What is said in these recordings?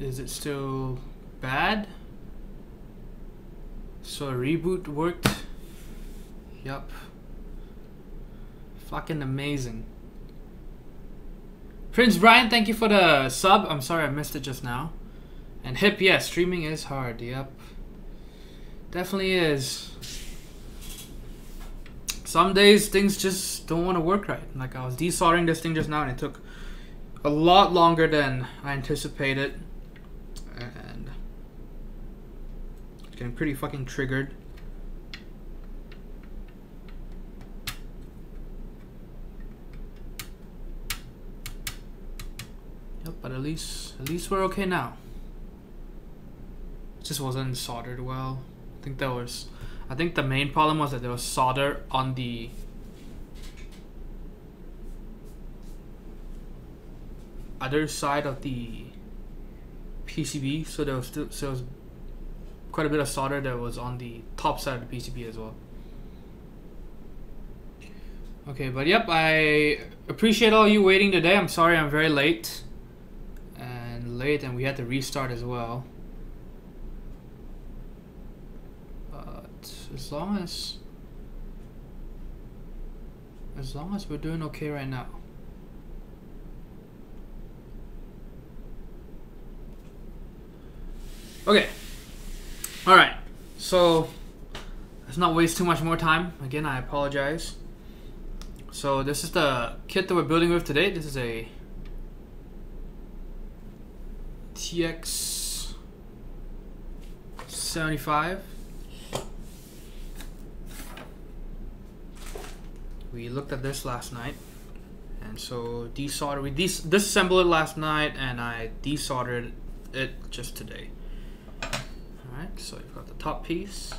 Is it still bad? So a reboot worked. Yup. Fucking amazing. Prince Brian, thank you for the sub. I'm sorry I missed it just now. And Hip, yes, streaming is hard. Yep. Definitely is. Some days things just don't want to work right. Like I was desoldering this thing just now and it took a lot longer than I anticipated. And it's getting pretty fucking triggered. Yep, but at least we're okay now. It just wasn't soldered well. I think the main problem was that there was solder on the other side of the PCB, so there was quite a bit of solder that was on the top side of the PCB as well. Okay, but yep, I appreciate all you waiting today. I'm sorry I'm very late, and we had to restart as well. As long as we're doing okay right now. Okay. Alright. So let's not waste too much more time. Again, I apologize. So this is the kit that we're building with today. This is a TX75. We looked at this last night, and so we disassembled it last night, and I desoldered it just today. Alright, so you've got the top piece.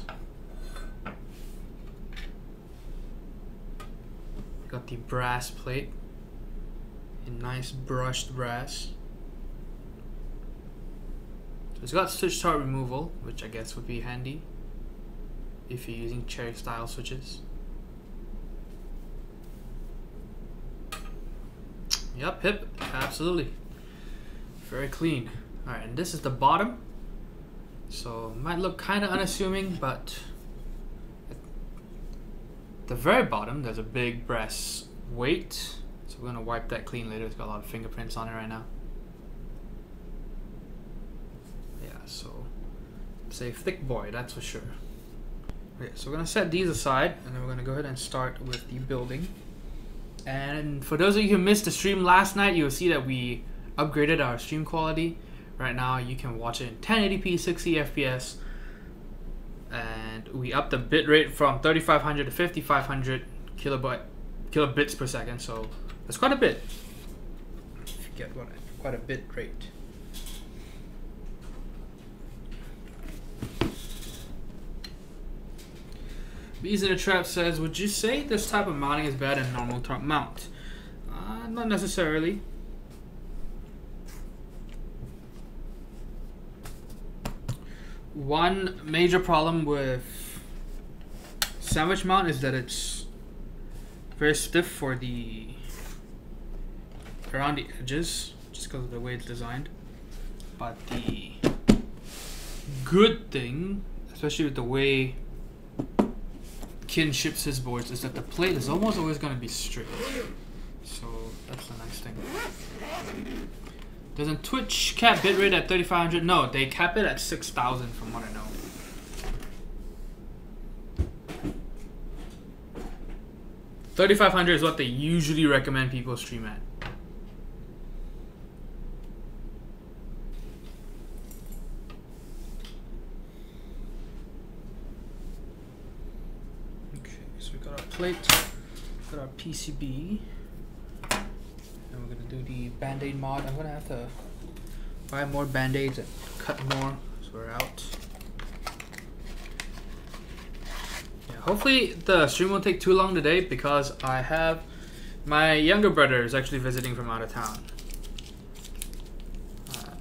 You've got the brass plate in nice brushed brass. So it's got switch start removal, which I guess would be handy if you're using cherry style switches. Yep, Hip, absolutely. Very clean. Alright, and this is the bottom. So it might look kind of unassuming, but at the very bottom there's a big brass weight. So we're gonna wipe that clean later. It's got a lot of fingerprints on it right now. Yeah, so it's a thick boy, that's for sure. Okay, so we're gonna set these aside, and then we're gonna go ahead and start with the building. And for those of you who missed the stream last night, you'll see that we upgraded our stream quality. Right now you can watch it in 1080p 60 FPS, and we upped the bit rate from 3500 to 5500 kilobits per second, so that's quite a bit. If you get what quite a bit rate. Bees in a Trap says, would you say this type of mounting is better than normal top mount? Not necessarily. One major problem with sandwich mount is that it's very stiff for the around the edges, just because of the way it's designed. But the good thing, especially with the way Kin ships his boards, is that the plate is almost always going to be straight. So that's the nice thing. Doesn't Twitch cap bitrate at 3500? No, they cap it at 6000 from what I know. $3,500 is what they usually recommend people stream at. Plate, got our PCB, and we're gonna do the band-aid mod. I'm gonna have to buy more band-aids and cut more, so we're out. Yeah, hopefully the stream won't take too long today, because I have my younger brother is actually visiting from out of town.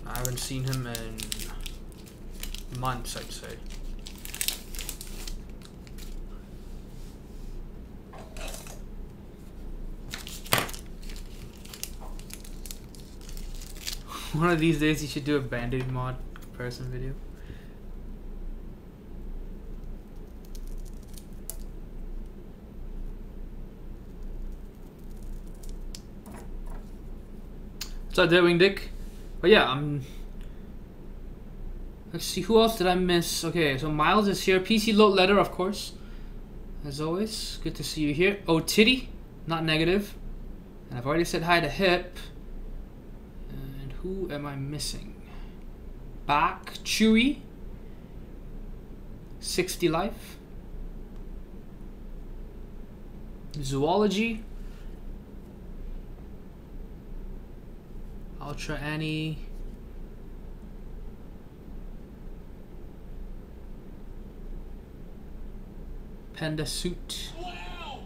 I haven't seen him in months, I'd say. One of these days you should do a Band-Aid mod comparison video. What's up, Deadwing Dick? But yeah, let's see, who else did I miss? Okay, so Miles is here. PC Load Letter, of course. As always, good to see you here. Oh, Titty, not negative. And I've already said hi to Hip. And who am I missing? Back, Chewy, 60 Life, Zoology, Ultra Annie, Panda Suit, wow.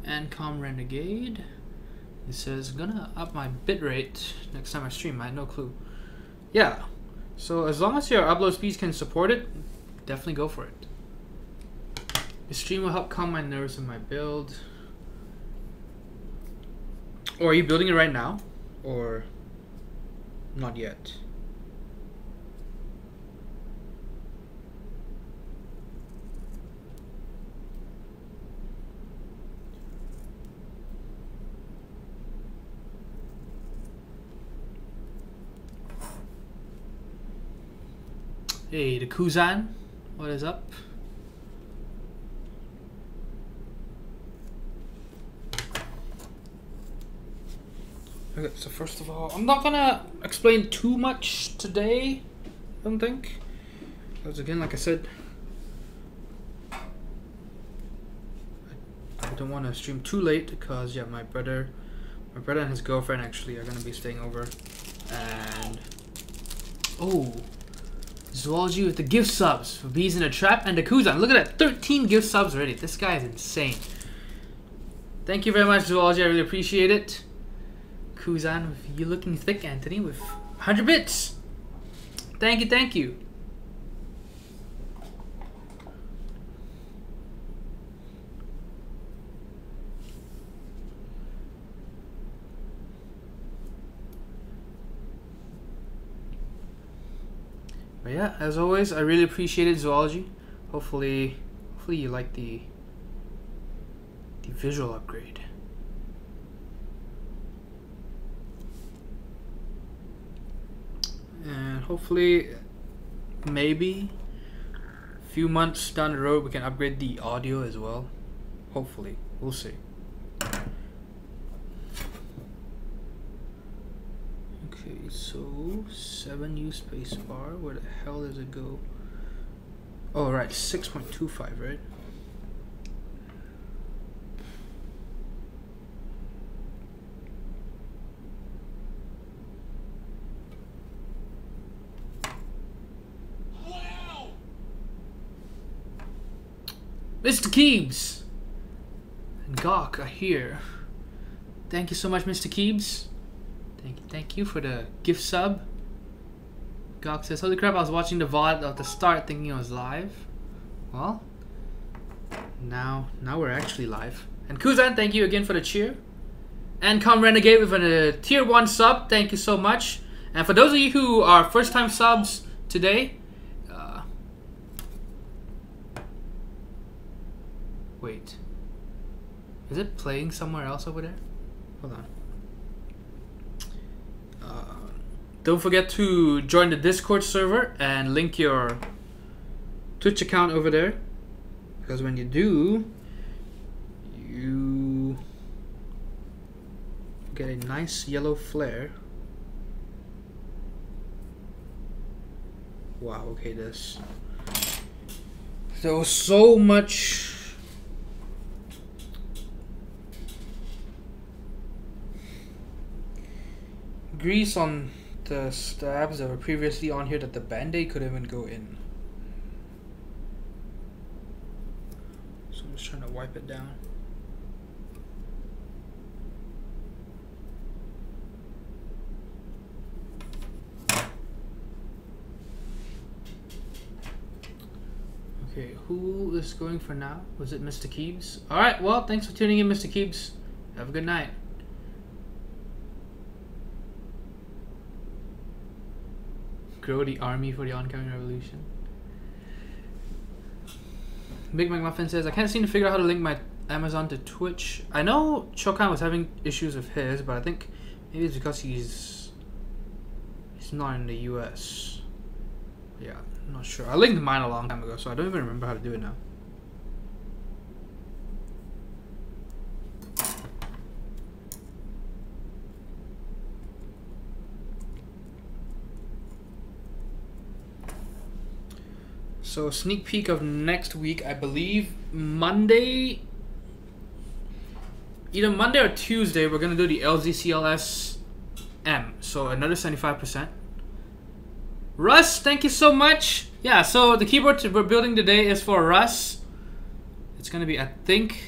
Ancom Renegade. It says, gonna up my bitrate next time I stream. I had no clue. Yeah, so as long as your upload speeds can support it, definitely go for it. The stream will help calm my nerves in my build. Or are you building it right now? Or not yet? Hey, the Kuzan, what is up? Okay, so first of all, I'm not gonna explain too much today, I don't think. Because again, like I said, I don't want to stream too late because yeah, my brother and his girlfriend actually are gonna be staying over, and oh, Zoology with the gift subs for Bees in a Trap and the Kuzan. Look at that, 13 gift subs already. This guy is insane. Thank you very much, Zoology. I really appreciate it. Kuzan, with you looking thick, Anthony, with 100 bits. Thank you, thank you. But yeah, as always, I really appreciate it, Zoology. Hopefully you like the visual upgrade. And hopefully, maybe a few months down the road, we can upgrade the audio as well. Hopefully, we'll see. Okay, so 7U spacebar. Where the hell does it go? Oh, right, 6.25, right? Mr. Keebs and Gawk are here. Thank you so much, Mr. Keebs. Thank you for the gift sub. Gawk says, holy crap, I was watching the VOD at the start thinking it was live. Well, now we're actually live. And Kuzan, thank you again for the cheer. And Come Renegade with a tier 1 sub, thank you so much. And for those of you who are first time subs today, wait, is it playing somewhere else over there? Hold on. Don't forget to join the Discord server and link your Twitch account over there, because when you do, you get a nice yellow flare. Wow, okay, there was so much grease on the stabs that were previously on here that the Band-Aid couldn't even go in. So I'm just trying to wipe it down. Okay, who is going for now? Was it Mr. Keebs? Alright, well, thanks for tuning in, Mr. Keebs. Have a good night. Grow the army for the oncoming revolution. Big McMuffin says, I can't seem to figure out how to link my Amazon to Twitch. I know Chokan was having issues with his, but I think maybe it's because he's not in the US. Yeah, I'm not sure. I linked mine a long time ago, so I don't even remember how to do it now. So sneak peek of next week, I believe Monday, either Monday or Tuesday, we're gonna do the LZCLS M. So another 75%. Russ, thank you so much. Yeah, so the keyboard we're building today is for Russ. It's gonna be, I think,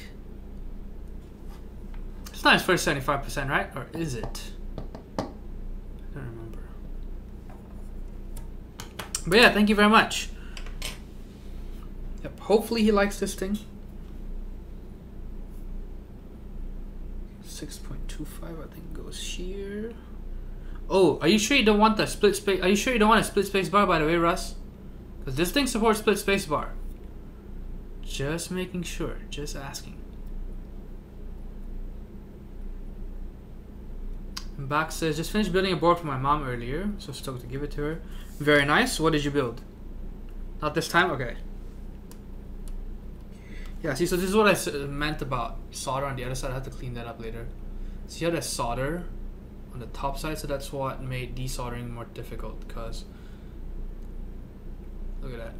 it's not his first 75%, right? Or is it? I don't remember. But yeah, thank you very much. Yep, hopefully he likes this thing. 6.25, I think goes here. Oh, are you sure you don't want the split space? Are you sure you don't want a split space bar, by the way, Russ? Because this thing supports split space bar. Just making sure, just asking. And Back says, just finished building a board for my mom earlier, so stoked to give it to her. Very nice. What did you build? Not this time? Okay. Yeah, see, so this is what I meant about solder on the other side. I have to clean that up later. See how there's solder on the top side? So that's what made desoldering more difficult, because look at that.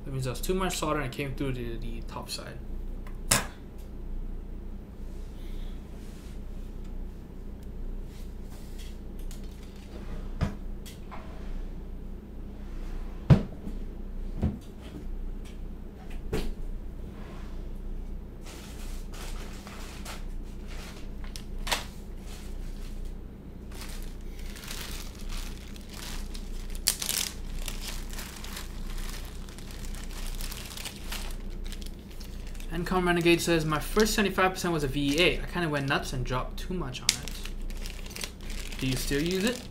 That means there was too much solder and it came through the top side. Encom Renegade says, my first 75% was a VE8. I kind of went nuts and dropped too much on it. Do you still use it?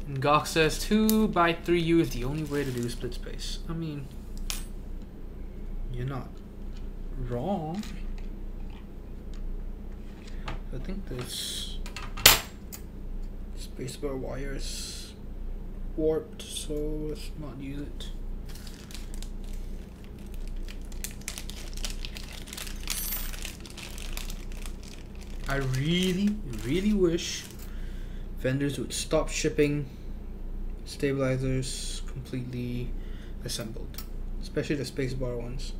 And Gawk says, 2x3U is the only way to do split space. I mean, you're not wrong. I think this spacebar wire is warped, so let's not use it. I really wish vendors would stop shipping stabilizers completely assembled, especially the spacebar ones.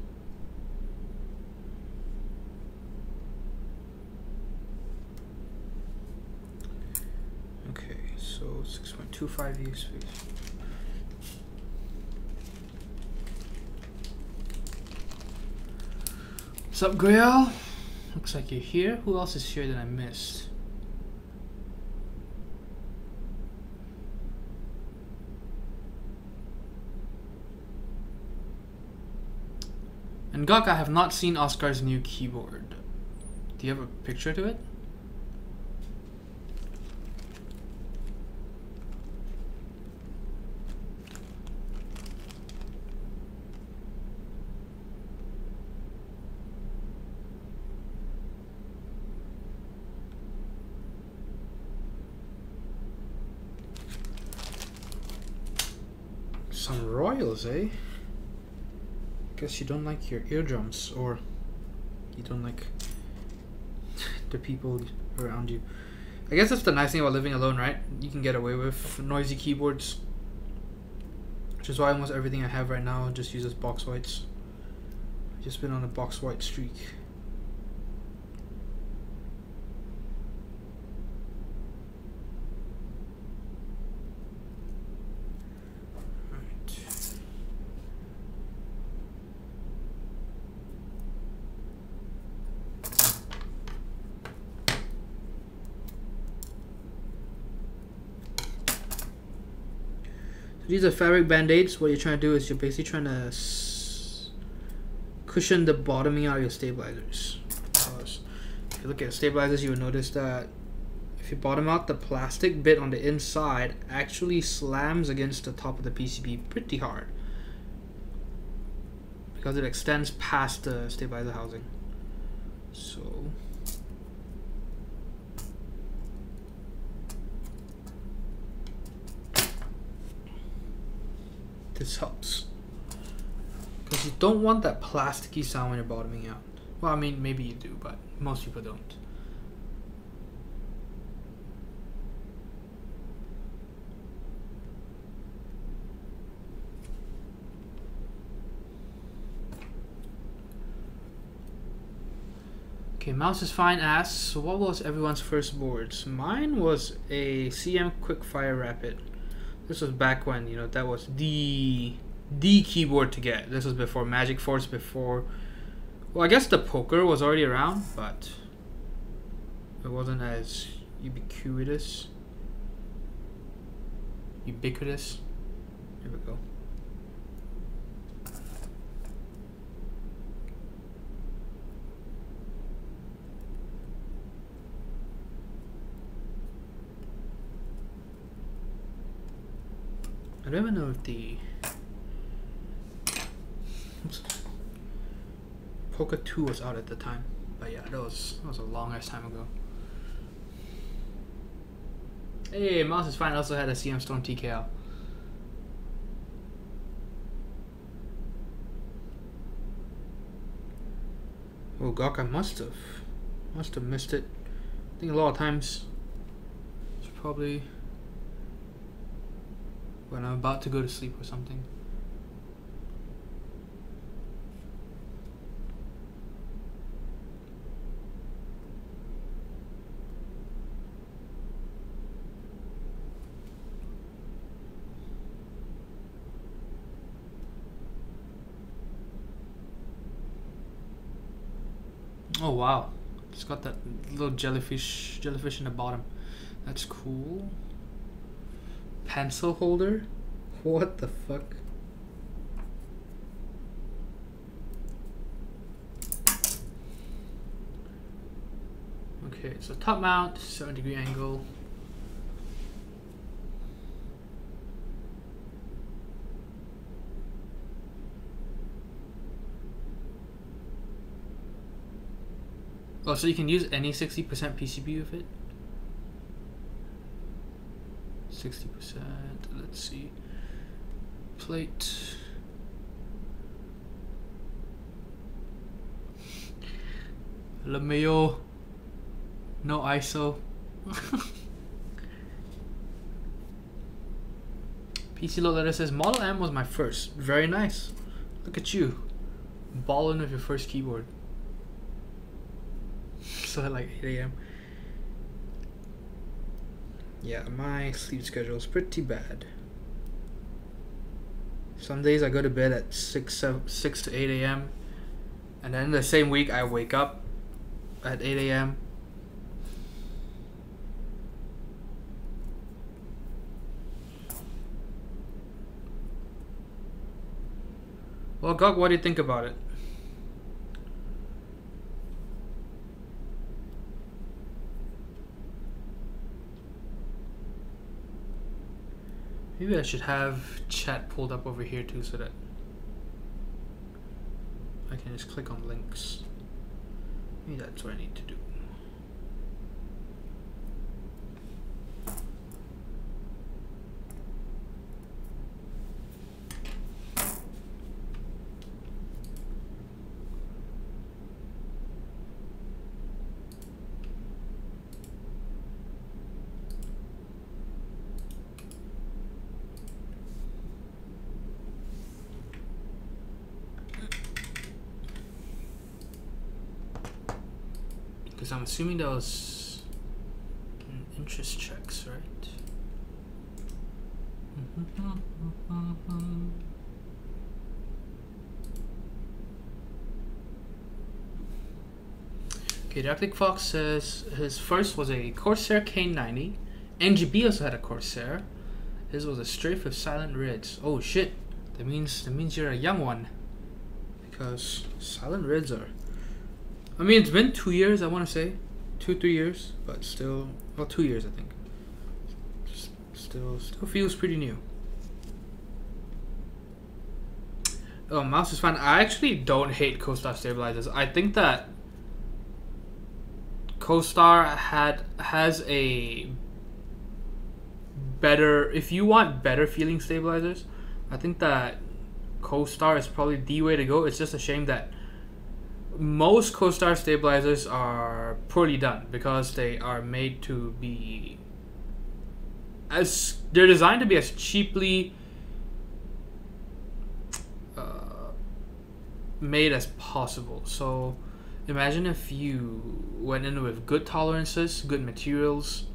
Okay, so 6.25 U space. What's up, Grail? Looks like you're here. Who else is here that I missed? And Gawk, I have not seen Oscar's new keyboard. Do you have a picture to it? Some royals, eh? Guess you don't like your eardrums, or you don't like the people around you. I guess that's the nice thing about living alone, right? You can get away with noisy keyboards, which is why almost everything I have right now just uses box whites. I've just been on a box white streak. These are fabric band-aids. What you're trying to do is you're basically trying to cushion the bottoming out of your stabilizers. Because if you look at stabilizers, you will notice that if you bottom out, the plastic bit on the inside actually slams against the top of the PCB pretty hard, because it extends past the stabilizer housing. So this helps, because you don't want that plasticky sound when you're bottoming out. Well, I mean, maybe you do, but most people don't. Okay, mouse is fine. Asks, so what was everyone's first boards? Mine was a CM Quickfire Rapid. This was back when, you know, that was the keyboard to get. This was before Magic Force, before, well, I guess the Poker was already around, but it wasn't as ubiquitous. Here we go. I don't even know if the Poker 2 was out at the time, but yeah, that was a long ass time ago. Hey, mouse is fine. I also had a CM Storm TKL. Oh god, I must have missed it. I think a lot of times it's probably when I'm about to go to sleep or something. Oh wow, it's got that little jellyfish in the bottom. That's cool. Pencil holder? What the fuck? Okay, so top mount, 7-degree angle. Oh, so you can use any 60% PCB with it? 60%, let's see. Plate. LeMayo. No ISO. PC Load Letter says Model M was my first. Very nice. Look at you. Balling with your first keyboard. So at like 8 AM. Yeah, my sleep schedule is pretty bad. Some days I go to bed at 6 to 8 AM, and then the same week I wake up at 8 AM. Well, Gog, what do you think about it? Maybe I should have chat pulled up over here too, so that I can just click on links. Maybe that's what I need to do. Because I'm assuming that was interest checks, right? Okay, the Arctic Fox says his first was a Corsair K90. NGB also had a Corsair. His was a strafe with silent reds. Oh shit! That means you're a young one. Because silent reds are. I mean, it's been 2 years. I want to say 2-3 years, but still, well, 2 years I think. Still feels pretty new. Oh, mouse is fine. I actually don't hate CoStar stabilizers. I think that CoStar has a better. If you want better feeling stabilizers, I think that CoStar is probably the way to go. It's just a shame that most CoStar stabilizers are poorly done because they are made to be they're designed to be as cheaply made as possible. So imagine if you went in with good tolerances, good materials,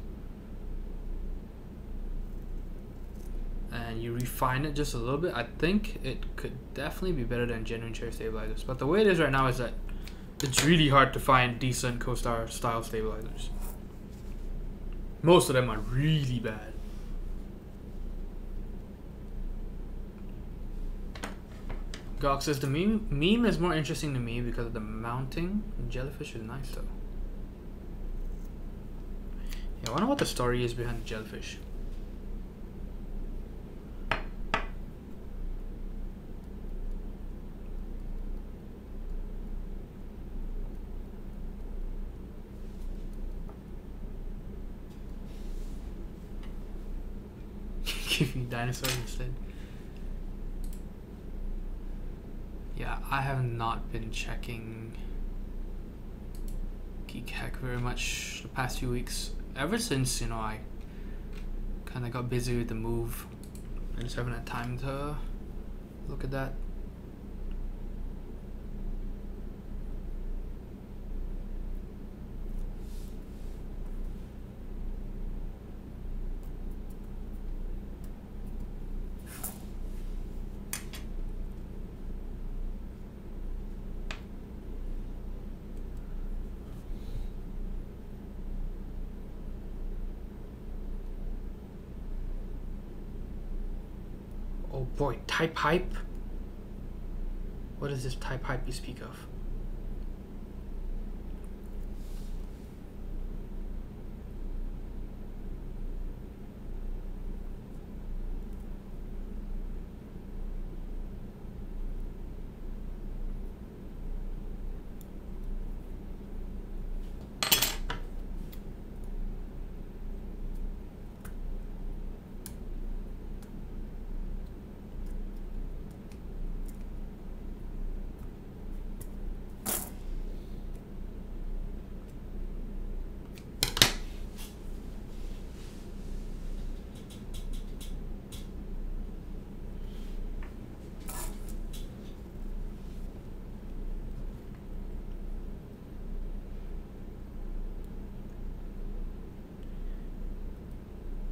and you refine it just a little bit. I think it could definitely be better than genuine cherry stabilizers. But the way it is right now is that it's really hard to find decent CoStar style stabilizers. Most of them are really bad. Gok says the meme is more interesting to me because of the mounting. Jellyfish is nice though. Yeah, I wonder what the story is behind the jellyfish. Give me dinosaurs instead. Yeah, I have not been checking Keycap very much the past few weeks. Ever since, you know, I kind of got busy with the move. I just haven't had time to look at that. Oh boy, type hype? What is this type hype you speak of?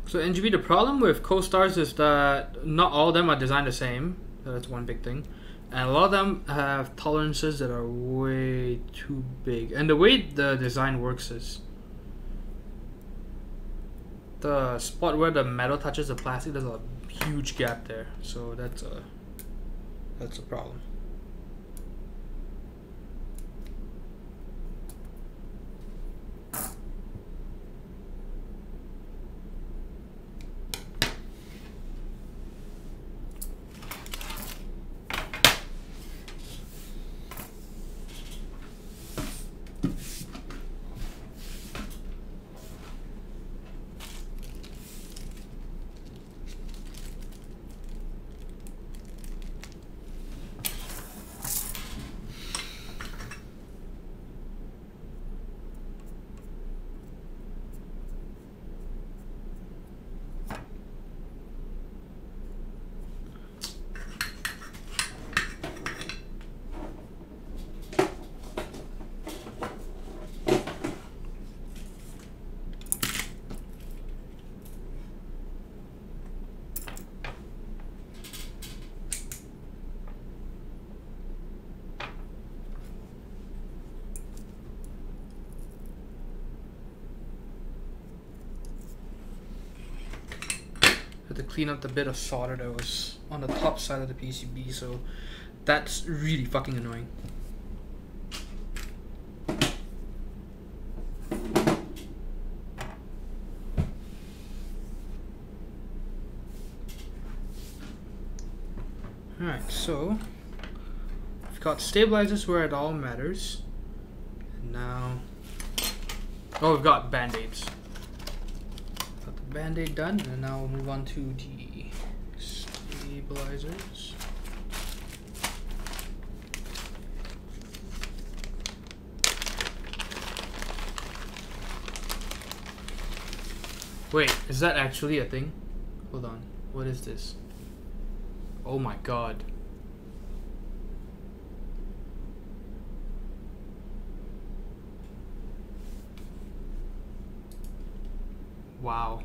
So NGB, the problem with CoStars is that not all of them are designed the same. That's one big thing. And a lot of them have tolerances that are way too big. And the way the design works is the spot where the metal touches the plastic, there's a huge gap there. So that's a problem. to clean up the bit of solder that was on the top side of the PCB, so that's really fucking annoying. Alright, so we've got stabilizers where it all matters. And now, oh, we've got band-aids. Got the band-aid done, and now we'll move on to the stabilizers. Wait, is that actually a thing? Hold on, what is this? Oh my god. Wow.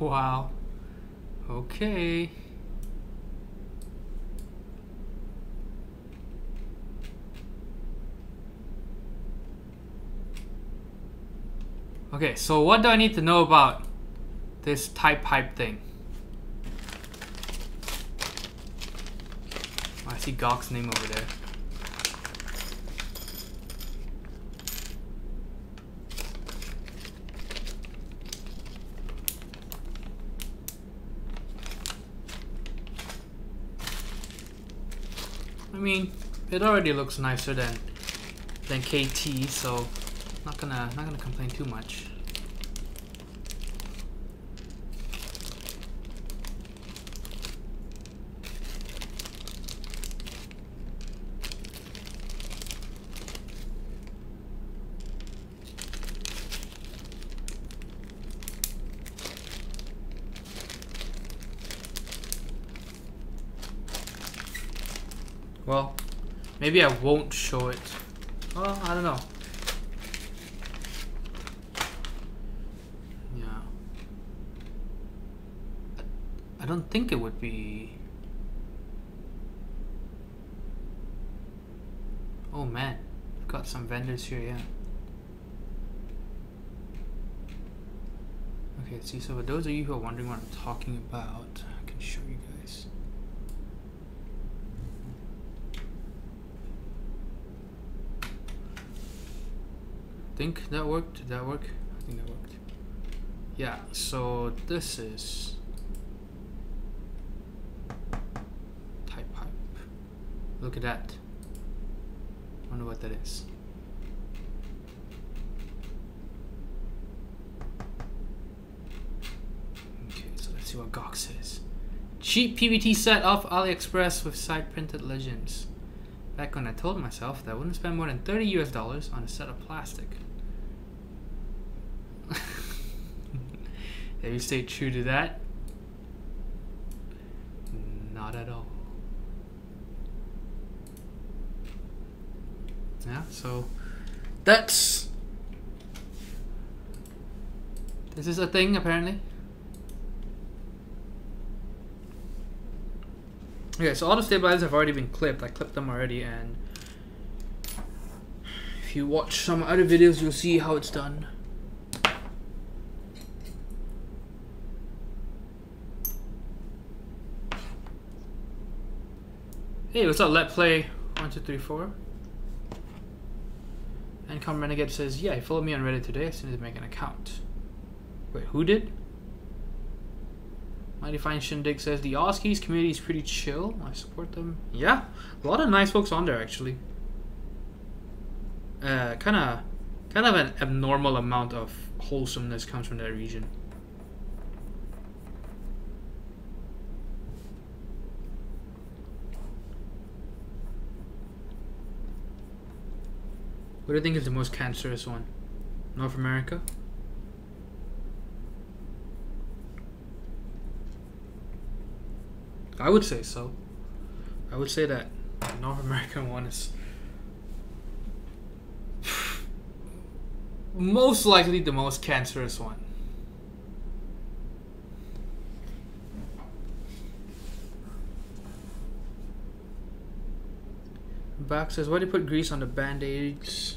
Wow. Okay. Okay, so what do I need to know about this type pipe thing? I see Gawk's name over there. I mean, it already looks nicer than KT, so not gonna complain too much. Well, maybe I won't show it. Well, I don't know. Yeah. I don't think it would be... Oh man, we've got some vendors here, yeah. Okay, see, so for those of you who are wondering what I'm talking about, I can show you guys. Think that worked? Did that work? I think that worked. Yeah, so this is type pipe. Look at that. Wonder what that is. Okay, so let's see what Gawk says. Cheap PVT set off AliExpress with side printed legends. Back when I told myself that I wouldn't spend more than $30 US on a set of plastic. Have you stayed true to that? Not at all. Yeah, so that's... This is a thing, apparently. Okay, so all the stabilizers have already been clipped. I clipped them already, and if you watch some other videos, you'll see how it's done. Hey, what's up? Let play 1, 2, 3, 4. And Come Renegade says, yeah, he followed me on Reddit today as soon as I make an account. Wait, who did? Mighty Fine Shindig says, the Oskies community is pretty chill. I support them. Yeah, a lot of nice folks on there, actually. Kind of an abnormal amount of wholesomeness comes from that region. What do you think is the most cancerous one? North America? I would say so. I would say that the North American one is most likely the most cancerous one. Back says, why do you put grease on the band-aids?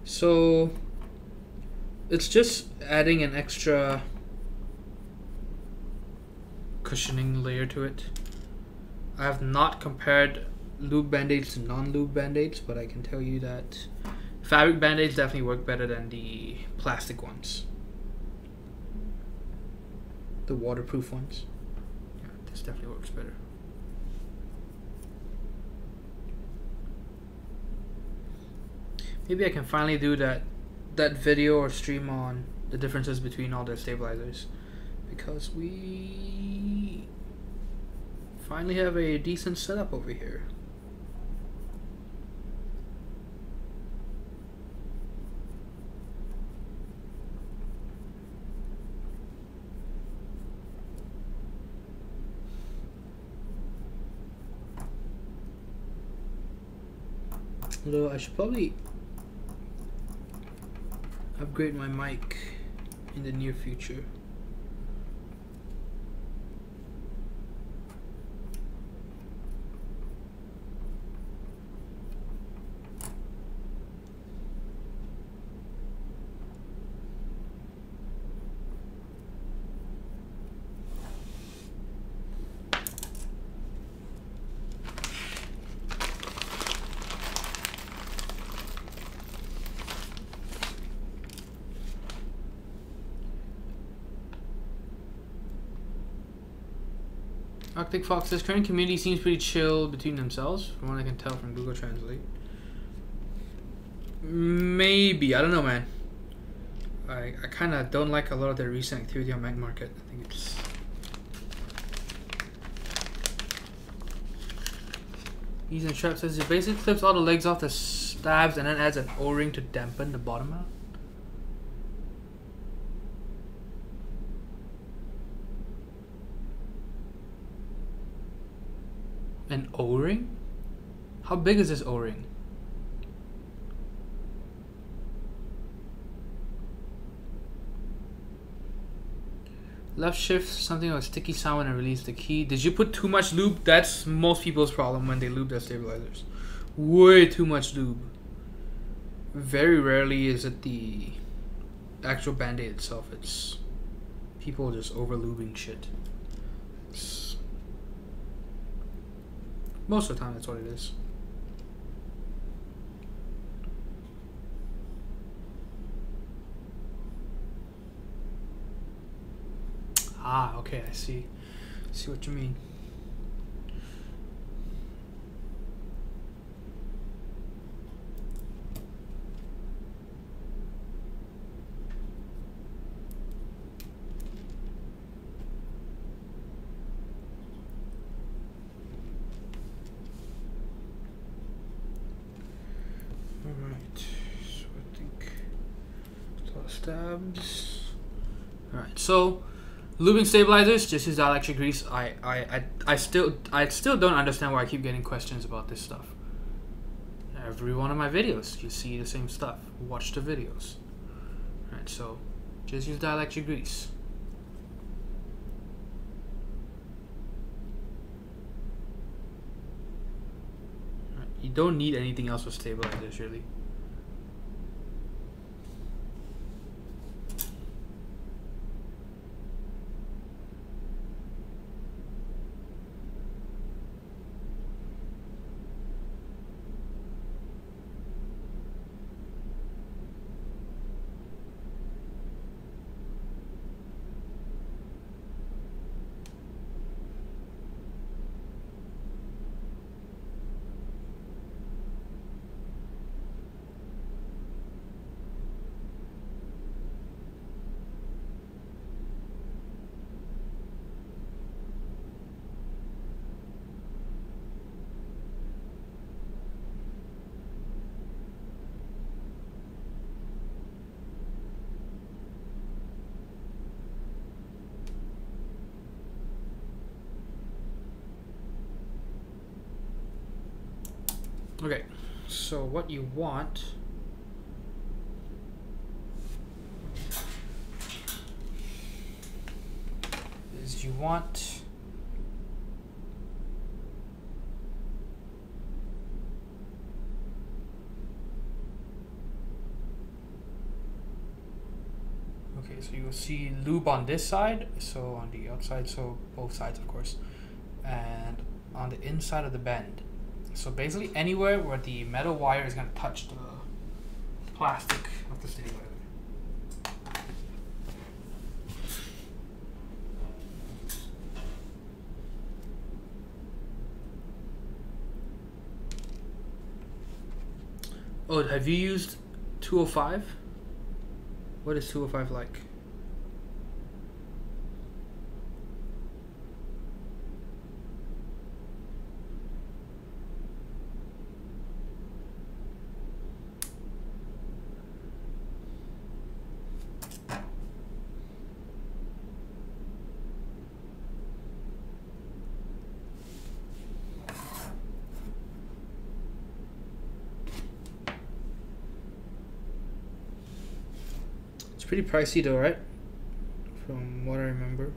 So it's just adding an extra cushioning layer to it. I have not compared lube band-aids to non-lube band-aids, but I can tell you that fabric band-aids definitely work better than the plastic ones. The waterproof ones. Yeah, this definitely works better. Maybe I can finally do that video or stream on the differences between all their stabilizers, because we finally have a decent setup over here. Although I should probably upgrade my mic in the near future. Arctic Fox says current community seems pretty chill between themselves, from what I can tell from Google Translate. Maybe, I don't know, man. I kind of don't like a lot of their recent activity on Mac Market. I think it's Ease and Trap says it basically clips all the legs off the stabs and then adds an O-ring to dampen the bottom out. An O-ring? How big is this O-ring? Left shift something like sticky sound when I release the key. Did you put too much lube? That's most people's problem when they lube their stabilizers. Way too much lube. Very rarely is it the actual band-aid itself. It's people just over lubing shit. Most of the time, that's what it is. Ah, okay, I see. See what you mean. Stabs. Alright, so lubing stabilizers, just use dielectric grease. I still don't understand why I keep getting questions about this stuff. Every one of my videos, you see the same stuff. Watch the videos. Alright, so just use dielectric grease. Right, you don't need anything else with stabilizers, really. Okay, so what you want is you want okay, so you'll see lube on this side, so on the outside, so both sides of course, and on the inside of the bend. So basically anywhere where the metal wire is going to touch the plastic of the stabilizer. Oh, have you used 205? What is 205 like? Pretty pricey though, right? From what I remember.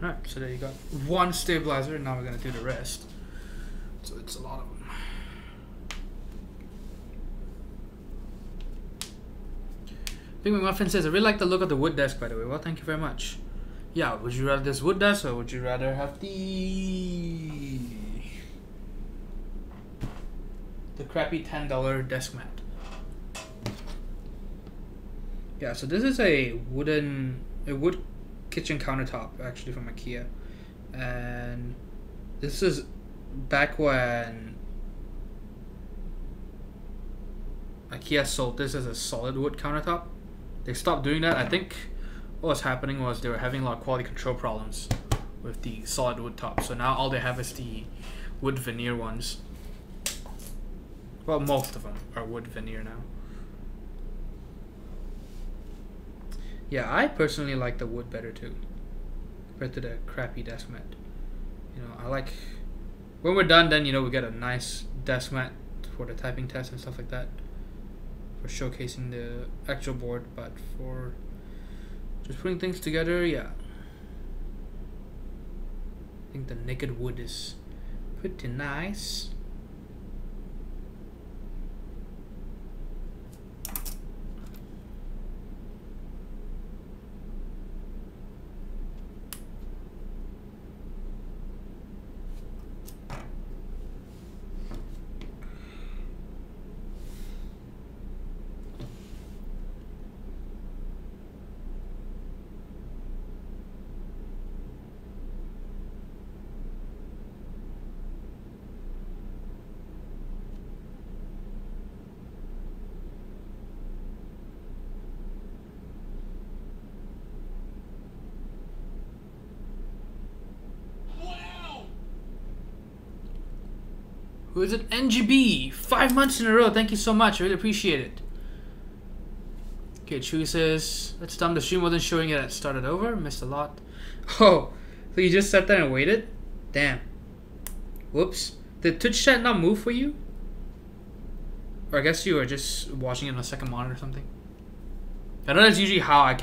Alright, so there you got one stabilizer, and now we're going to do the rest. So it's a lot of them. Big McMuffin says, I really like the look of the wood desk, by the way. Well, thank you very much. Yeah, would you rather this wood desk, or would you rather have the crappy $10 desk mat? Yeah, so this is a wood kitchen countertop actually from IKEA, and this is back when IKEA sold this as a solid wood countertop. They stopped doing that. I think what was happening was they were having a lot of quality control problems with the solid wood top, so now all they have is the wood veneer ones. Well, most of them are wood veneer now. Yeah, I personally like the wood better too, compared to the crappy desk mat. You know, I like, when we're done, then, you know, we get a nice desk mat for the typing test and stuff like that, for showcasing the actual board, but for just putting things together, yeah. I think the naked wood is pretty nice. Who is it? NGB! 5 months in a row. Thank you so much. I really appreciate it. Okay, Chewy says, that's dumb. The stream wasn't showing it. It started over. Missed a lot. Oh, so you just sat there and waited? Damn. Whoops. Did Twitch chat not move for you? Or I guess you were just watching it on a second monitor or something. I know that's usually how I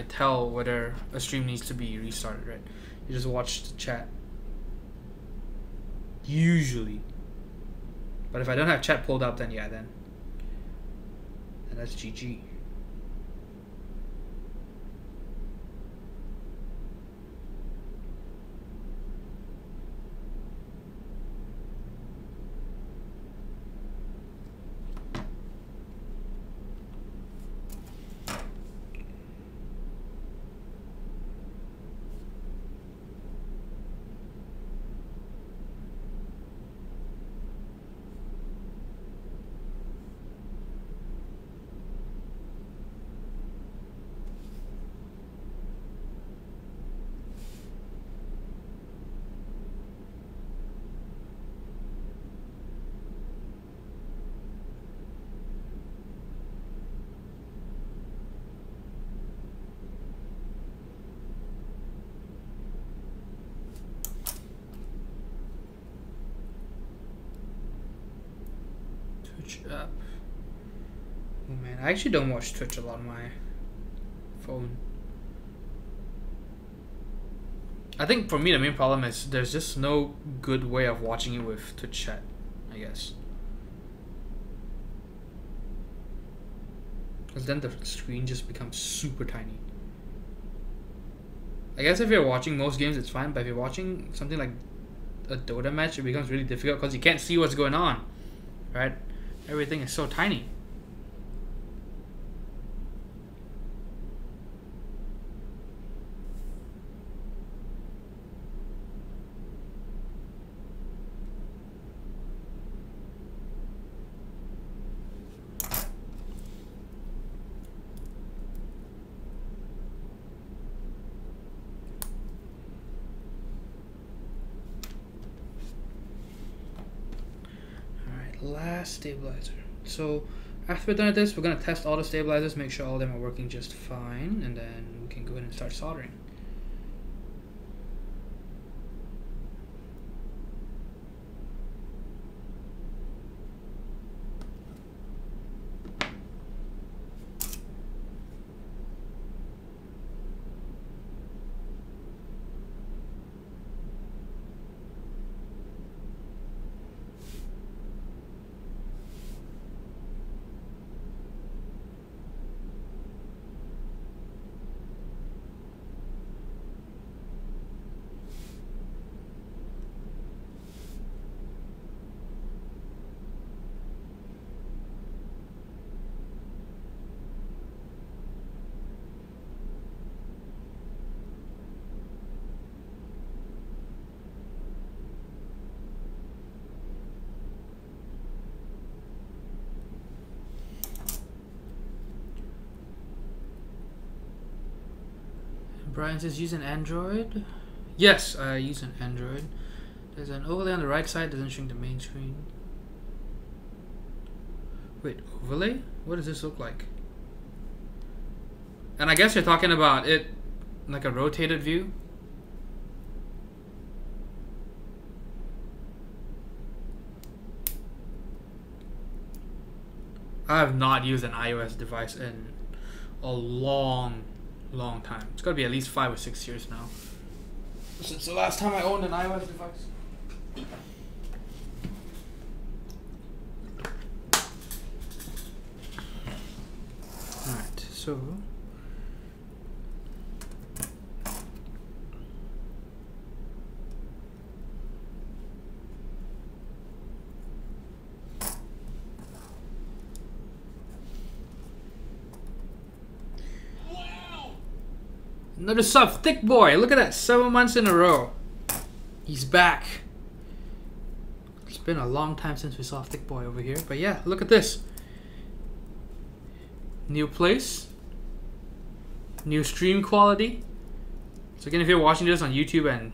tell whether a stream needs to be restarted, right? You just watch the chat. Usually. But if I don't have chat pulled up, then yeah, then that's GG. Twitch app. Oh man, I actually don't watch Twitch a lot on my phone. I think for me the main problem is there's just no good way of watching it with Twitch chat, I guess. Because then the screen just becomes super tiny. I guess if you're watching most games it's fine, but if you're watching something like a Dota match, it becomes really difficult because you can't see what's going on, right? Everything is so tiny. Last stabilizer. So after we're done with this, we're going to test all the stabilizers, make sure all of them are working just fine, and then we can go ahead and start soldering. Brian says use an Android. Yes, I use an Android. There's an overlay on the right side, doesn't shrink the main screen. Wait, overlay? What does this look like? And I guess you're talking about it like a rotated view. I have not used an iOS device in a long time. It's got to be at least 5 or 6 years now since the last time I owned an iOS device. Alright, so another sub, Thick Boy. Look at that, 7 months in a row. He's back. It's been a long time since we saw Thick Boy over here. But yeah, look at this. New place. New stream quality. So again, if you're watching this on YouTube and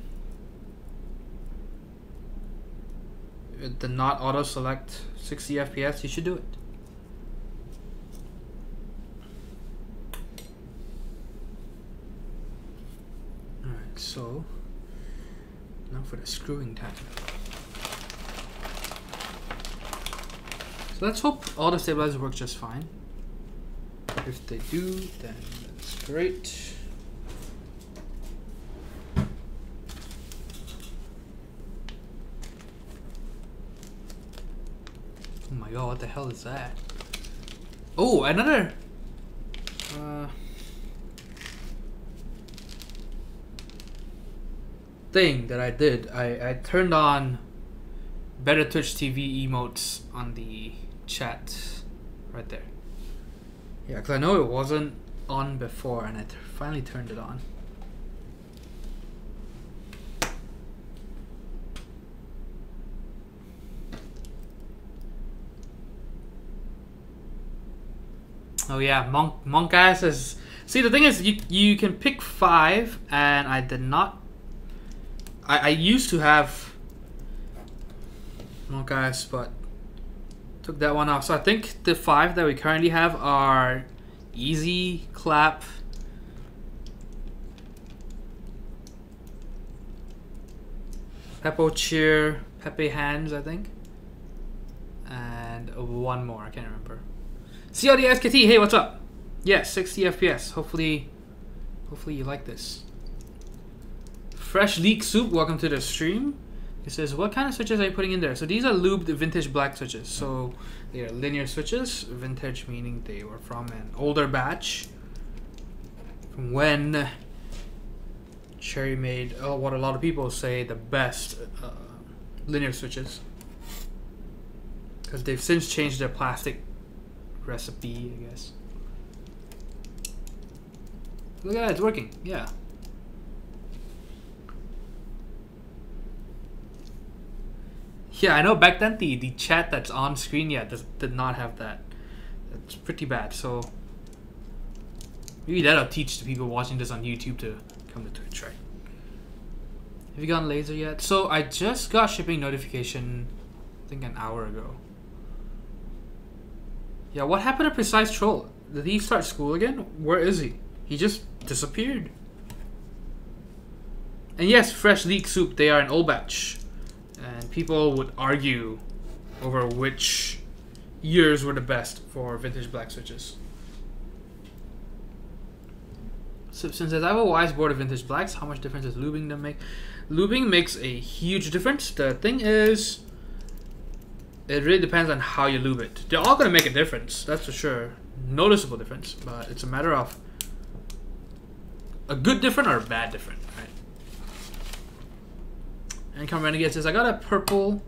it did not auto select 60 FPS, you should do it. So now for the screwing time. So let's hope all the stabilizers work just fine. If they do, then that's great. Oh my god, what the hell is that? Oh, another thing that I did. I turned on better Twitch TV emotes on the chat right there. Yeah, because I know it wasn't on before and I finally turned it on. Oh yeah, Monk ass is... See, the thing is, you can pick 5 and I did not... I used to have Monk ass, but took that one off. So I think the 5 that we currently have are Easy, Clap, Peppo Cheer, Pepe Hands, I think, and and one more. I can't remember. CLD SKT, hey, what's up? Yes, 60 FPS. Hopefully you like this. Fresh Leak Soup, welcome to the stream. It says, what kind of switches are you putting in there? So these are lubed vintage black switches. So they are linear switches. Vintage meaning they were from an older batch. From when Cherry made what a lot of people say the best linear switches. Because they've since changed their plastic recipe, I guess. Look at that, it's working. Yeah. Yeah, I know back then the chat that's on screen, yeah, did not have that. That's pretty bad. So maybe that'll teach the people watching this on YouTube to come to Twitch, right? Have you gotten laser yet? So I just got shipping notification, I think an hour ago. Yeah, what happened to Precise Troll? Did he start school again? Where is he? He just disappeared. And yes, Fresh Leak Soup, they are an old batch. And people would argue over which years were the best for vintage black switches. So since I have a wise board of vintage blacks, how much difference does lubing them make? Lubing makes a huge difference. The thing is, it really depends on how you lube it. They're all going to make a difference, that's for sure. Noticeable difference, but it's a matter of a good different or a bad different, right? And Come Renegade says, I got a purple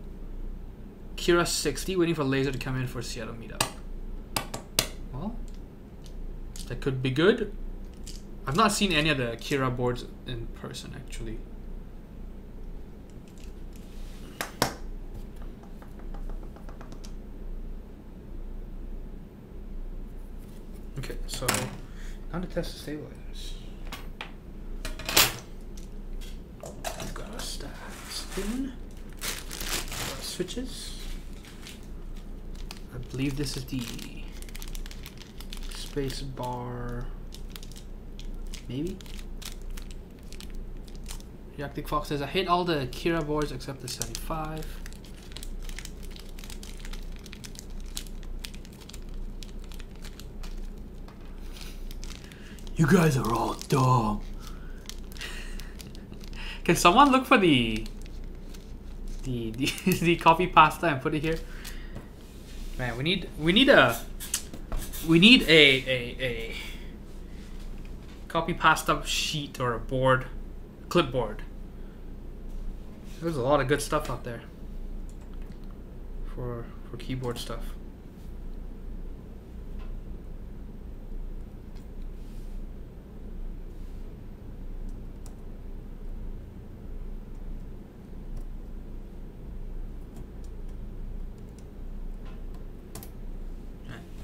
Kira 60 waiting for laser to come in for Seattle meetup. Well, that could be good. I've not seen any of the Kira boards in person, actually. Okay, so now to test the stabilizers. I've got a stack spin, switches. I believe this is the space bar, maybe. Reactic Fox says, I hate all the Kira boards except the 75. You guys are all dumb. Can someone look for the copy pasta and put it here? Man, we need a copy pasta sheet or a board, clipboard. There's a lot of good stuff out there for keyboard stuff.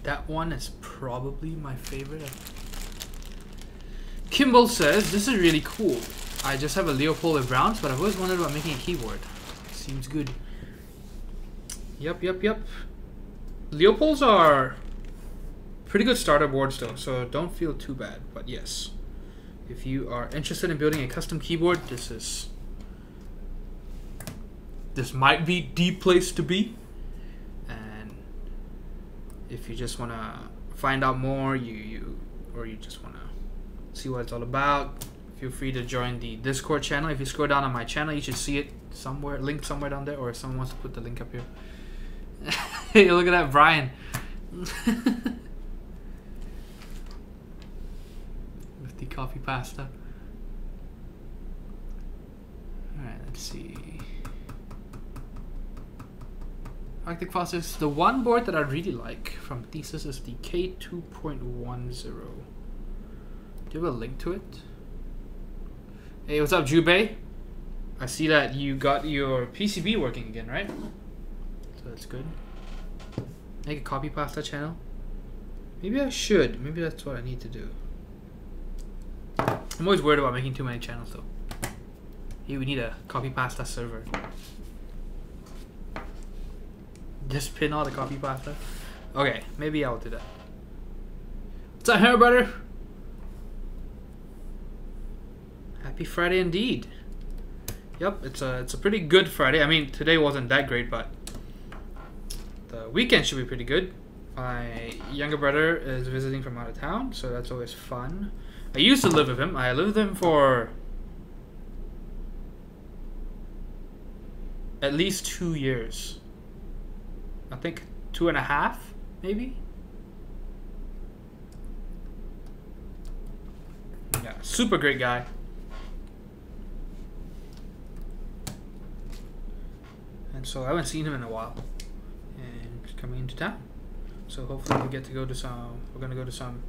That one is probably my favorite. Kimball says, this is really cool. I just have a Leopold with rounds, but I've always wondered about making a keyboard. Seems good. Yep. Leopolds are pretty good starter boards though, so don't feel too bad. But yes, if you are interested in building a custom keyboard, this might be the place to be. If you just want to find out more, or you just want to see what it's all about, feel free to join the Discord channel. If you scroll down on my channel, you should see it somewhere, linked somewhere down there, or if someone wants to put the link up here. Hey, look at that, Brian. With the coffee pasta. Alright, let's see. Arctic Fosters, the one board that I really like from Thesis is the K2.10. Do you have a link to it? Hey, what's up, Jubei? I see that you got your PCB working again, right? So that's good. Make a copy pasta channel. Maybe I should. Maybe that's what I need to do. I'm always worried about making too many channels though. Hey, we need a copy pasta server. Just pin all the copy pasta. Okay, maybe I'll do that. What's up, Hammer Brother? Happy Friday indeed. Yep, it's a pretty good Friday. I mean, today wasn't that great, but the weekend should be pretty good. My younger brother is visiting from out of town, so that's always fun. I used to live with him. I lived with him for at least 2 years. I think 2.5, maybe. Yeah, super great guy. And so I haven't seen him in a while, and he's coming into town. So hopefully we get to go to some. We're gonna go to some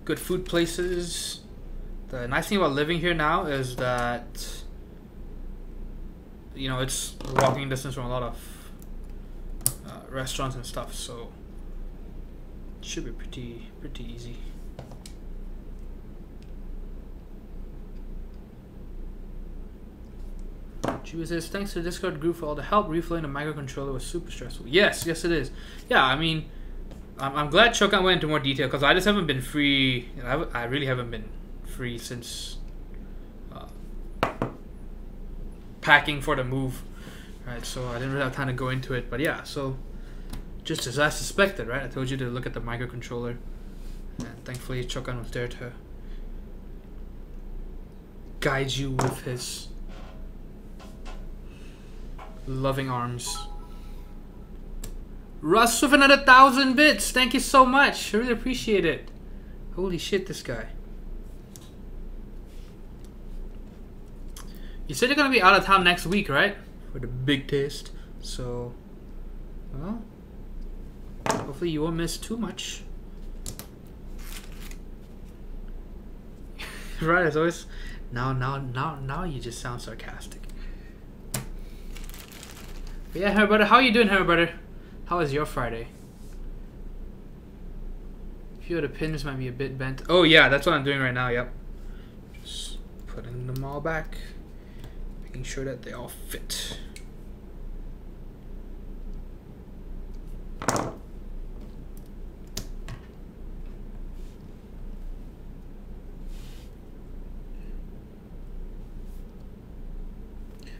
good food places. The nice thing about living here now is that, you know, it's walking distance from a lot of restaurants and stuff. So it should be pretty easy. She says, thanks to the Discord group for all the help. Reflowing the microcontroller was super stressful. Yes, it is. Yeah, I mean, I'm glad Chokan went into more detail because I just haven't been free. You know, I really haven't been free since packing for the move. Right, so I didn't really have time to go into it. But yeah, so just as I suspected, right? I told you to look at the microcontroller. And thankfully, Chokan was there to guide you with his loving arms. Russ with another 1,000 bits. Thank you so much. I really appreciate it. Holy shit, this guy. You said you're gonna be out of town next week, right? For the big test. So, well, hopefully you won't miss too much. Right, as always. Now you just sound sarcastic. But yeah, Harry Brother, how you doing, Harry Brother? How was your Friday? A few of the pins might be a bit bent. Oh yeah, that's what I'm doing right now, yep. Just putting them all back. Making sure that they all fit.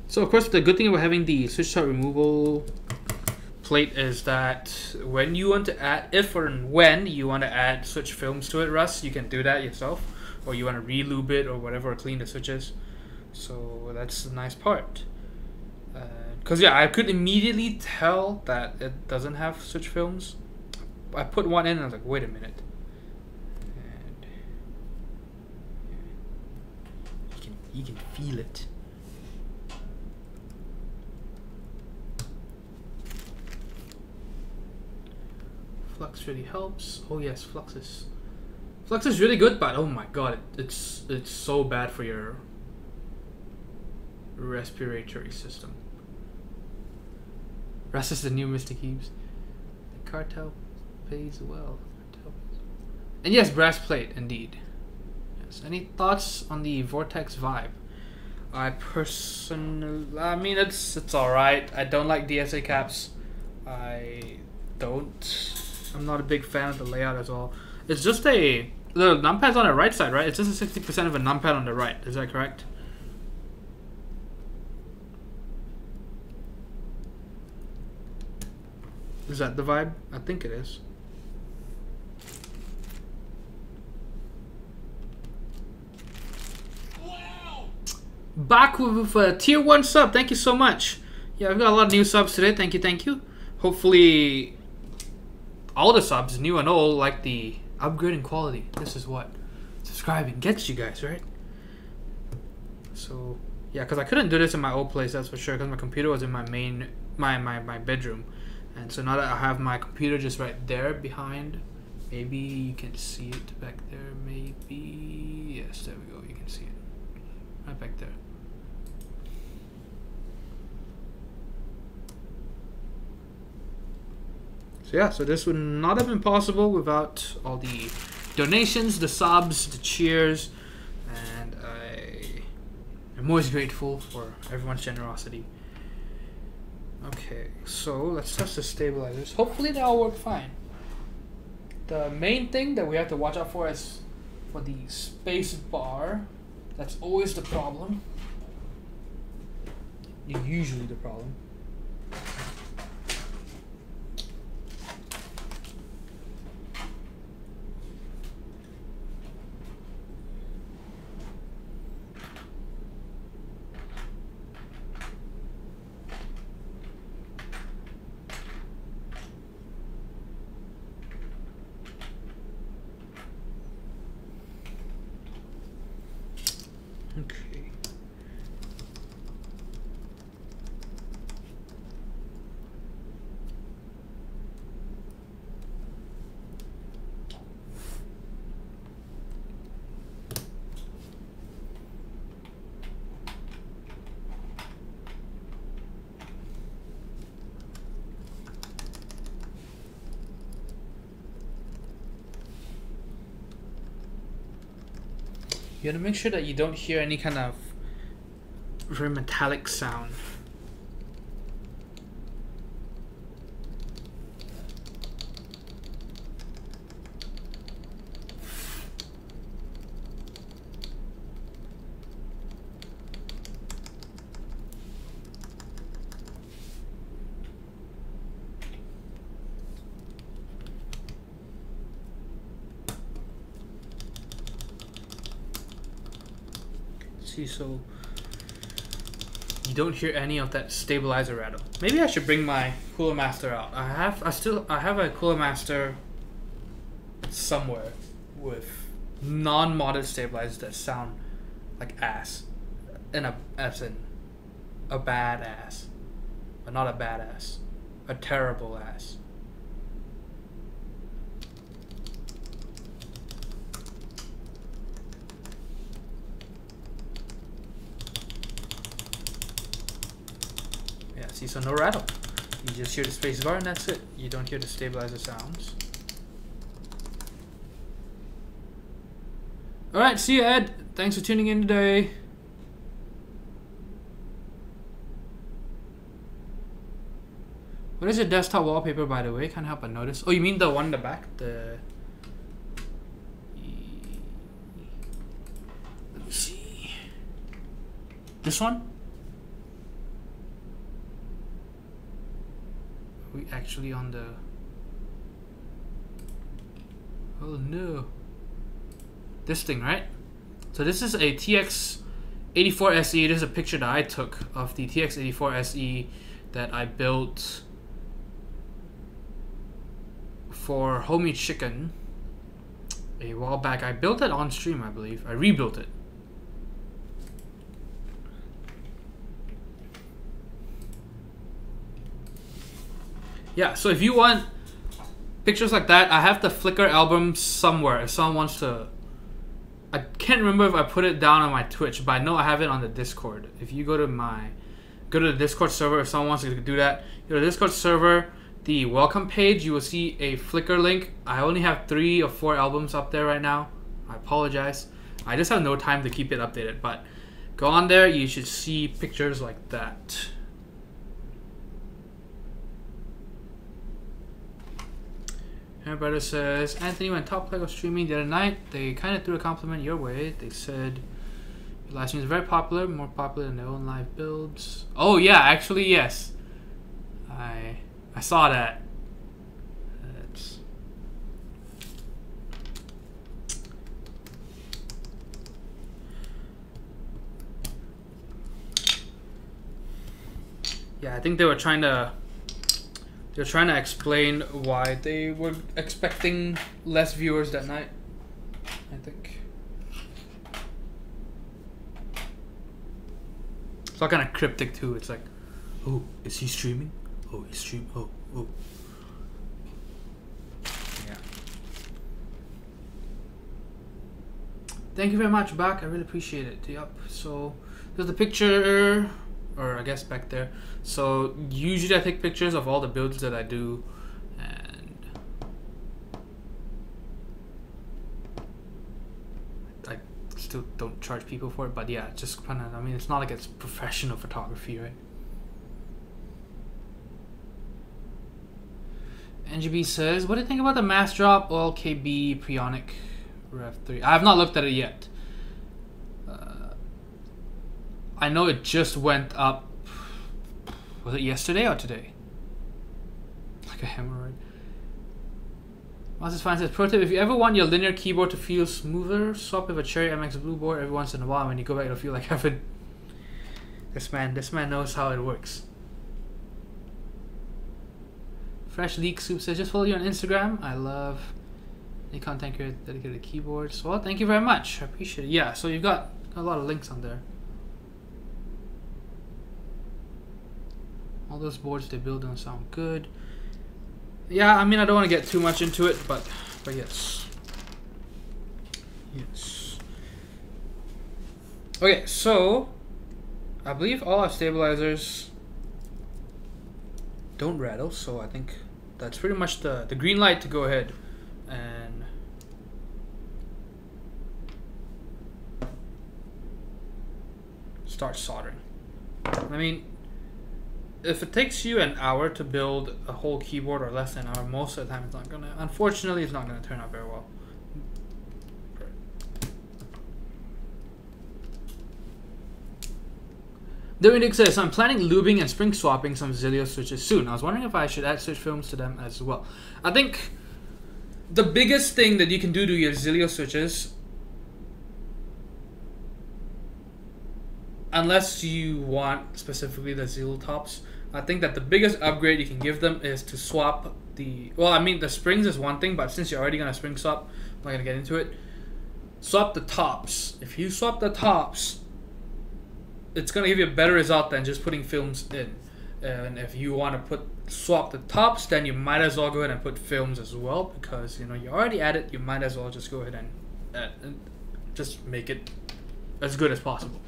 So of course the good thing about having the switch start removal plate is that when you want to add, if or when you want to add switch films to it, Russ, you can do that yourself, or you want to re-lube it or whatever, or clean the switches. So that's the nice part. Because yeah, I could immediately tell that it doesn't have switch films. I put one in and I was like, wait a minute. And you can feel it. Flux really helps. Oh yes, Flux is really good, but oh my god, it's so bad for your respiratory system. Russ is the new Mr. Cubes. The cartel pays well. And yes, brass plate indeed. Yes. Any thoughts on the Vortex Vibe? I mean, it's all right. I don't like DSA caps. I'm not a big fan of the layout as well. It's just the numpad's on the right side, right? It's just a 60% of a numpad on the right. Is that correct? Is that the vibe? I think it is. Wow. Back with a tier 1 sub. Thank you so much. Yeah, I've got a lot of new subs today. Thank you. Hopefully all the subs, new and old, like the upgrade in quality. This is what subscribing gets you guys, right? So yeah, because I couldn't do this in my old place, that's for sure, because my computer was in my main my bedroom. And so now that I have my computer just right there behind, maybe you can see it back there, maybe. Yes, there we go, you can see it right back there. So yeah, so this would not have been possible without all the donations, the subs, the cheers, and I'm always grateful for everyone's generosity. Okay, so let's test the stabilizers. Hopefully they all work fine. The main thing that we have to watch out for is for the space bar. That's always the problem. Usually the problem. You gotta make sure that you don't hear any kind of very metallic sound. See, so you don't hear any of that stabilizer rattle. Maybe I should bring my Cooler Master out. I have a Cooler Master somewhere with non-modded stabilizers that sound like ass, as in a bad ass, but not a bad ass, a terrible ass. See, so no rattle. You just hear the space bar and that's it. You don't hear the stabilizer sounds. Alright, see you, Ed. Thanks for tuning in today. What is your desktop wallpaper, by the way? Can't help but notice. Oh, you mean the one in the back? Let me see. This one? We actually on the... Oh no. This thing, right? So this is a TX84 SE. This is a picture that I took of the TX84 SE that I built for Homie Chicken a while back. I built it on stream, I believe. I rebuilt it. Yeah, so if you want pictures like that, I have the Flickr album somewhere. If someone wants to... I can't remember if I put it down on my Twitch, but I know I have it on the Discord. If you go to the Discord server, if someone wants to do that, go to the Discord server, the welcome page, you will see a Flickr link. I only have 3 or 4 albums up there right now. I apologize. I just have no time to keep it updated, but go on there, you should see pictures like that. My brother says, Anthony, when Top Play was streaming the other night, they kind of threw a compliment your way. They said your live stream is very popular, more popular than their own live builds. Oh yeah, actually yes. I saw that. Yeah, I think they were trying to explain why they were expecting less viewers that night, I think. It's all kind of cryptic too. It's like, oh, is he streaming? Oh, he's streaming. Oh. Yeah. Thank you very much, Bak. I really appreciate it. Yep. So there's the picture, or I guess back there. So usually I take pictures of all the builds that I do, and I still don't charge people for it, but yeah, just kind of, I mean, it's not like it's professional photography, right? NGB says, what do you think about the mass drop OLKB Prionic Rev 3? I have not looked at it yet. I know it just went up. Was it yesterday or today? Like a hemorrhoid. Masters Fine says, pro tip, if you ever want your linear keyboard to feel smoother, swap with a Cherry MX Blue board every once in a while. When you go back, it'll feel like heaven. This man knows how it works. Fresh Leak Soup says, just follow you on Instagram. I love the content creator dedicated to keyboards. Well, thank you very much. I appreciate it. Yeah, so you've got a lot of links on there. All those boards they build don't sound good. Yeah, I mean, I don't want to get too much into it, but yes. Yes. Okay, so I believe all our stabilizers don't rattle, so I think that's pretty much the green light to go ahead and start soldering. I mean, if it takes you an hour to build a whole keyboard or less than an hour, most of the time it's not gonna, unfortunately, it's not gonna turn out very well. Dominic says, I'm planning lubing and spring swapping some Zilio switches soon. I was wondering if I should add switch films to them as well. I think the biggest thing that you can do to your Zilio switches, unless you want specifically the Zilio tops, I think that the biggest upgrade you can give them is to swap the, well, I mean, the springs is one thing, but since you're already going to spring swap, I'm not going to get into it. Swap the tops. If you swap the tops, it's going to give you a better result than just putting films in. And if you want to swap the tops, then you might as well go ahead and put films as well, because you know you already added, you might as well just go ahead and add, and just make it as good as possible.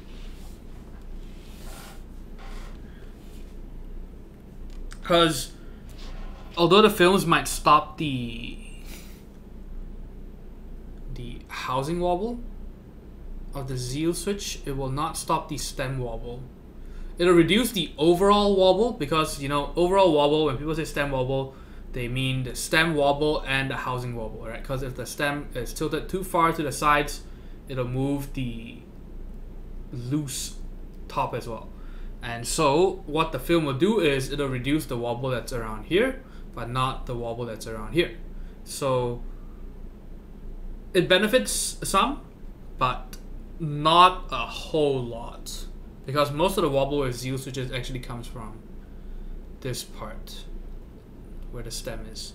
Because although the films might stop the housing wobble of the Zilio switch, it will not stop the stem wobble. It'll reduce the overall wobble, because you know, overall wobble, when people say stem wobble, they mean the stem wobble and the housing wobble, right? Because if the stem is tilted too far to the sides, it'll move the loose top as well. And so what the film will do is it'll reduce the wobble that's around here, but not the wobble that's around here. So it benefits some, but not a whole lot, because most of the wobble with Zilio switches actually comes from this part where the stem is.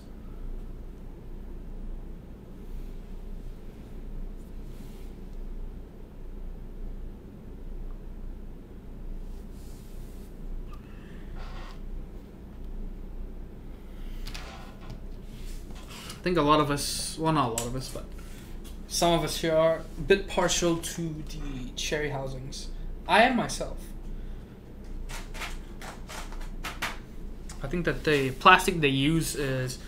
I think a lot of us, well, not a lot of us, but some of us here are a bit partial to the cherry housings. I am myself. I think that the plastic they use is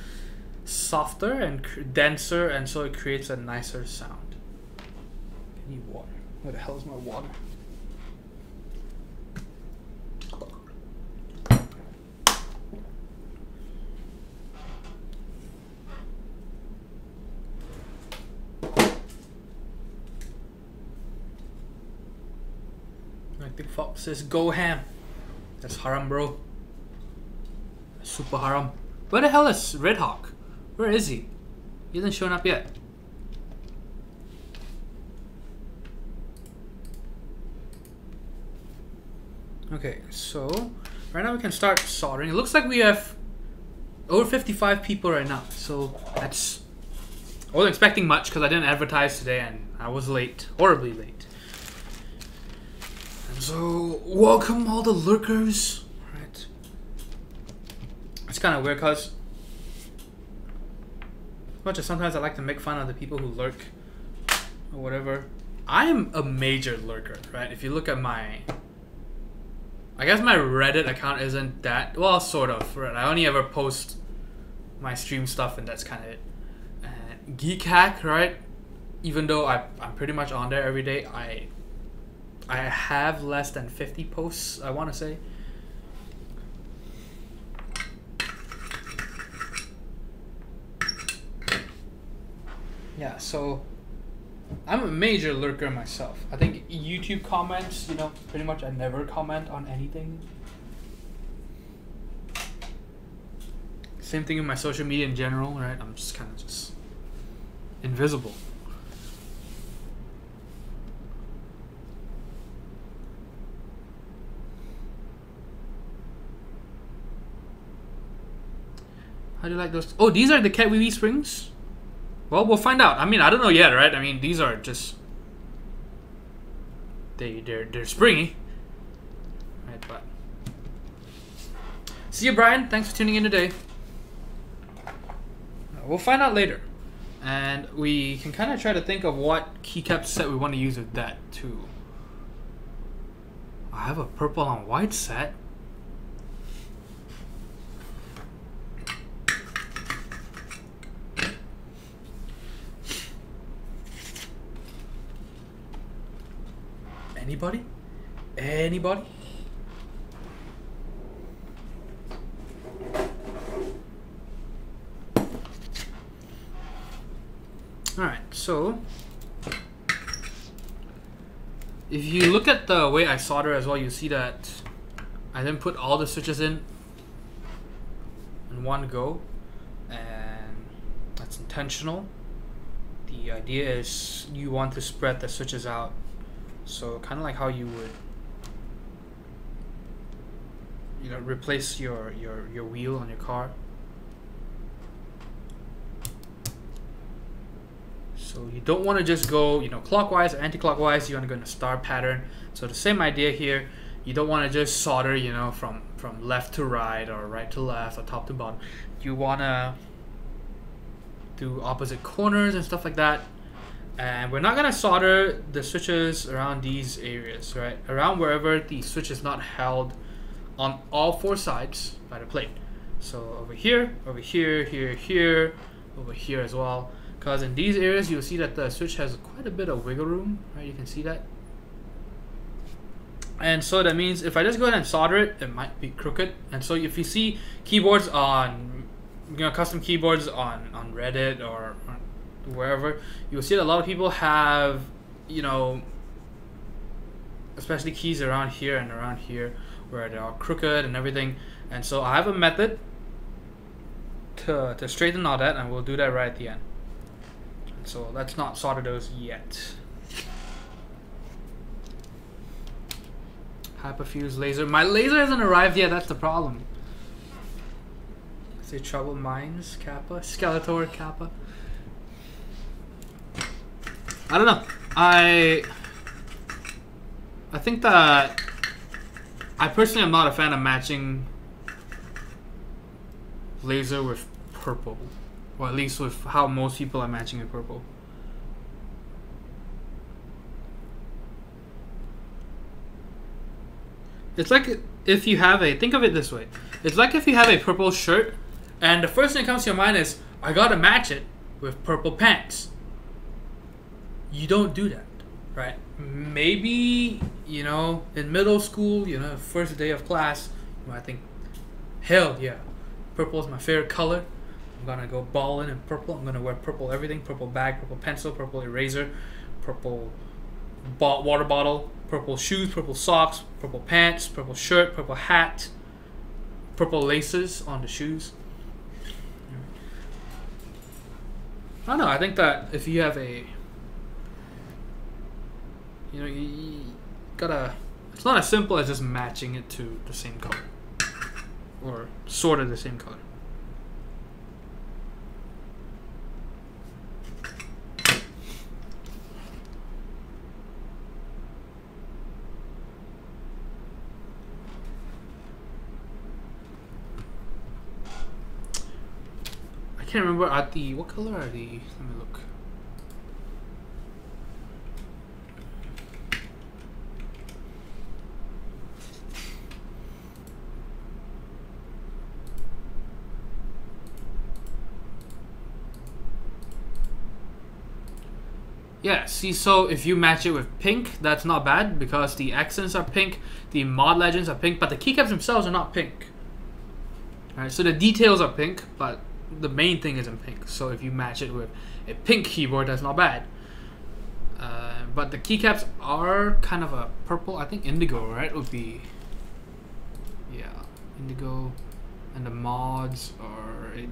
softer and denser, and so it creates a nicer sound. I need water. Where the hell is my water? Big Fox says, go ham. That's haram, bro. Super haram. Where the hell is Red Hawk? Where is he? He hasn't shown up yet. Okay, so right now we can start soldering. It looks like we have over 55 people right now. So that's... I wasn't expecting much because I didn't advertise today and I was late. Horribly late. So, welcome all the lurkers. Right. It's kind of weird because, as much as sometimes I like to make fun of the people who lurk or whatever, I am a major lurker, right? If you look at my, I guess my Reddit account isn't that, well, sort of, right? I only ever post my stream stuff and that's kind of it. And Keycap, right? Even though I'm pretty much on there every day, I have less than 50 posts, I want to say. Yeah, so I'm a major lurker myself. I think YouTube comments, you know, pretty much I never comment on anything. Same thing with my social media in general, right? I'm just kind of just invisible. How do you like those? Oh, these are the Cat Wee Wee springs? Well, we'll find out. I mean, I don't know yet, right? I mean, these are just... They're springy. Right, but... See you, Brian. Thanks for tuning in today. We'll find out later. And we can kind of try to think of what keycap set we want to use with that, too. I have a purple on white set. Anybody? Anybody? Alright, so if you look at the way I solder as well, you see that I didn't put all the switches in one go, and that's intentional. The idea is you want to spread the switches out, so kind of like how you would, you know, replace your wheel on your car. So you don't want to just go, you know, clockwise or anti-clockwise. You want to go in a star pattern. So the same idea here. You don't want to just solder, you know, from left to right or right to left or top to bottom. You want to do opposite corners and stuff like that. And we're not going to solder the switches around these areas, right? Around wherever the switch is not held on all four sides by the plate. So over here, here, here, over here as well. Because in these areas, you'll see that the switch has quite a bit of wiggle room, right? You can see that. And so that means if I just go ahead and solder it, it might be crooked. And so if you see keyboards on, you know, custom keyboards on Reddit or wherever, you'll see that a lot of people have, you know, especially keys around here and around here where they are crooked and everything. And so I have a method to straighten all that, and we'll do that right at the end. So let's not solder those yet. Hyperfuse laser. My laser hasn't arrived yet, that's the problem. Say trouble mines, Kappa, Skeletor, Kappa. I don't know. I think that I personally am not a fan of matching laser with purple. Or at least with how most people are matching with purple. It's like if you have a, think of it this way. It's like if you have a purple shirt and the first thing that comes to your mind is, I gotta match it with purple pants. You don't do that, right? Maybe, you know, in middle school, you know, first day of class, you might think, hell yeah, purple is my favorite color. I'm gonna go balling in purple. I'm gonna wear purple everything, purple bag, purple pencil, purple eraser, purple water bottle, purple shoes, purple socks, purple pants, purple shirt, purple hat, purple laces on the shoes. I don't know, I think that if you have a, you know, you gotta, it's not as simple as just matching it to the same color. Or sort of the same color. I can't remember at the, what color are the, let me look. Yeah, see, so if you match it with pink, that's not bad because the accents are pink, the mod legends are pink, but the keycaps themselves are not pink. Alright, so the details are pink, but the main thing isn't pink. So if you match it with a pink keyboard, that's not bad. But the keycaps are kind of a purple, I think indigo, right? Would be, yeah, indigo, and the mods are a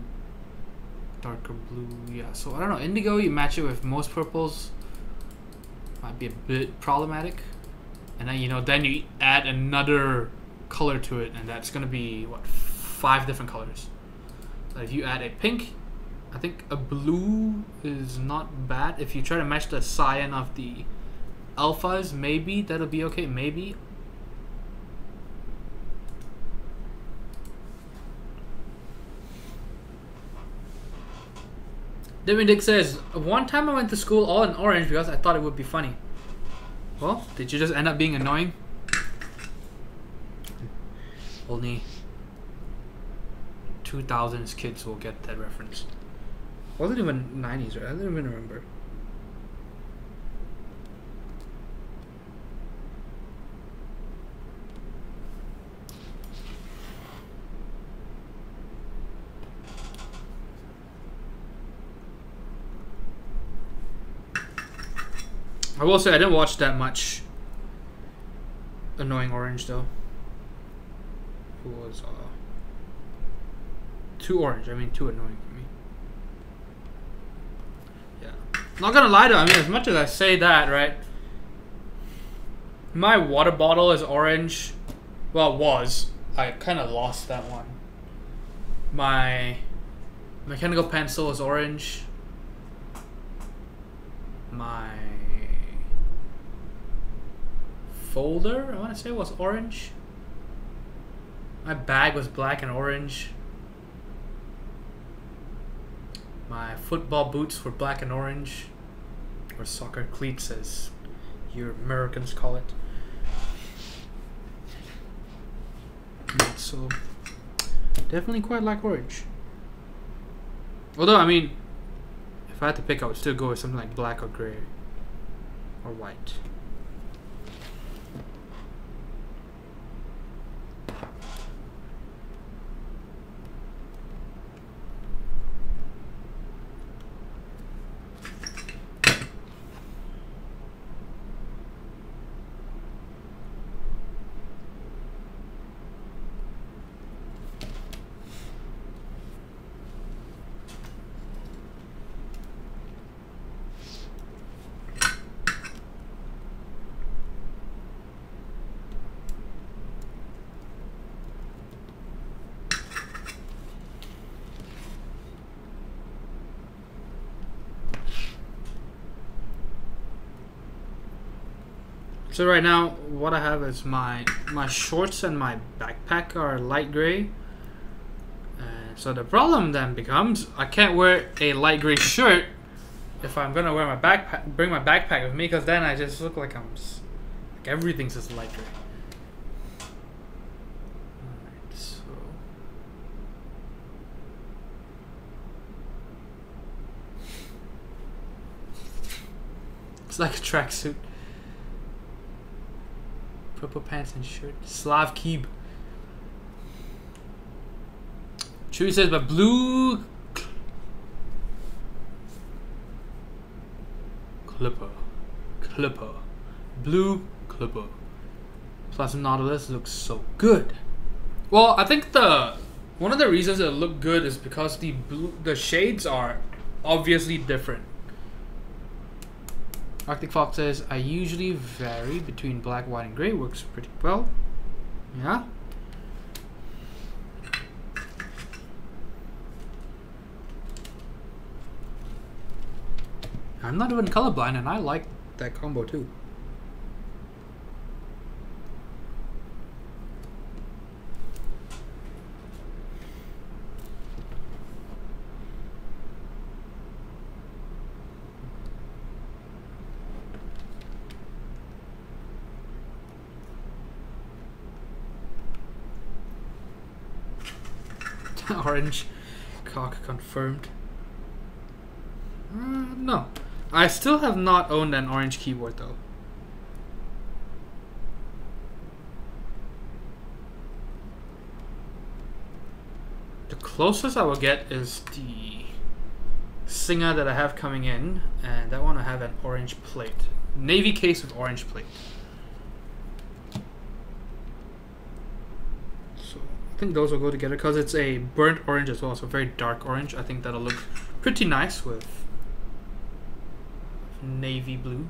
darker blue. Yeah, so I don't know, indigo, you match it with most purples, might be a bit problematic. And then, you know, then you add another color to it, and that's gonna be what, 5 different colors. So if you add a pink, I think a blue is not bad. If you try to match the cyan of the alphas, maybe that'll be okay, maybe. David Dick says, one time I went to school all in orange because I thought it would be funny. Well, did you just end up being annoying? Only 2000s kids will get that reference. Wasn't even 90s, right? I don't even remember. I will say I didn't watch that much Annoying Orange though. Who was too orange? I mean, too annoying for me. Yeah. Not gonna lie though. I mean, as much as I say that, right? My water bottle is orange. Well, it was. I kind of lost that one. My mechanical pencil is orange. My folder, I want to say, was orange. My bag was black and orange. My football boots were black and orange. Or soccer cleats, as you Americans call it. So, definitely quite like orange. Although, I mean, if I had to pick, I would still go with something like black or gray. Or white. So right now, what I have is my shorts and my backpack are light gray. So the problem then becomes I can't wear a light gray shirt if I'm gonna wear my backpack, bring my backpack with me, because then I just look like like everything's just light gray. Alright, so it's like a tracksuit. Purple pants and shirt. Slav Keeb. Chewy says, but blue Clipper. Blue Clipper plus Nautilus looks so good. Well, I think one of the reasons it look good is because the shades are obviously different. Arctic Fox says, I usually vary between black, white, and gray. Works pretty well. Yeah. I'm not even colorblind, and I like that combo too. Orange cock confirmed. No, I still have not owned an orange keyboard though. The closest I will get is the Singer that I have coming in, and that one I have an orange plate, navy case with orange plate. I think those will go together because it's a burnt orange as well, so very dark orange. I think that'll look pretty nice with navy blue.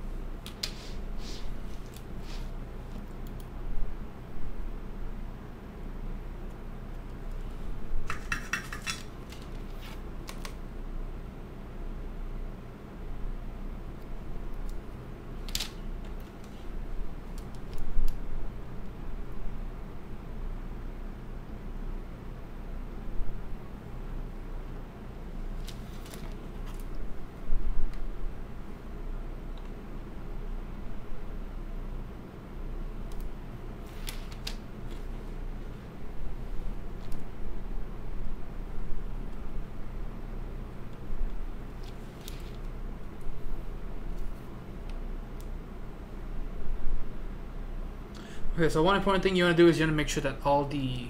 Okay, so one important thing you want to do is you want to make sure that all the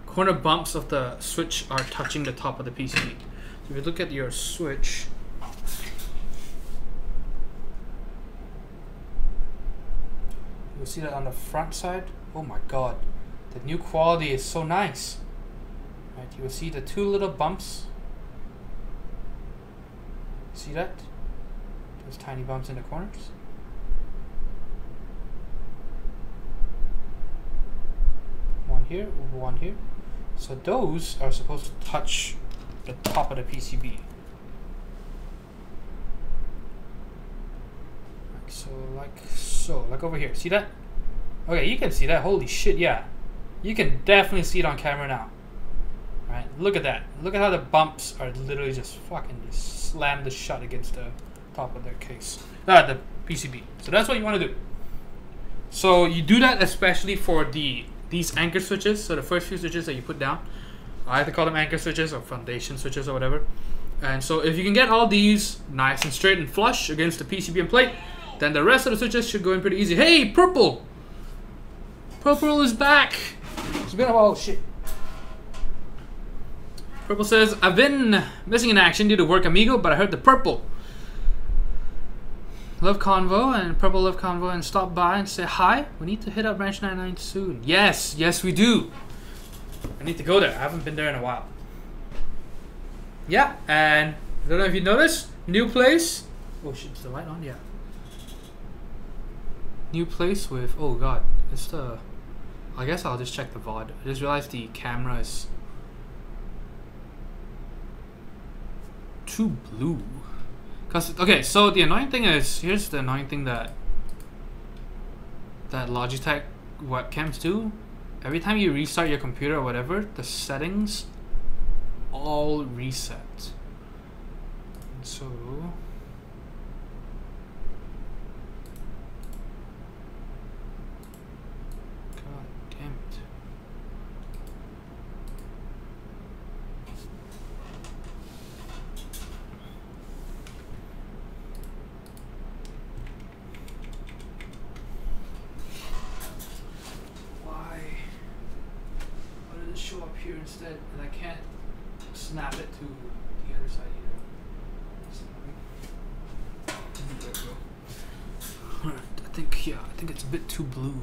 corner bumps of the switch are touching the top of the PCB. So if you look at your switch, You'll see that on the front side. Oh my god, the new quality is so nice. Right, you will see the two little bumps. See that? Those tiny bumps in the corners. One here, one here. So those are supposed to touch the top of the PCB. So like over here. See that? Okay, you can see that. Holy shit, yeah. You can definitely see it on camera now. Right? Look at that. Look at how the bumps are literally just fucking just slammed shut against the top of their case. The PCB. So that's what you want to do. So you do that especially for these anchor switches. So the first few switches that you put down. I like to call them anchor switches or foundation switches or whatever. And so if you can get all these nice and straight and flush against the PCB and plate, then the rest of the switches should go in pretty easy. Hey, Purple! Purple is back! It's been a while. Shit. Purple says, I've been missing in action due to work, amigo, but I heard the Purple love convo and Purple love convo and stop by and say hi. We need to hit up Branch 99 soon. Yes, yes we do. I need to go there. I haven't been there in a while. Yeah, and I don't know if you noticed, new place. Oh shit, is the light on? Yeah. New place with, oh god, it's the, I guess I'll just check the VOD. I just realized the camera is too blue. Cause, okay, so the annoying thing is, here's the annoying thing that Logitech webcams do. Every time you restart your computer or whatever, the settings all reset. So god damn it. Why did it show up here instead and I can't snap it to the other side either? Alright, I think it's a bit too blue.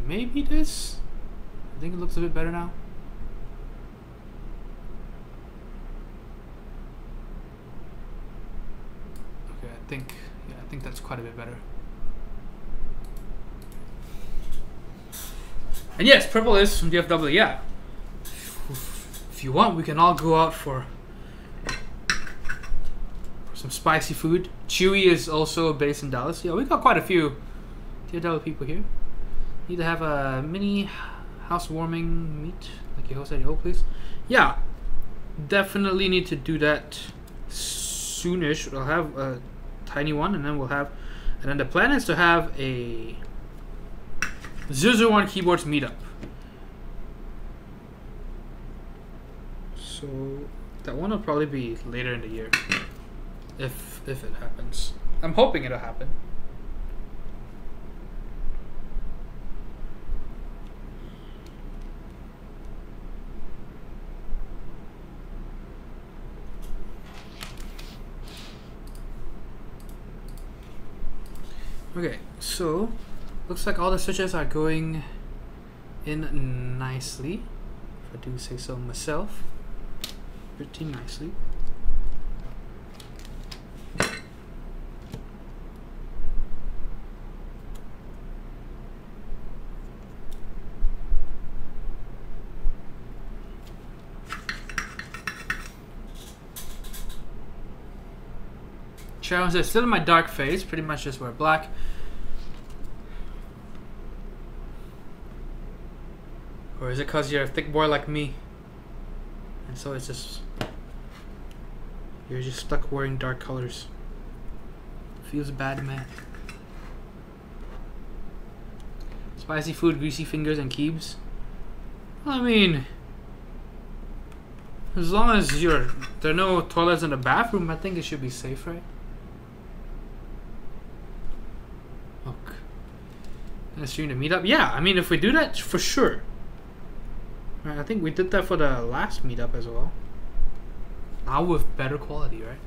Maybe this? I think it looks a bit better now. Okay, I think that's quite a bit better. And yes, Purple is from DFW, yeah. If you want, we can all go out for some spicy food. Chewy is also based in Dallas. Yeah, we got quite a few DFW people here. Need to have a mini housewarming meet, like your host at your old place. Yeah, definitely need to do that soonish. We'll have a tiny one, and then the plan is to have a 001 keyboards meetup. So that one will probably be later in the year, if it happens. I'm hoping it'll happen. Okay, so looks like all the switches are going in nicely, if I do say so myself. Pretty nicely. Sharon says, still in my dark phase, pretty much just wear black. Or is it because you're a thick boy like me? And so it's just, you're just stuck wearing dark colors. Feels bad, man. Spicy food, greasy fingers, and keebs. I mean, as long as there are no toilets in the bathroom, I think it should be safe, right? Look. Gonna stream the meetup? Yeah, I mean, if we do that, for sure. Right, I think we did that for the last meetup as well. Now with better quality, right?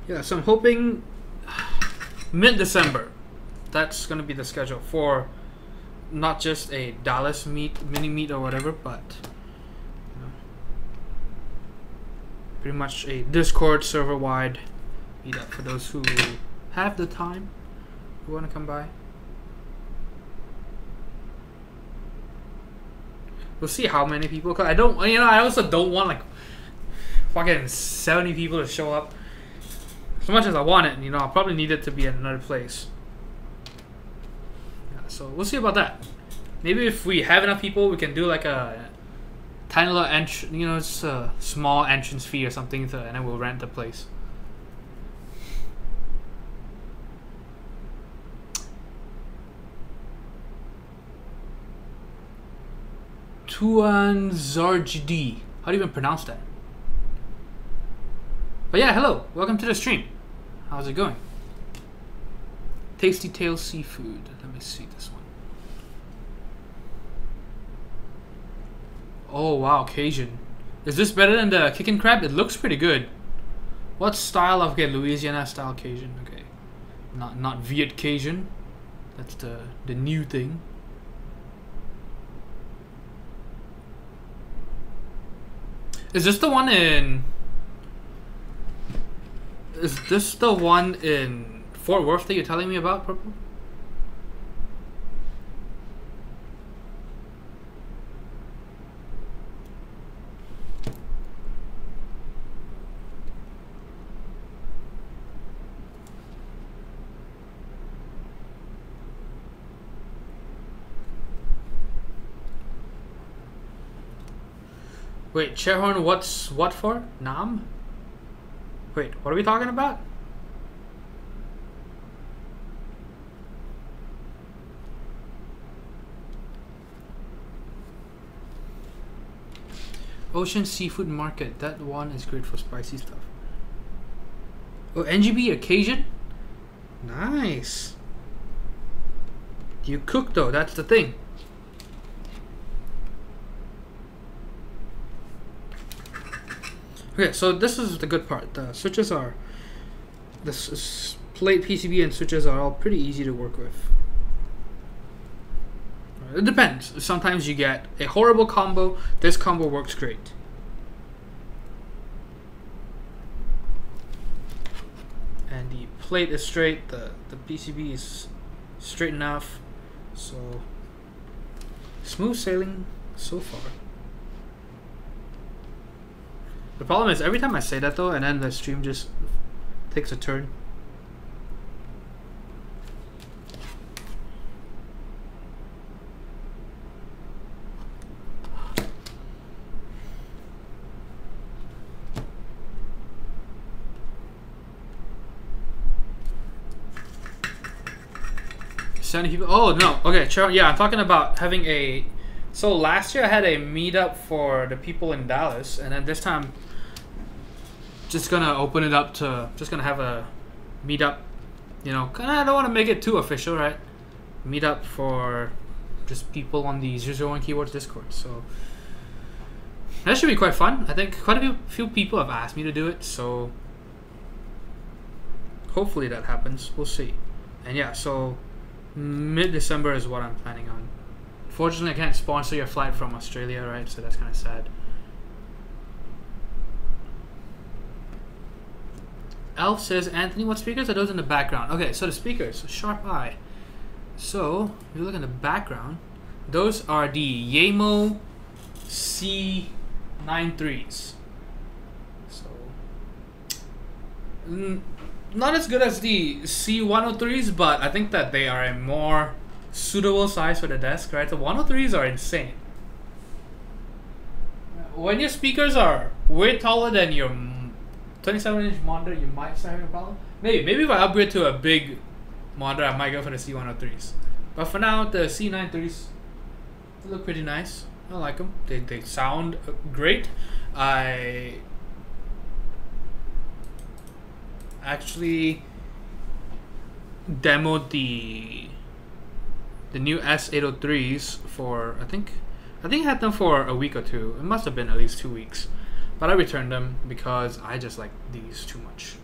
Yeah, so I'm hoping mid-December. That's gonna be the schedule for not just a Dallas mini meet or whatever, but you know, pretty much a Discord server-wide meetup for those who have the time, who want to come by. We'll see how many people. Cause I don't, you know, I also don't want like fucking 70 people to show up. As much as I want it, you know, I'll probably need it to be at another place. Yeah, so we'll see about that. Maybe if we have enough people, we can do like a tiny little entrance, you know, just a small entrance fee or something, and then we'll rent the place. Tuan Zarjdi. How do you even pronounce that? But yeah, hello. Welcome to the stream. How's it going? Tasty Tail Seafood. Let me see this one. Oh wow, Cajun. Is this better than the kickin' crab? It looks pretty good. What style of, okay, Louisiana style Cajun. Okay. Not Viet Cajun. That's the new thing. Is this the one in Fort Worth that you're telling me about, Purple? Wait, Chairhorn, what's what for? Nam? Wait, what are we talking about? Ocean Seafood Market. That one is great for spicy stuff. Oh, NGB occasion? Nice. You cook though, that's the thing. Okay, so this is the good part. The switches are, this plate PCB and switches are all pretty easy to work with. It depends. Sometimes you get a horrible combo. This combo works great. And the plate is straight. The PCB is straight enough. So smooth sailing so far. The problem is every time I say that though, and then the stream just takes a turn. People. Oh no. Okay, yeah, I'm talking about having a. So last year I had a meetup for the people in Dallas, and then this time, just gonna open it up to just gonna have a meetup. You know, I don't want to make it too official, right? Meetup for just people on the 001 Keyboards Discord. So that should be quite fun. I think quite a few people have asked me to do it, so hopefully that happens. We'll see. And yeah, so. Mid-December is what I'm planning on. Fortunately, I can't sponsor your flight from Australia, right? So that's kind of sad. Elf says, Anthony, what speakers are those in the background? Okay, so the speakers, sharp eye. So, if you look in the background, those are the Yamo C93s. So, not as good as the C103s, but I think that they are a more suitable size for the desk, right? The 103s are insane. When your speakers are way taller than your 27-inch monitor, you might start having a problem. Maybe if I upgrade to a big monitor, I might go for the C103s. But for now, the C93s look pretty nice. I like them. They sound great. I actually demoed the new S803s for I think I had them for a week or two. It must have been at least 2 weeks, but I returned them because I just like these too much.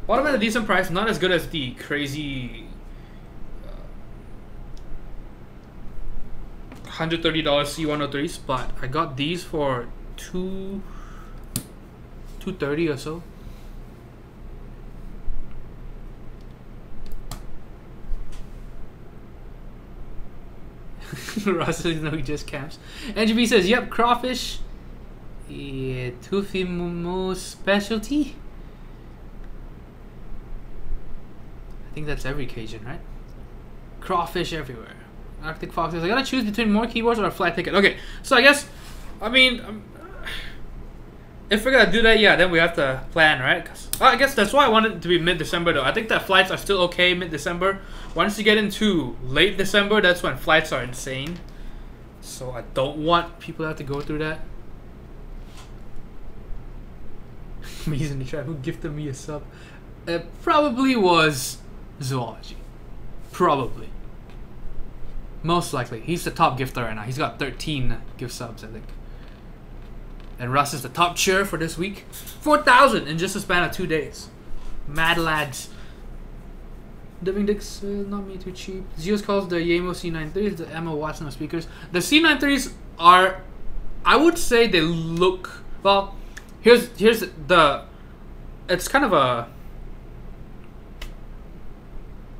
Bought them at a decent price, not as good as the crazy $130 C103s, but I got these for $230 or so. Ross says no, he just camps. NGB says, yep, crawfish. Yeah, Tufimo specialty. I think that's every Cajun, right? Crawfish everywhere. Arctic Fox says, I gotta choose between more keyboards or a flight ticket. Okay, so I guess, I mean, if we're gonna do that, yeah, then we have to plan, right? I guess that's why I wanted it to be mid-December, though. I think that flights are still okay mid-December. Once you get into late December, that's when flights are insane. So I don't want people to have to go through that. Me's in the chat. Who gifted me a sub? It probably was Zoology. Probably. Most likely. He's the top gifter right now. He's got 13 gift subs, I think. And Russ is the top cheer for this week. 4,000 in just a span of 2 days. Mad lads. Diving Dix, not me too cheap. Zeus calls the Yamo C93s the Emma Watson of speakers. The C93s are, I would say they look, well, here's the, it's kind of a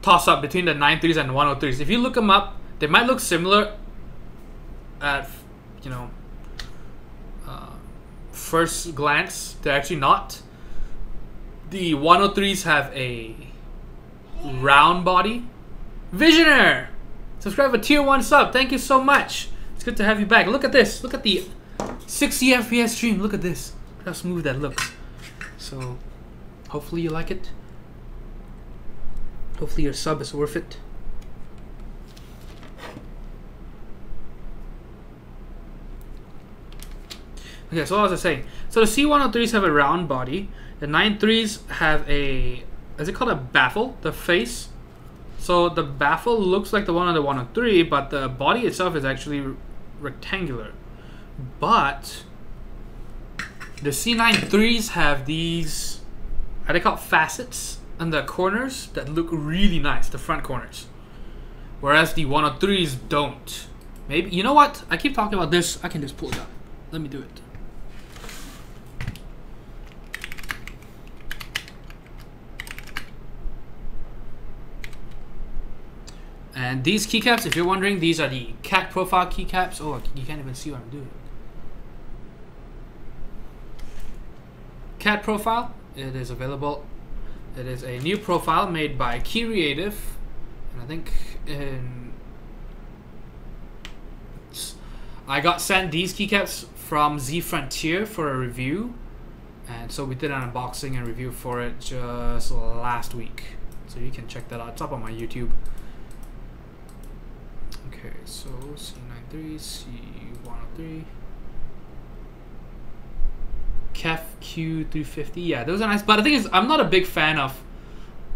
toss up between the 93s and 103s. If you look them up, they might look similar at, you know, first glance. They're actually not. The 103s have a round body. Visionaire! Subscribe a tier 1 sub. Thank you so much. It's good to have you back. Look at this. Look at the 60 FPS stream. Look at this. Look how smooth that looks. So, hopefully you like it. Hopefully your sub is worth it. Okay, so what was I saying? So the C103s have a round body. The 93s have a, is it called a baffle? The face. So the baffle looks like the one on the 103, but the body itself is actually rectangular. But the C93s have these, are they called facets on the corners that look really nice, the front corners. Whereas the 103s don't. Maybe, you know what? I keep talking about this. I can just pull it up. Let me do it. And these keycaps, if you're wondering, these are the cat profile keycaps. Oh, you can't even see what I'm doing. Cat profile, it is available. It is a new profile made by Keyreative, and I think I got sent these keycaps from Z Frontier for a review, and so we did an unboxing and review for it just last week. So you can check that out. It's up on my YouTube. Okay, so C93, C103, Kef Q350. Yeah, those are nice. But the thing is, I'm not a big fan of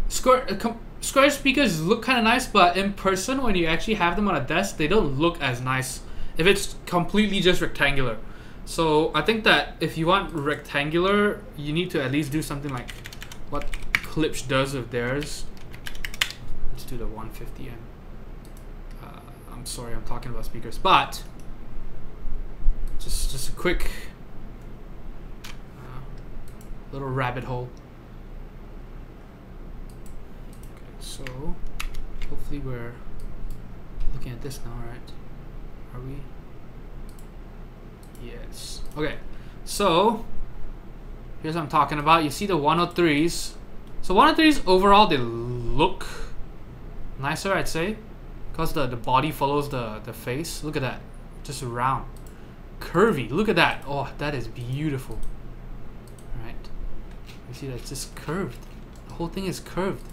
square speakers. Look kind of nice, but in person, when you actually have them on a desk, they don't look as nice if it's completely just rectangular. So I think that if you want rectangular, you need to at least do something like what Klipsch does with theirs. Let's do the 150M. I'm sorry, I'm talking about speakers, but just a quick little rabbit hole. Okay, so hopefully we're looking at this now, right? Are we? Yes. Okay, so here's what I'm talking about. You see the 103s. So 103s overall, they look nicer, I'd say. Because the body follows the face. Look at that. Just round. Curvy. Look at that. Oh, that is beautiful. Right? You see that's just curved. The whole thing is curved.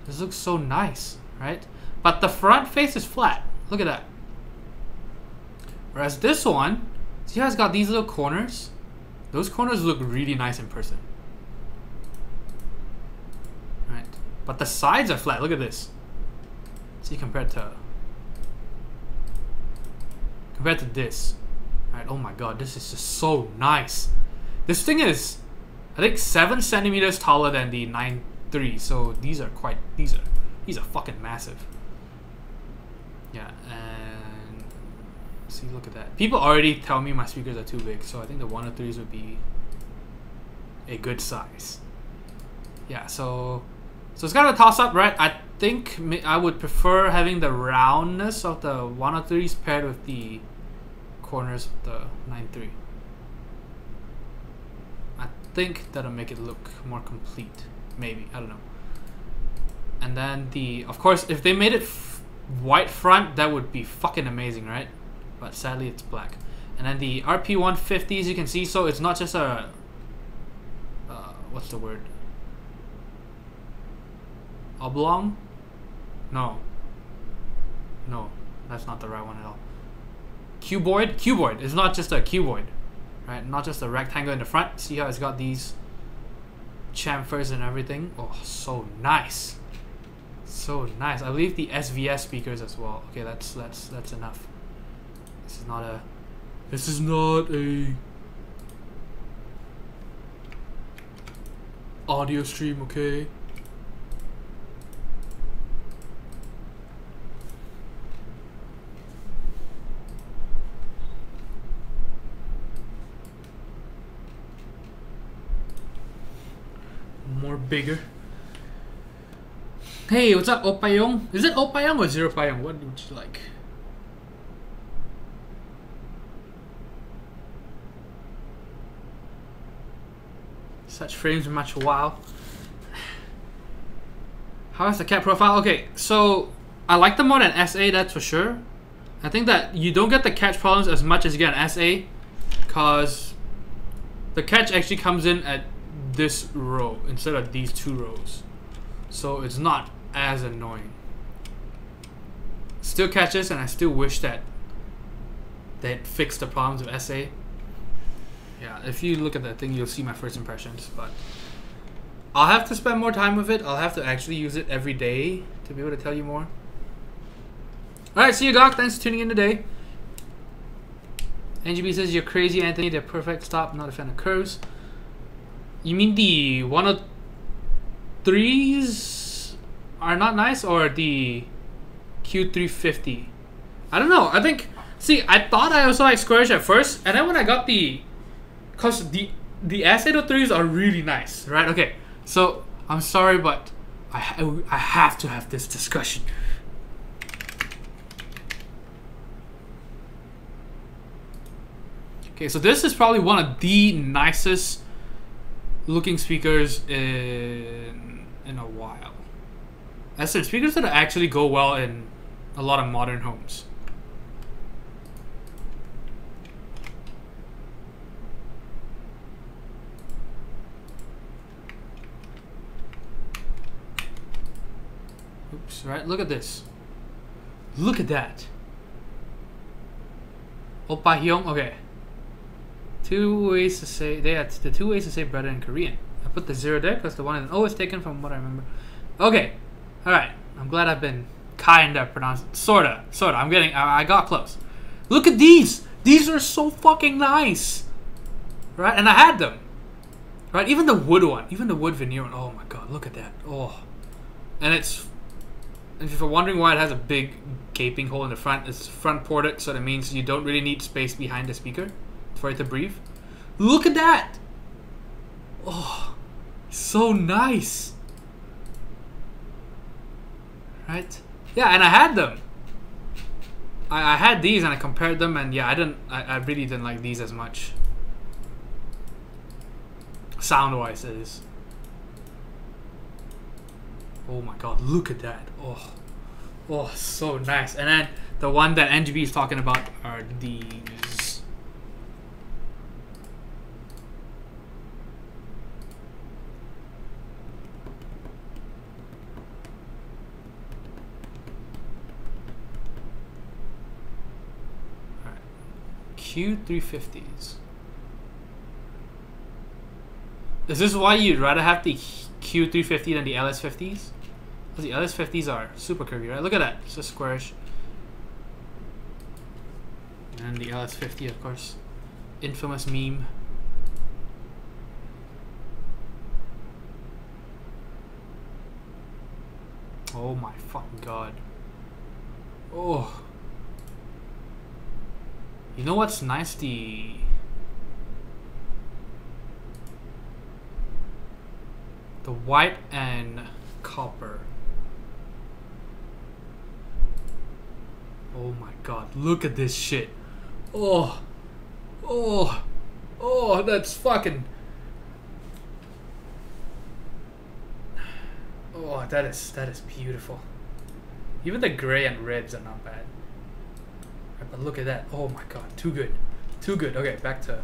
This looks so nice. Right? But the front face is flat. Look at that. Whereas this one, see how it's got these little corners? Those corners look really nice in person. Right. But the sides are flat. Look at this. See, compared to this. Right. Oh my god, this is just so nice. This thing is, I think 7 centimeters taller than the 9.3. So these are fucking massive. Yeah, and see, look at that. People already tell me my speakers are too big, so I think the 103s would be a good size. Yeah, so it's kind of a toss-up, right? I think I would prefer having the roundness of the 103s paired with the corners of the 9.3. I think that'll make it look more complete. Maybe, I don't know. And then of course, if they made it white front, that would be fucking amazing, right? But sadly it's black. And then the RP150s, you can see, so it's not just a what's the word, oblong? No, that's not the right one at all. Cuboid. It's not just a cuboid, right? Not just a rectangle in the front. See how it's got these chamfers and everything? Oh, so nice. So nice. I believe the SVS speakers as well. Okay, that's enough. This is not a audio stream, okay? More bigger. Hey, what's up, Opayong? Is it Opayong or Zero Payong? What would you like? Such frames match wow. How is the cat profile? Okay, so I like them more than SA, that's for sure. I think that you don't get the catch problems as much as you get an SA, because the catch actually comes in at this row instead of these 2 rows. So it's not as annoying. Still catches, and I still wish that they'd fix the problems of SA. Yeah, if you look at that thing, you'll see my first impressions, but I'll have to spend more time with it. I'll have to actually use it every day to be able to tell you more. Alright, see you, Doc. Thanks for tuning in today. NGB says, you're crazy, Anthony. They're perfect. Stop. I'm not a fan of curves. You mean the 103s are not nice, or the Q350? I don't know. I think, see, I thought I also liked squarish at first, and then when I got because the S803s are really nice, right? Okay, so I'm sorry, but I have to have this discussion. Okay, so this is probably one of the nicest looking speakers in a while. I said, speakers that actually go well in a lot of modern homes. Oops, right? Look at this. Look at that. Oppa Hyung, okay. 2 ways to say, the 2 ways to say brother in Korean. I put the 0 there because the one in O is taken from what I remember. Okay, alright. I'm glad I've been kinda pronounced, sorta. I got close. Look at these! These are so fucking nice! Right, and I had them. Right, even the wood one, even the wood veneer one. Oh my god, look at that. Oh. And if you're wondering why it has a big gaping hole in the front, it's front ported, so that means you don't really need space behind the speaker for it to breathe. Look at that! Oh, so nice! Right? Yeah, and I had them. I had these and I compared them, and yeah, I really didn't like these as much. Sound-wise, it is. Oh my god, look at that. Oh, oh, so nice. And then the one that NGB is talking about are these. Q350s. Is this why you'd rather have the Q350 than the LS50s? Because the LS50s are super curvy, right? Look at that. It's just squarish. And the LS50, of course. Infamous meme. Oh my fucking god. Oh. You know what's nice? The white and copper. Oh my god, look at this shit. Oh. Oh. Oh, that's fucking... Oh, that is beautiful. Even the gray and reds are not bad. Right, but look at that. Oh my god, too good. Too good. Okay, back to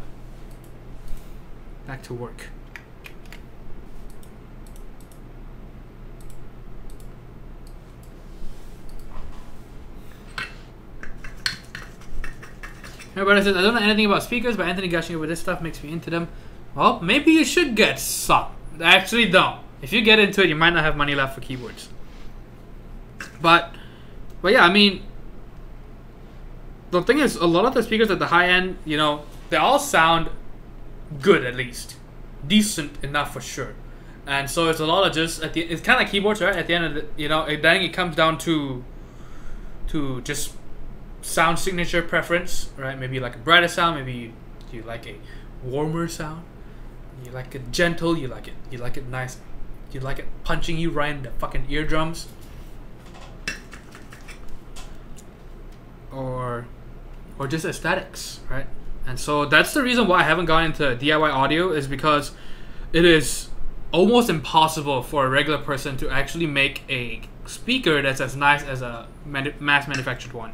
work. Everybody says, I don't know anything about speakers, but Anthony gushing over this stuff makes me into them. Well, maybe you should get some. Actually, don't. If you get into it, you might not have money left for keyboards. But yeah, I mean, the thing is, a lot of the speakers at the high end, you know, they all sound good, at least. Decent enough for sure. And so it's a lot of just, it's kind of like keyboards, right? At the end of the, you know, then it comes down to just sound signature preference, right? Maybe you like a brighter sound, maybe you like a warmer sound, you like it gentle, you like it nice, you like it punching you right in the fucking eardrums, or just aesthetics, right? And so that's the reason why I haven't gone into DIY audio, is because it is almost impossible for a regular person to actually make a speaker that's as nice as a mass manufactured one.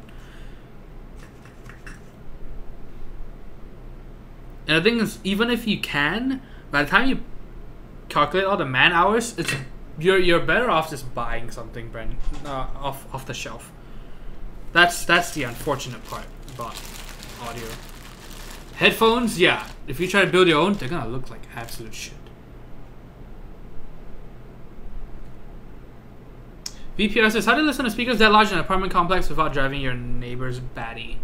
And the thing is, even if you can, by the time you calculate all the man hours, it's you're better off just buying something brand off the shelf. That's the unfortunate part about audio. Headphones, yeah. If you try to build your own, they're gonna look like absolute shit. VPR says, how do you listen to speakers that large in an apartment complex without driving your neighbor's batty?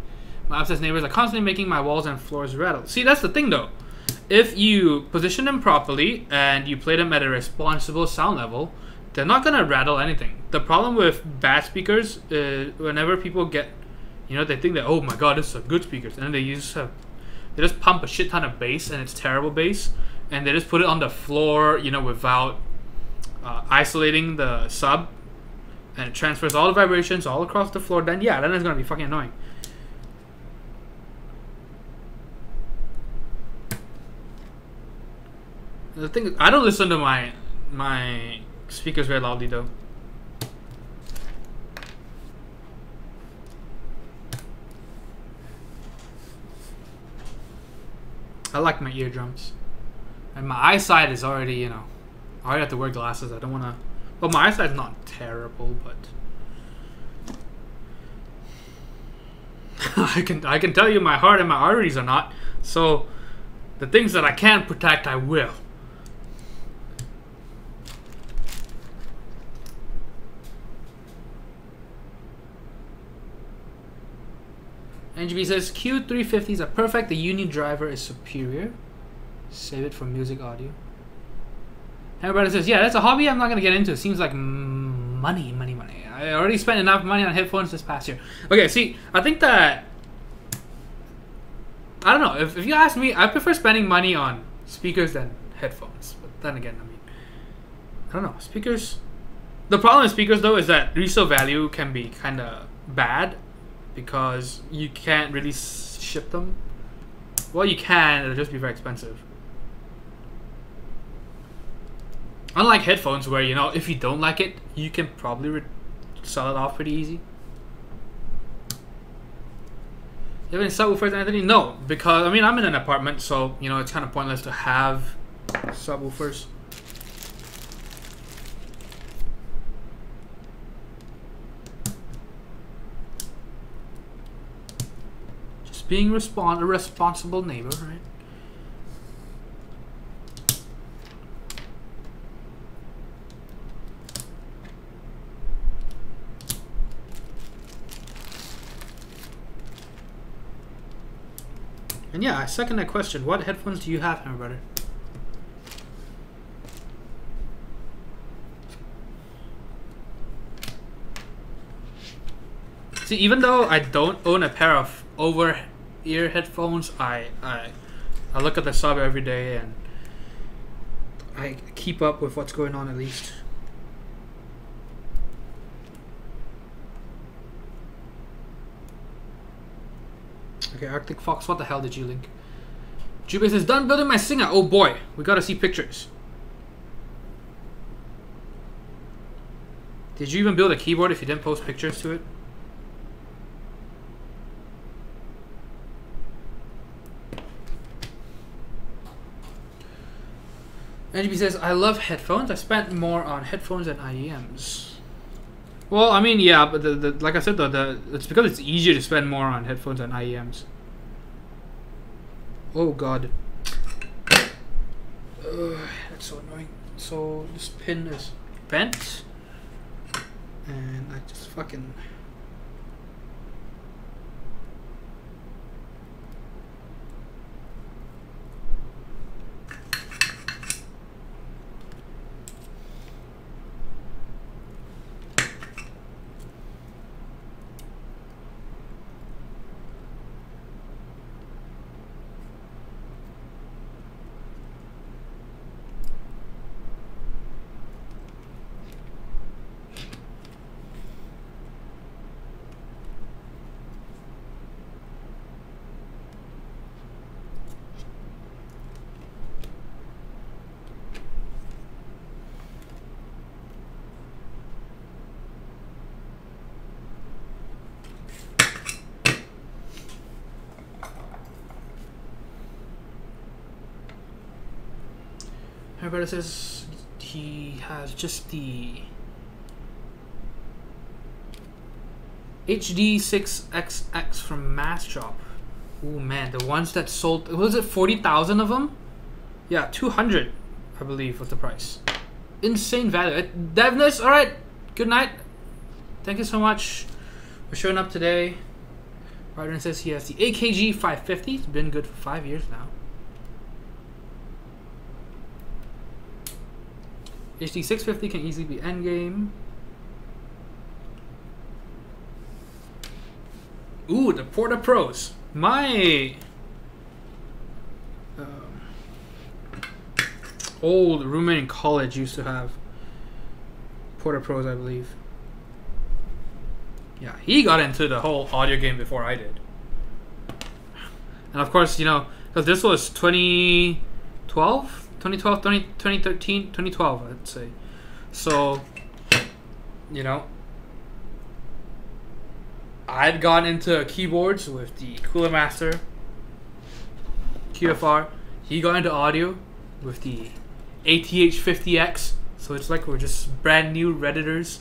My upstairs neighbors are constantly making my walls and floors rattle. See, that's the thing though. If you position them properly and you play them at a responsible sound level, they're not gonna rattle anything. The problem with bad speakers is whenever people get, you know, they think that, oh my god, this is a good speakers, and then they just pump a shit ton of bass, and it's terrible bass, and they just put it on the floor, you know, without isolating the sub, and it transfers all the vibrations all across the floor. Then yeah, then it's gonna be fucking annoying. The thing is, I don't listen to my speakers very loudly though. I like my eardrums. And my eyesight is already, you know, I already have to wear glasses. I don't want to... Well, my eyesight's not terrible, but... I can tell you my heart and my arteries are not. So, the things that I can protect, I will. NGB says, Q350s are perfect. The Uni driver is superior. Save it for music audio. Everybody says, yeah, that's a hobby I'm not going to get into. It seems like money. I already spent enough money on headphones this past year. Okay, see, I think that... I don't know. If you ask me, I prefer spending money on speakers than headphones. But then again, I mean... I don't know. Speakers... The problem with speakers, though, is that resale value can be kind of bad. Because you can't really ship them. Well, you can, it'll just be very expensive. Unlike headphones, where, you know, if you don't like it, you can probably sell it off pretty easy. You have any subwoofers, Anthony? No, because, I mean, I'm in an apartment, so, you know, it's kind of pointless to have subwoofers. Just being a responsible neighbor, right? And yeah, I second that question. What headphones do you have, my brother? See, even though I don't own a pair of over-ear headphones, I look at the sub every day and I keep up with what's going on at least. Okay, Arctic Fox, what the hell did you link? Jubei says, done building my Singer. Oh boy, we gotta see pictures. Did you even build a keyboard if you didn't post pictures to it? NGB says, I love headphones. I spent more on headphones than IEMs. Well, I mean, yeah, but like I said, though, it's because it's easier to spend more on headphones than IEMs. Oh, God. That's so annoying. So, this pin is bent. And I just fucking... My brother says he has just the HD6XX from Mass Drop. Oh man, the ones that sold, was it 40,000 of them? Yeah, 200 I believe was the price. Insane value. Devness, alright, good night. Thank you so much for showing up today. Ryder says he has the AKG 550. It's been good for 5 years now. HD650 can easily be endgame. Ooh, the Porta Pros. My old roommate in college used to have Porta Pros, I believe. Yeah, he got into the whole audio game before I did. And of course, you know, because this was 2012? 2013, 2012, I'd say. So, you know, I'd gone into keyboards with the Cooler Master QFR. He got into audio with the ATH50X. So it's like we're just brand new Redditors.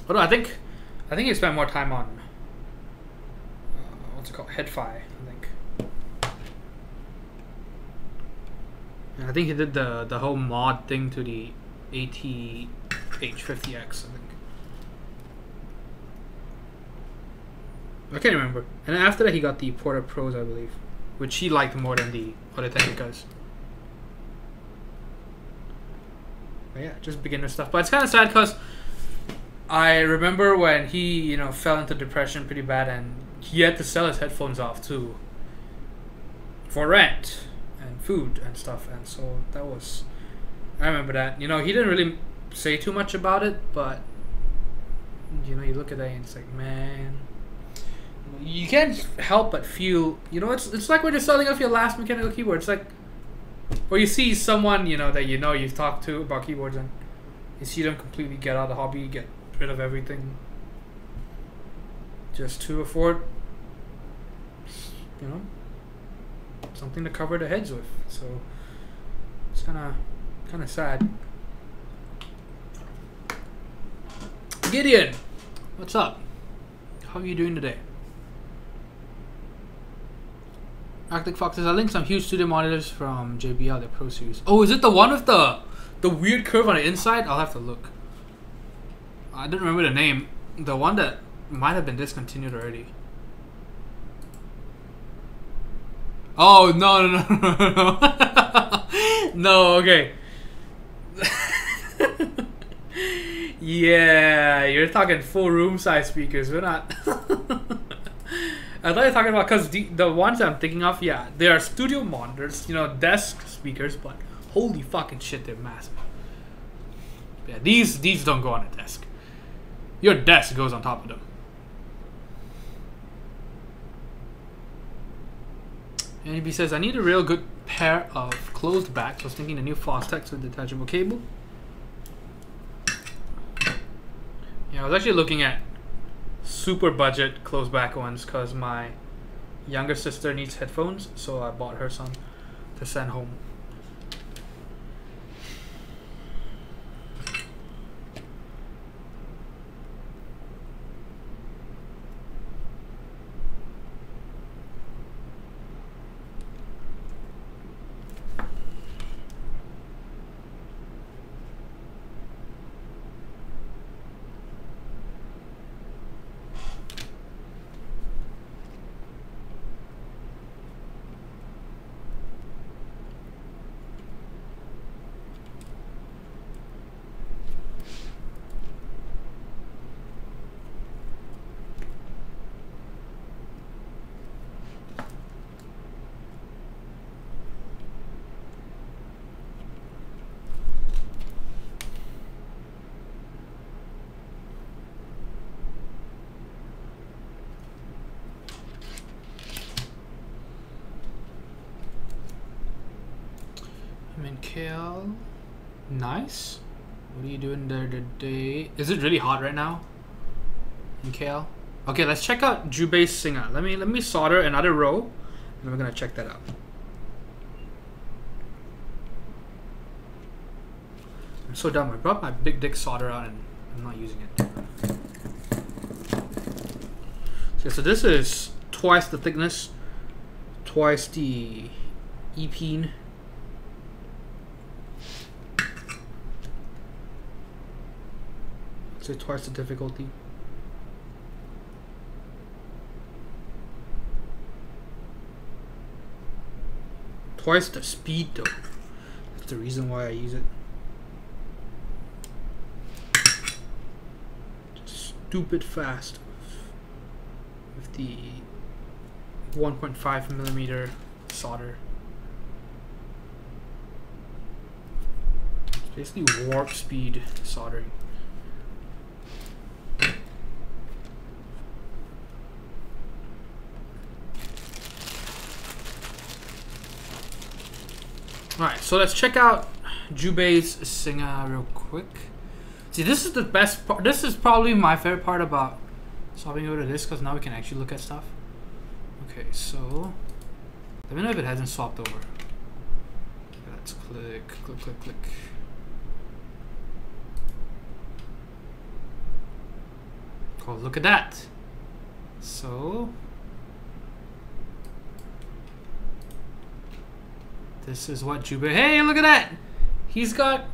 Although I think he spent more time on what's it called, Head-Fi, I think. And I think he did the whole mod thing to the ATH50X, I think. I can't remember. And then after that, he got the Porta Pros, I believe, which he liked more than the other Technicas. But yeah, just beginner stuff. But it's kind of sad because I remember when he, you know, fell into depression pretty bad, and he had to sell his headphones off too for rent and food and stuff. And so that was, I remember that. You know, he didn't really say too much about it, but you know, you look at that and it's like, man, you can't help but feel, you know, it's like when you're selling off your last mechanical keyboard. It's like, or you see someone, you know, that you know you've talked to about keyboards, and you see them completely get out of the hobby, get rid of everything just to afford, you know, something to cover the heads with. So it's kind of sad. Gideon, what's up? How are you doing today? Arctic Fox says, I linked some huge studio monitors from JBL, their Pro Series. Oh, is it the one with the weird curve on the inside? I'll have to look. I don't remember the name. The one that might have been discontinued already. Oh, no. No, okay. Yeah, you're talking full room size speakers. We're not. I thought you were talking about, because the ones I'm thinking of, yeah, they are studio monitors, you know, desk speakers, but holy fucking shit, they're massive. Yeah, these don't go on a desk. Your desk goes on top of them. And he says, I need a real good pair of closed backs. I was thinking the new Fostex with detachable cable. Yeah, I was actually looking at super budget closed back ones because my younger sister needs headphones, so I bought her some to send home. Kale, nice. What are you doing there today? Is it really hot right now in Kale? Okay, let's check out Jubei's Singer. Let me solder another row, and we're gonna check that out. I'm so dumb. I brought my big dick solder out and I'm not using it. So this is twice the thickness, twice the E-peen. Twice the difficulty. Twice the speed though. That's the reason why I use it. Just stupid fast with the 1.5 millimeter solder. It's basically warp speed soldering. Alright, so let's check out Jubei's Singer real quick. See, this is the best part. This is probably my favorite part about swapping over to this, because now we can actually look at stuff. Okay, so let me know if it hasn't swapped over. Let's click. Oh, look at that. So this is what Jubei. Hey, look at that! He's got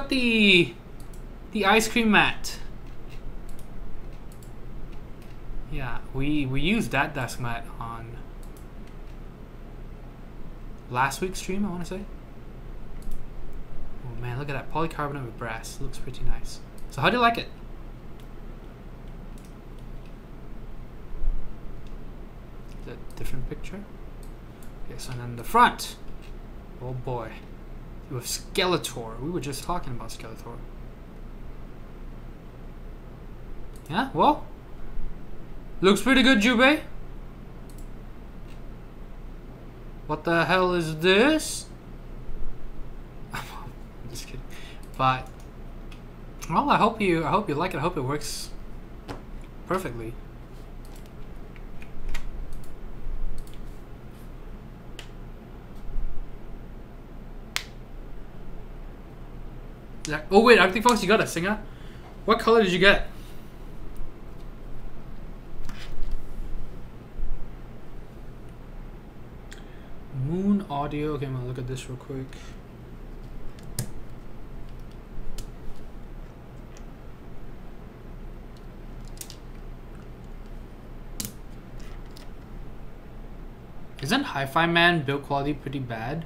the ice cream mat. Yeah, we used that desk mat on last week's stream, I want to say. Oh man, look at that polycarbonate with brass. It looks pretty nice. So how do you like it? Is that a different picture? Okay, so then the front. Oh boy. With Skeletor. We were just talking about Skeletor. Yeah, well. Looks pretty good, Jubei. What the hell is this? I'm just kidding. But well, I hope you like it. I hope it works perfectly. Oh wait, Arctic Fox, you got a Singer? What color did you get? Moon Audio. Okay, I'm gonna look at this real quick. Isn't Hi-Fi Man build quality pretty bad?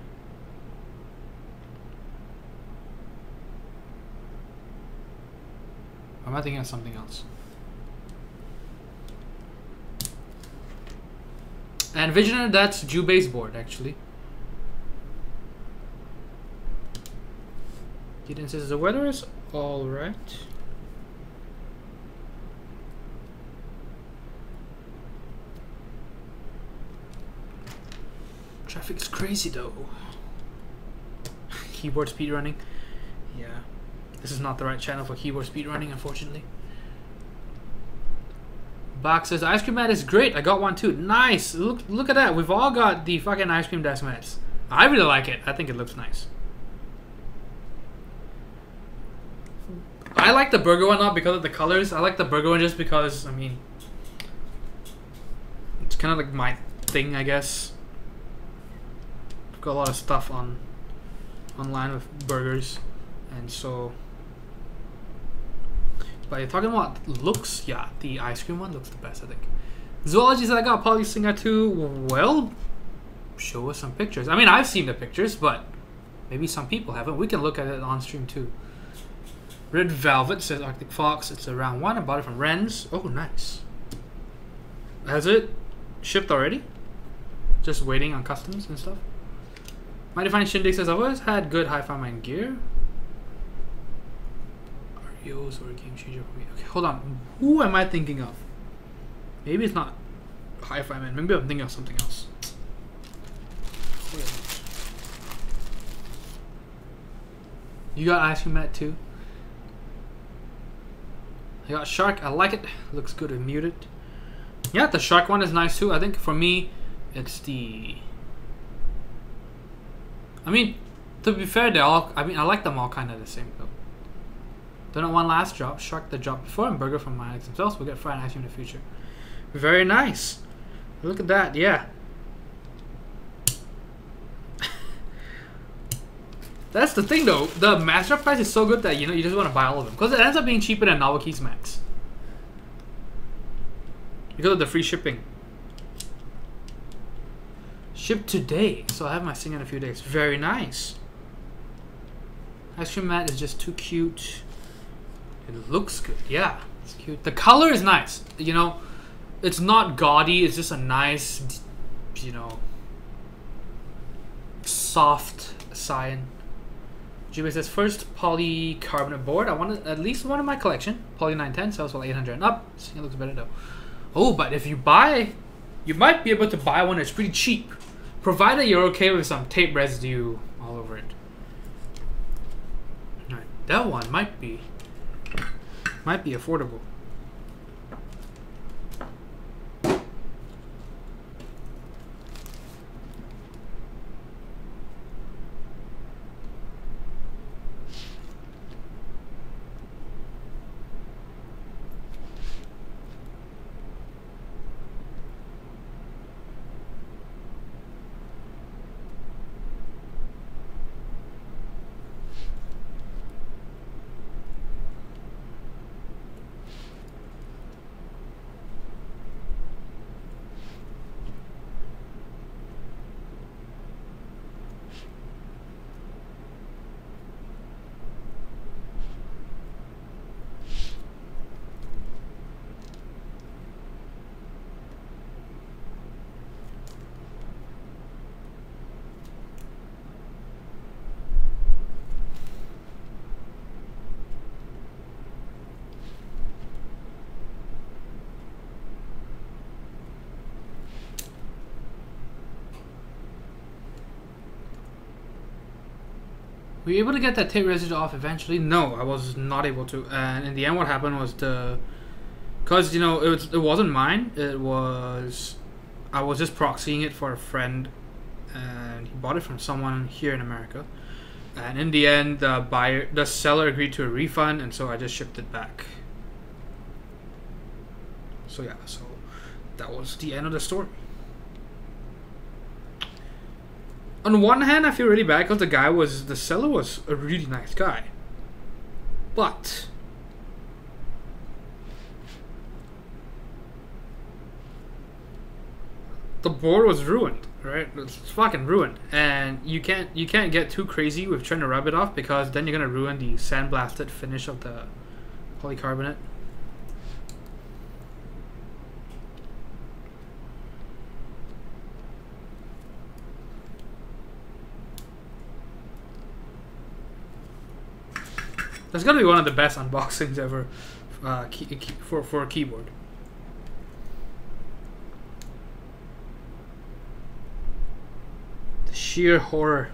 Or am I thinking of something else? And Visioner, that's Jew-based board actually. Gideon says the weather is alright. Traffic's crazy though. Keyboard speedrunning. Yeah. This is not the right channel for keyboard speedrunning, unfortunately. Bach says, ice cream mat is great. I got one too. Nice. Look at that. We've all got the fucking ice cream desk mats. I really like it. I think it looks nice. I like the burger one not because of the colors. I like the burger one just because, I mean, it's kind of like my thing, I guess. I've got a lot of stuff online with burgers, and so. But you're talking about looks, yeah, the ice cream one looks the best, I think. Zoology said I got Poly Singer too. Well, show us some pictures. I mean, I've seen the pictures, but maybe some people haven't. We can look at it on stream too. Red Velvet says Arctic Fox. It's a round one. I bought it from Ren's. Oh, nice. Has it shipped already? Just waiting on customs and stuff. Mighty Fine Shindig says I've always had good Hi-Fi Man gear. Arios or a game changer for me. Okay, hold on. Who am I thinking of? Maybe it's not Hi-Fi Man. Maybe I'm thinking of something else. You got ice cream mat too? I got Shark. I like it. Looks good and muted. Yeah, the Shark one is nice too. I think for me, it's the. I mean, to be fair, they're all. I mean, I like them all kind of the same though. Donut one last drop. Shark the drop before, and Burger from Alex themselves. We'll get fried ice cream in the future. Very nice. Look at that. Yeah. That's the thing though. The master price is so good that you know you just want to buy all of them because it ends up being cheaper than Novel Keys Max because of the free shipping. Shipped today, so I have my Sing in a few days. Very nice. Ice cream mat is just too cute. It looks good. Yeah, it's cute. The color is nice. You know, it's not gaudy. It's just a nice, you know, soft cyan. Jibbe says first polycarbonate board. I wanted at least one in my collection. Poly 910 sells for 800 and up. It looks better though. Oh, but if you buy, you might be able to buy one that's pretty cheap, provided you're okay with some tape residue all over it. Alright, that one might be affordable. Were you able to get that tape residue off eventually? No, I was not able to. And in the end, what happened was because you know it wasn't mine. I was just proxying it for a friend, and he bought it from someone here in America. And in the end, the seller agreed to a refund, and so I just shipped it back. So yeah, so that was the end of the story. On one hand, I feel really bad because the seller was a really nice guy. But the board was ruined, right? It's fucking ruined. And you can't get too crazy with trying to rub it off, because then you're gonna ruin the sandblasted finish of the polycarbonate. That's gonna be one of the best unboxings ever for a keyboard. The sheer horror,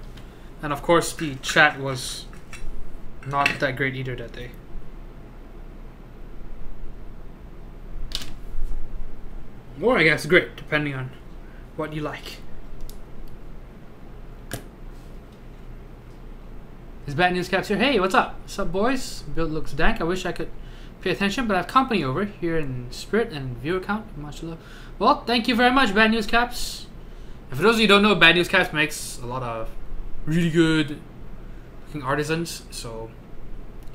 and of course the chat was not that great either that day. Or I guess great, depending on what you like. Is Bad News Caps here? Hey, what's up? What's up, boys? Build looks dank. I wish I could pay attention, but I have company over here in spirit and viewer count. Much love. Well, thank you very much, Bad News Caps. And for those of you who don't know, Bad News Caps makes a lot of really good looking artisans. So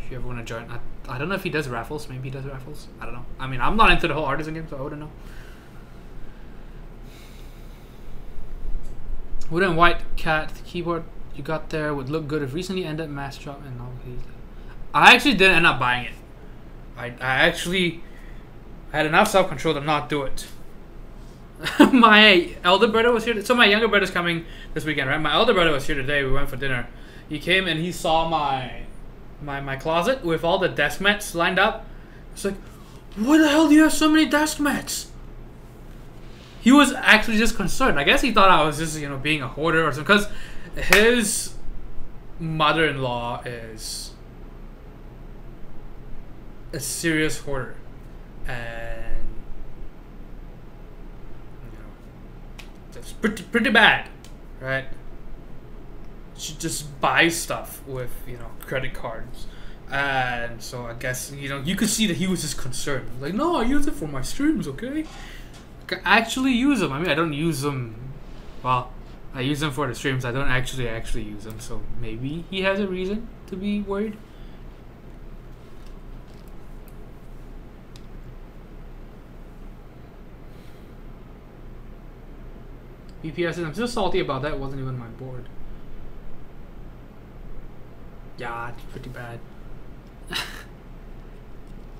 if you ever want to join, I don't know if he does raffles. Maybe he does raffles. I don't know. I mean, I'm not into the whole artisan game, so I wouldn't know. Wood and White Cat keyboard you got there would look good if recently ended mass drop and all. I actually didn't end up buying it. I actually had enough self-control to not do it. My elder brother was here. So my younger brother's coming this weekend, right? My elder brother was here today. We went for dinner. He came and he saw my closet with all the desk mats lined up. It's like, why the hell do you have so many desk mats? He was actually just concerned. I guess he thought I was just, you know, being a hoarder or something. Because his mother-in-law is a serious hoarder, and you know, that's pretty bad, right? She just buys stuff with, you know, credit cards, and so I guess, you know, you could see that he was just concerned. Like, no, I use it for my streams, okay? I actually use them. I mean, I don't use them. Well, I use them for the streams. I don't actually use them, so maybe he has a reason to be worried. BPS, I'm still salty about that. It wasn't even my board. Yeah, it's pretty bad.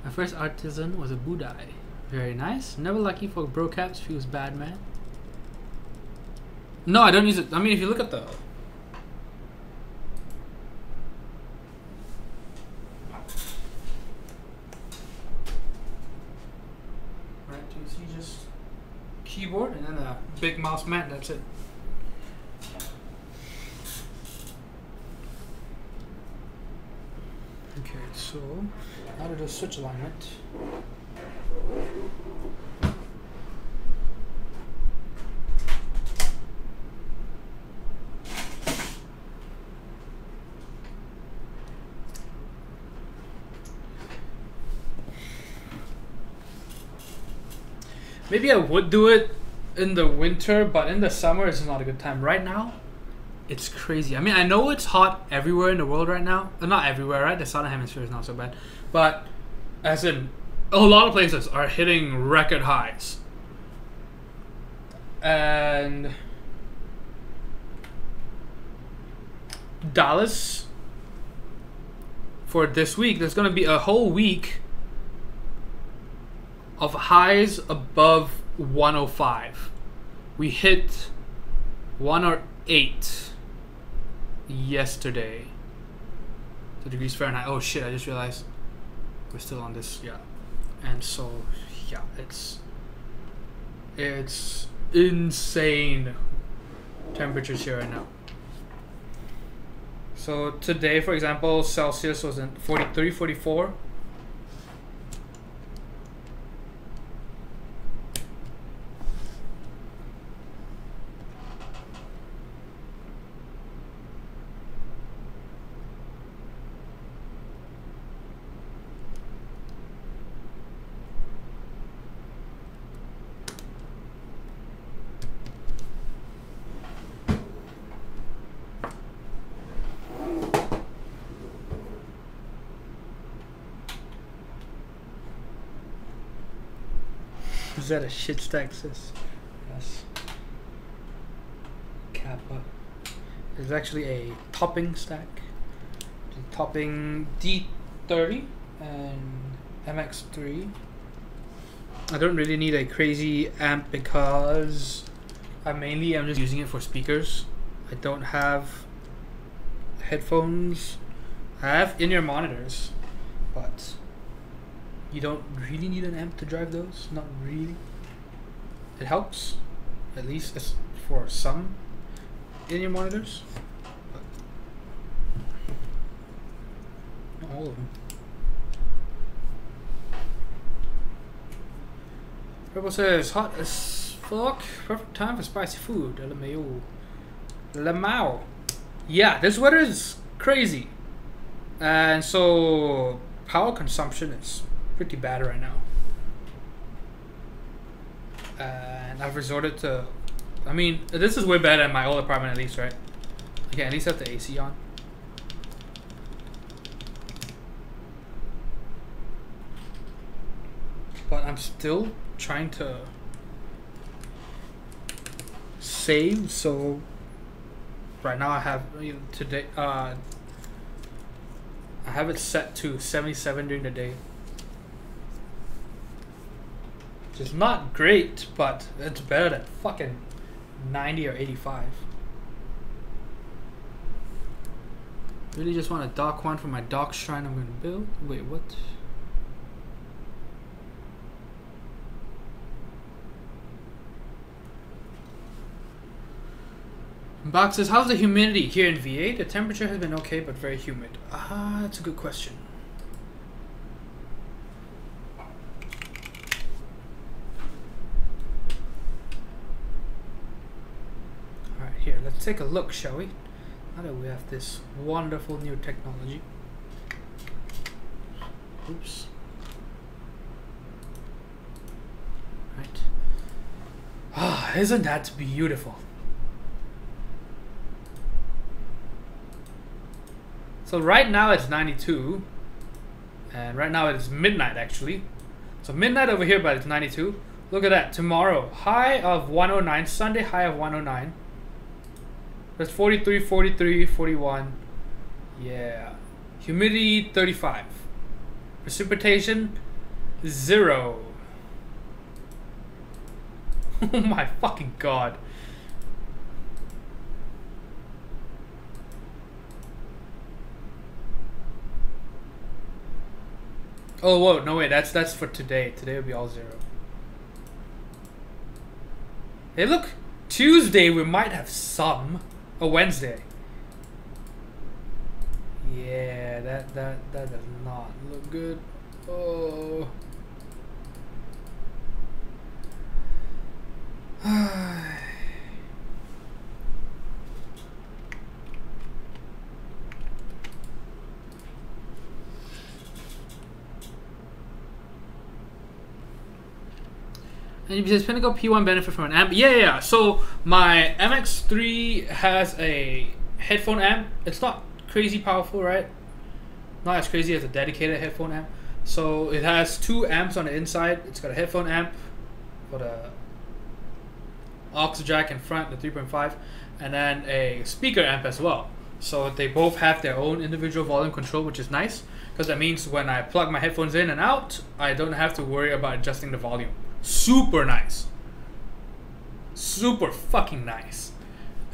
My first artisan was a Budai. Very nice. Never lucky for bro caps. Feels bad, man. No, I don't use it. I mean, if you look at the... Right, you see just keyboard and then a big mouse mat, that's it. Okay, so how to do switch alignment. Maybe I would do it in the winter, but in the summer it's not a good time. Right now, it's crazy. I mean, I know it's hot everywhere in the world right now. Not everywhere, right? The southern hemisphere is not so bad. But as in, a lot of places are hitting record highs. And Dallas, for this week, there's going to be a whole week of highs above 105. We hit 108 yesterday. 2 degrees Fahrenheit. Oh shit, I just realized we're still on this. Yeah. And so, yeah, it's insane temperatures here right now. So today, for example, Celsius was in 43, 44. Is that a shit stack, sis? Yes. Kappa. It's actually a topping stack. Topping D30 and MX3. I don't really need a crazy amp because I mainly am just using it for speakers. I don't have headphones. I have in-ear monitors, but you don't really need an amp to drive those. Not really. It helps, at least it's for some in-ear monitors. But not all of them. Purple says, hot as fuck. Perfect time for spicy food. LMAO. Lamau. Yeah, this weather is crazy. And so power consumption is pretty bad right now. And I've resorted to, I mean, this is way better than my old apartment at least, right? I can at least have the AC on. But I'm still trying to save, so right now I have today I have it set to 77 during the day, which is not great, but it's better than fucking 90 or 85. Really just want a dock one for my dock shrine I'm gonna build. Wait, what? Box says, how's the humidity here in VA? The temperature has been okay, but very humid. Ah, that's a good question. Alright, here, let's take a look, shall we? Now that we have this wonderful new technology. Oops. Right. Ah, isn't that beautiful? So right now it's 92, and right now it's midnight actually. So midnight over here, but it's 92. Look at that. Tomorrow, high of 109. Sunday, high of 109. That's 43, 43, 41. Yeah. Humidity, 35. Precipitation, 0. Oh my fucking god. Oh, whoa, no wait, that's for today. Today will be all 0. Hey, look, Tuesday we might have some. Oh, Wednesday. Yeah, that does not look good. Oh. And he says, Pinnacle P1 benefit from an amp. Yeah. So my MX3 has a headphone amp. It's not crazy powerful, right? Not as crazy as a dedicated headphone amp. So it has 2 amps on the inside. It's got a headphone amp for the aux jack in front, the 3.5, and then a speaker amp as well. So they both have their own individual volume control, which is nice, because that means when I plug my headphones in and out, I don't have to worry about adjusting the volume. Super nice. Super fucking nice.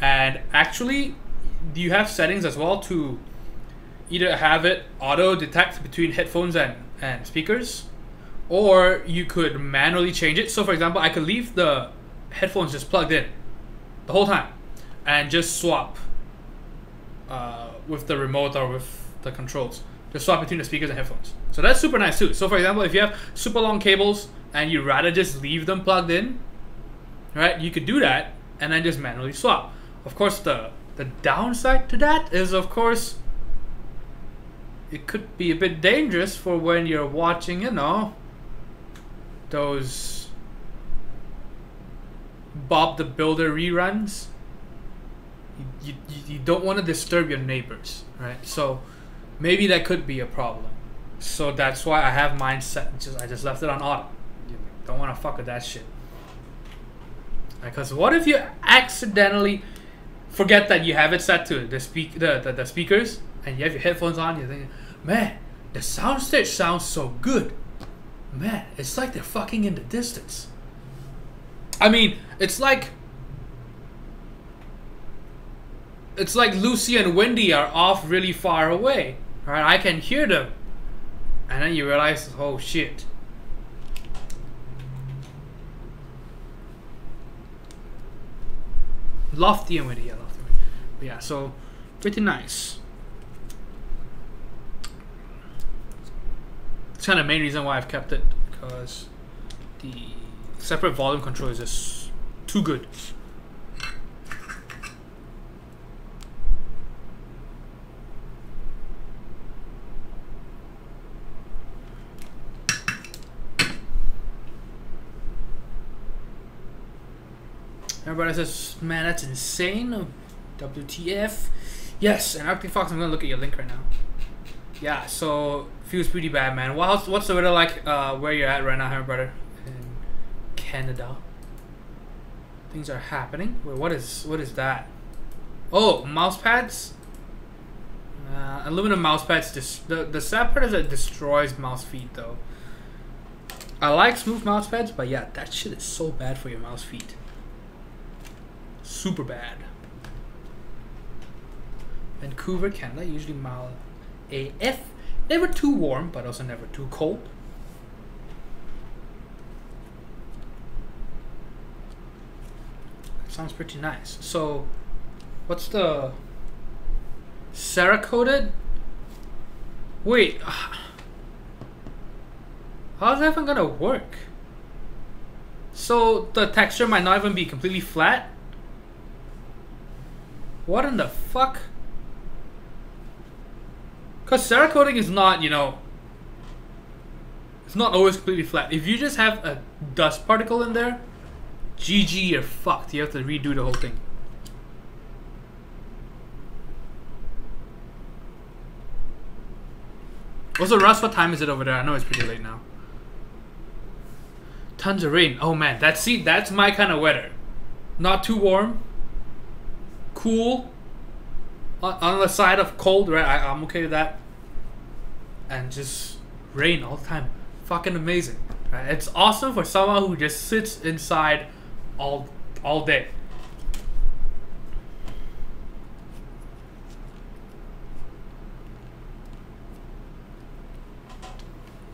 And actually, you have settings as well to either have it auto detect between headphones and speakers, or you could manually change it. So for example, I could leave the headphones just plugged in the whole time and just swap with the remote or with the controls. Just swap between the speakers and headphones. So that's super nice too. So for example, if you have super long cables and you'd rather just leave them plugged in, right, you could do that and then just manually swap. Of course, the downside to that is, of course, it could be a bit dangerous for when you're watching, you know, those Bob the Builder reruns. You don't want to disturb your neighbors, right? So maybe that could be a problem. So that's why I have mine set. I just left it on auto. Don't want to fuck with that shit. Because what if you accidentally forget that you have it set to the speakers, and you have your headphones on, you're thinking, man, the soundstage sounds so good. Man, it's like they're fucking in the distance. I mean, it's like Lucy and Wendy are off really far away. Right? I can hear them. And then you realize, oh shit. Lofty and Wendy, yeah, Lofty and Wendy. But yeah, so pretty nice. It's kind of the main reason why I've kept it, because the separate volume control is just too good. Everybody says, man, that's insane. WTF. Yes, and Arctic Fox, I'm gonna look at your link right now. Yeah, so feels pretty bad, man. What's the weather like where you're at right now, here, brother? In Canada. Things are happening. Wait, what is that? Oh, mouse pads? Aluminum mouse pads. The sad part is it destroys mouse feet, though. I like smooth mouse pads, but yeah, that shit is so bad for your mouse feet. Super bad. Vancouver, Canada, usually mild AF. Never too warm, but also never too cold. That sounds pretty nice. So, what's the Cerakoted? Wait, how's that even gonna work? So the texture might not even be completely flat? What in the fuck? Because Cerakoting is not, you know, it's not always completely flat. If you just have a dust particle in there, GG, you're fucked. You have to redo the whole thing. Also, Russ, what time is it over there? I know it's pretty late now. Tons of rain. Oh man, that's my kind of weather. Not too warm. Cool. On the side of cold, right? I'm okay with that. And just rain all the time. Fucking amazing. Right? It's awesome for someone who just sits inside all day.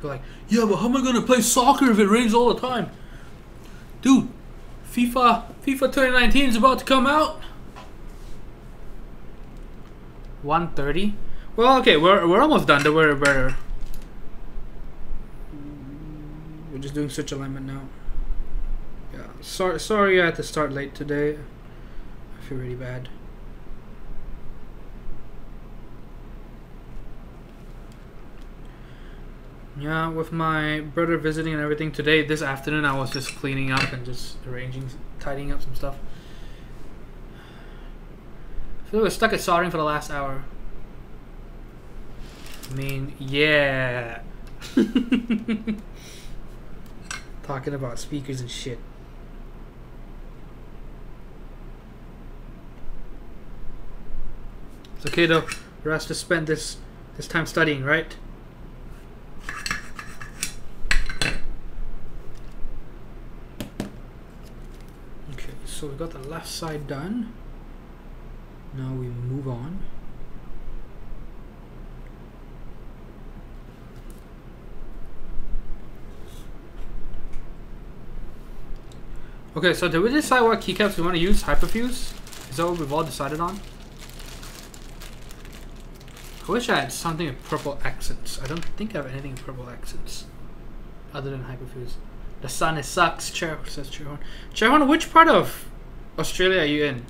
You're like, yeah, but how am I gonna play soccer if it rains all the time? Dude, FIFA 2019 is about to come out. 1:30. Well, okay, we're almost done. We're just doing switch alignment now. Yeah, sorry I had to start late today. I feel really bad. Yeah, with my brother visiting and everything today, this afternoon I was just cleaning up and just tidying up some stuff. I feel like we're stuck at soldering for the last hour. I mean, yeah. Talking about speakers and shit. It's okay though. We're asked to spend this time studying, right? Okay, so we got the left side done. Now we move on. Okay, so did we decide what keycaps we want to use? Hyperfuse? Is that what we've all decided on? I wish I had something with purple accents. I don't think I have anything with purple accents other than hyperfuse. The sun is sucks. Says Chairhorn. Chairhorn, which part of Australia are you in?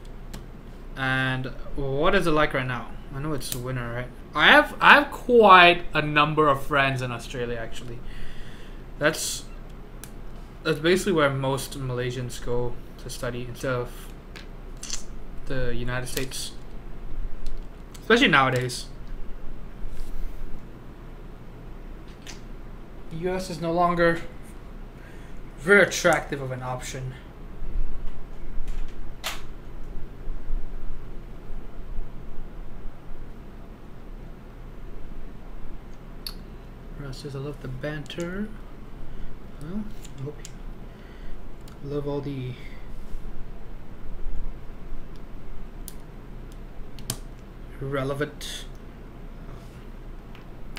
And what is it like right now? I know it's winter, right? I have quite a number of friends in Australia actually. That's basically where most Malaysians go to study instead of the United States. Especially nowadays. The US is no longer very attractive of an option. Russ says, I love the banter. Well, I hope you love all the relevant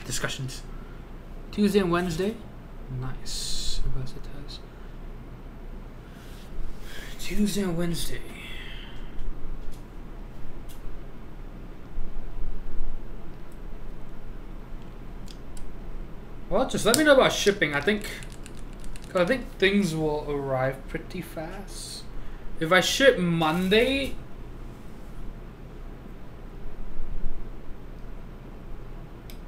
discussions. Tuesday and Wednesday. Nice. Tuesday and Wednesday. Well, just let me know about shipping. I think things will arrive pretty fast. If I ship Monday,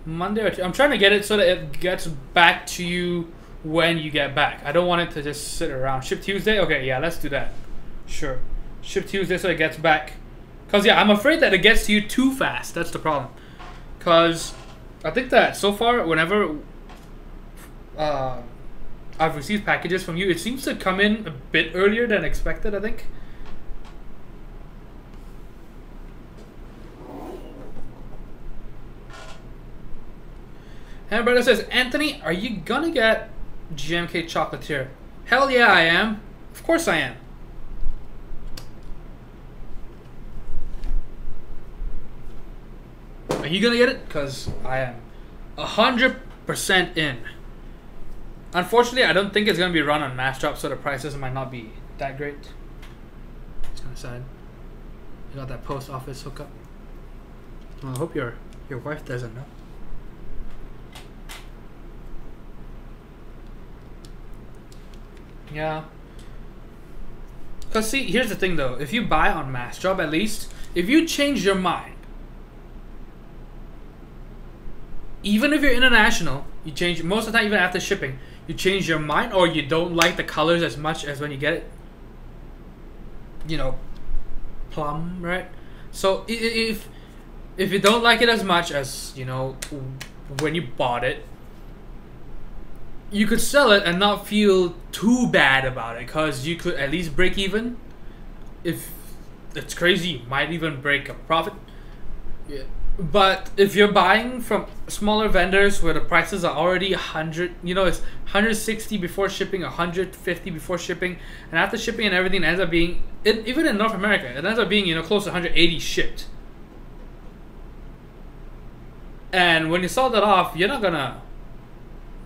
or I'm trying to get it so that it gets back to you when you get back. I don't want it to just sit around. Ship Tuesday? Okay, yeah, let's do that. Sure. Ship Tuesday so it gets back. Because, yeah, I'm afraid that it gets to you too fast. That's the problem. Because I think that so far, whenever I've received packages from you, it seems to come in a bit earlier than expected, I think. And brother says, Anthony, are you gonna get GMK chocolatier? Hell yeah, I am. Of course I am. Are you gonna get it? Because I am 100% in. Unfortunately, I don't think it's gonna be run on mass drop, so the prices might not be that great. It's kind of sad. You got that post office hookup. Well, I hope your wife doesn't know. Yeah. Because see, here's the thing though. If you buy on mass drop, at least, if you change your mind, even if you're international, you change, most of the time, even after shipping, you change your mind or you don't like the colors as much as when you get it, you know, plum, right? So if you don't like it as much as, you know, when you bought it, you could sell it and not feel too bad about it, because you could at least break even. If it's crazy, you might even break a profit. Yeah. But if you're buying from smaller vendors where the prices are already 100, you know, it's 160 before shipping, 150 before shipping, and after shipping and everything, it ends up being, even in North America, it ends up being, you know, close to 180 shipped. And when you sell that off, you're not gonna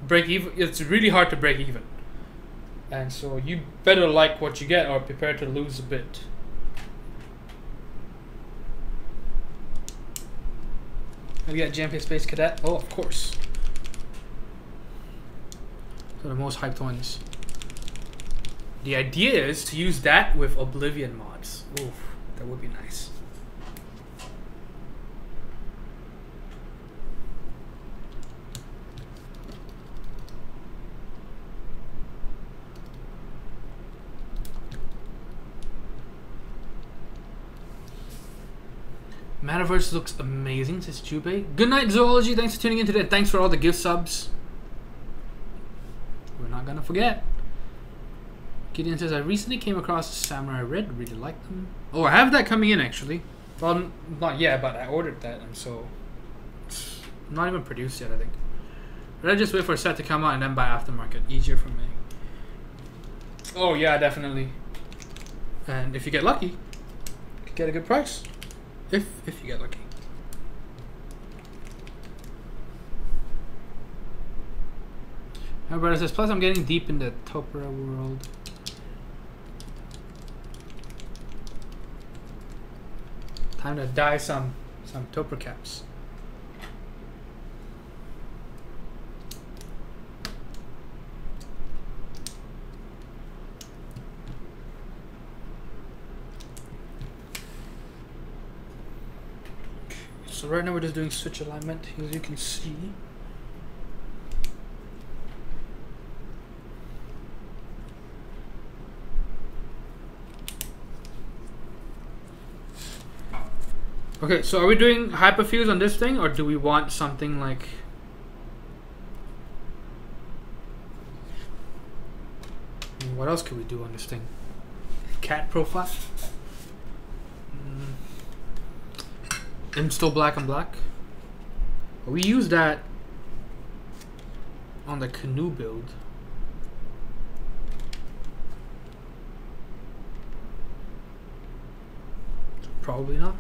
break even. It's really hard to break even. And so you better like what you get or prepare to lose a bit. Have you got GMP Space Cadet? Oh, of course. So the most hyped ones. The idea is to use that with Oblivion mods. Oof, that would be nice. Metaverse looks amazing, says Jubei. Good night, Zoology. Thanks for tuning in today. Thanks for all the gift subs. We're not gonna forget. Gideon says, I recently came across Samurai Red. Really like them. Oh, I have that coming in, actually. Well, not yet, but I ordered that, and so it's not even produced yet, I think. But I just wait for a set to come out and then buy aftermarket. Easier for me. Oh, yeah, definitely. And if you get lucky, you can get a good price. If you get lucky. My brother says, plus I'm getting deep in the Topera world. Time to dye some Topera caps. So right now we're just doing switch alignment, as you can see. Okay, so are we doing hyperfuse on this thing, or do we want something like... What else could we do on this thing? Cat profile. Install black and black. We use that on the canoe build. Probably not.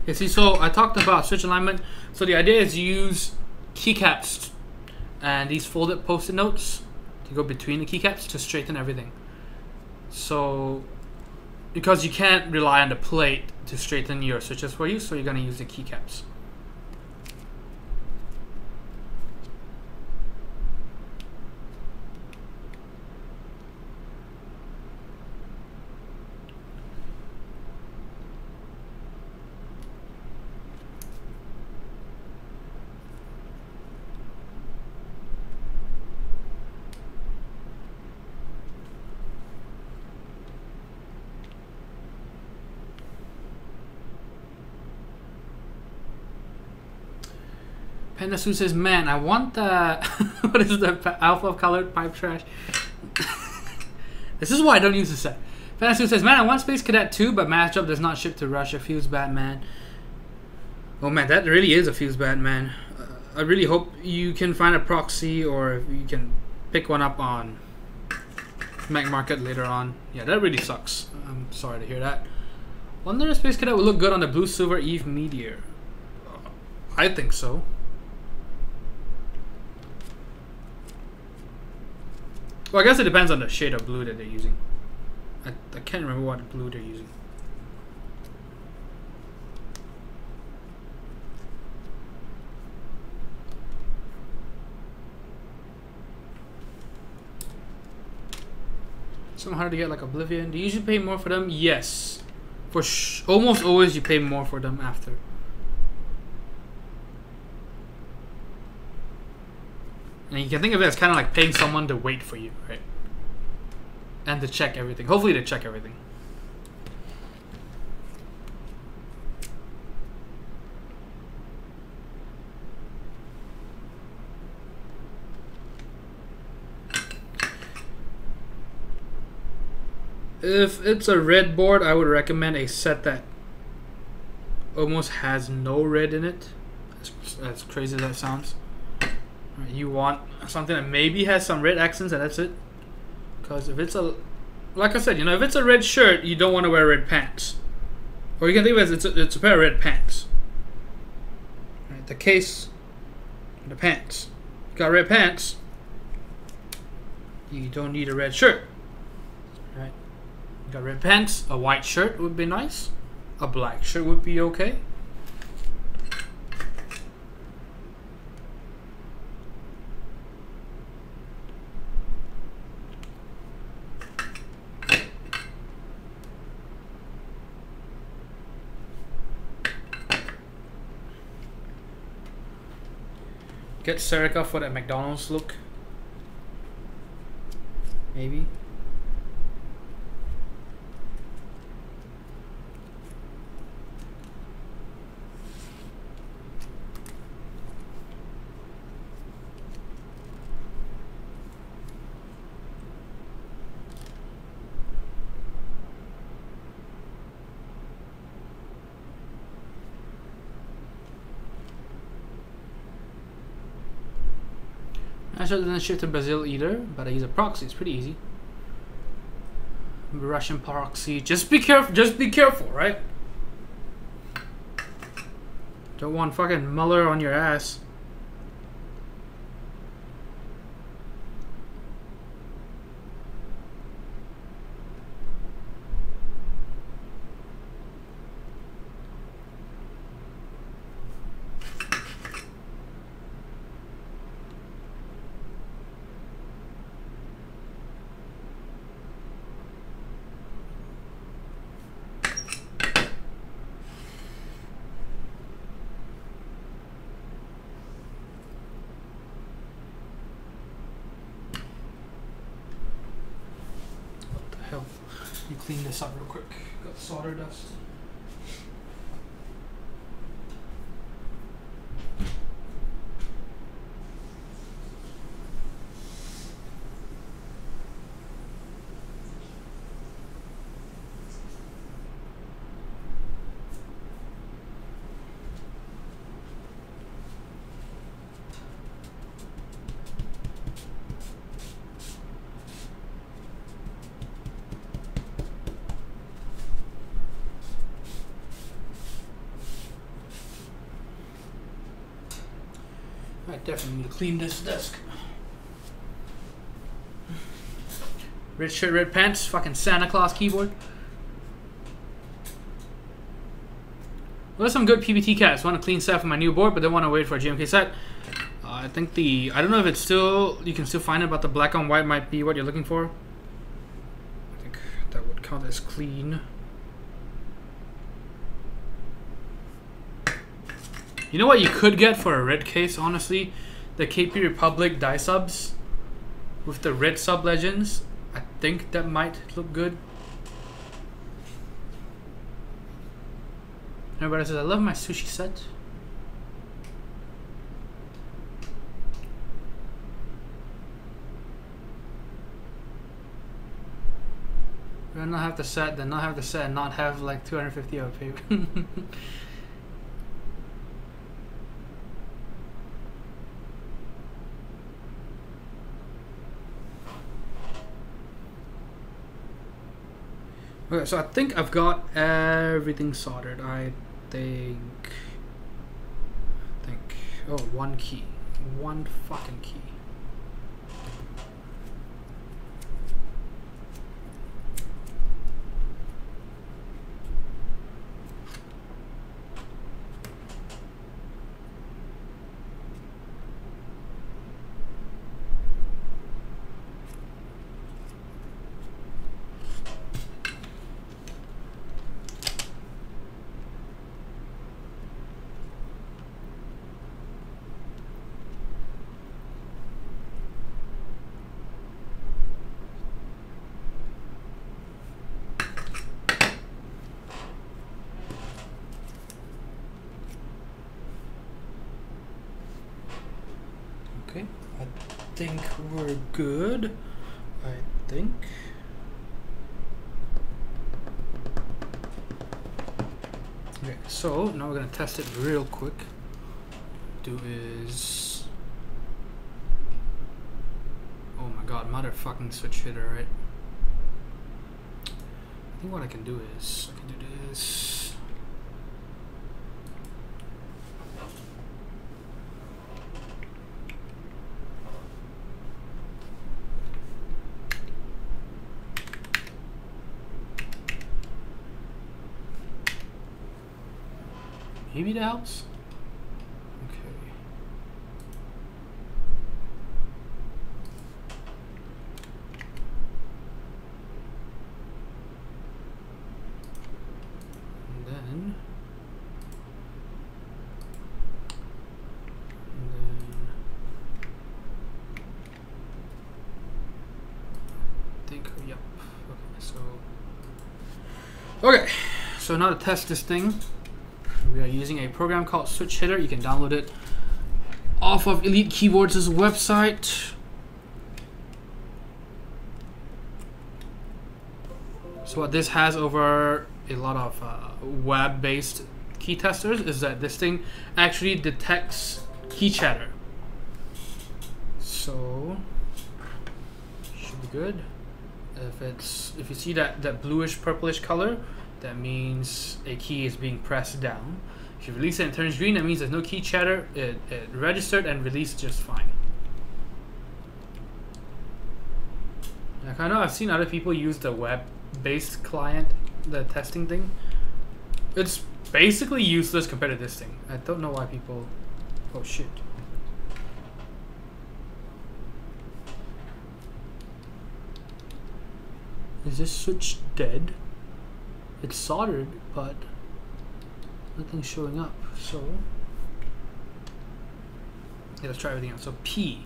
Okay, see, so I talked about switch alignment. So the idea is you use keycaps and these folded post-it notes to go between the keycaps to straighten everything. So because you can't rely on the plate to straighten your switches for you, so you're going to use the keycaps. Pendasu says, man, I want the what is the alpha colored pipe trash? This is why I don't use the set. Pendasu says, man, I want Space Cadet 2, but Matchup does not ship to Russia. Feels bad, man. Oh man, that really is a feels bad, man. I really hope you can find a proxy, or if you can pick one up on Mac Market later on. Yeah, that really sucks. I'm sorry to hear that. Wonder if Space Cadet will look good on the Blue Silver Eve Meteor. I think so. Well, I guess it depends on the shade of blue that they're using. I can't remember what blue they're using. Something hard to get like Oblivion. Do you usually pay more for them? Yes. For almost always you pay more for them after. And you can think of it as kind of like paying someone to wait for you, right? And to check everything. Hopefully to check everything. If it's a red board, I would recommend a set that almost has no red in it. As crazy as that sounds. You want something that maybe has some red accents, and that's it. Because if it's a, like I said, you know, if it's a red shirt, you don't want to wear red pants. Or you can think of it as it's a pair of red pants. Right, the case, the pants. You got red pants, you don't need a red shirt. Right? You got red pants, a white shirt would be nice. A black shirt would be okay. Get Serica for that McDonald's look. Maybe. I didn't ship to Brazil either, but I use a proxy. It's pretty easy. Russian proxy. Just be careful. Just be careful, right? Don't want fucking Mueller on your ass. clean this up real quick. Got solder dust. I definitely need to clean this desk. Red shirt, red pants, fucking Santa Claus keyboard. Well, there's some good PBT cats. Want a clean set for my new board, but don't want to wait for a GMK set. I think I don't know if it's still, you can still find it, but the black on white might be what you're looking for. I think that would count as clean. You know what you could get for a red case, honestly? The KP Republic die subs with the red sub legends. I think that might look good. Everybody says, I love my sushi set. Do I not have the set, then not have the set, and not have like 250 of paper. Okay, so I think I've got everything soldered. I think, oh, one key. One fucking key. Okay, I think we're good. I think. Okay, so now we're gonna test it real quick. Do is, oh my god, motherfucking switch hitter, right? I think what I can do is, I can do this. Maybe that helps. Okay. And then I think, yep. Okay, so now to test this thing. We are using a program called Switch Hitter. You can download it off of Elite Keyboards' website. So what this has over a lot of web-based key testers is that this thing actually detects key chatter. So should be good. If you see that bluish purplish color, that means a key is being pressed down. If you release it and it turns green, that means there's no key chatter. It registered and released just fine. Like, I know I've seen other people use the web-based client, the testing thing. It's basically useless compared to this thing. I don't know why people... Oh shit. Is this switch dead? It's soldered, but nothing's showing up. So yeah, let's try everything else. So P,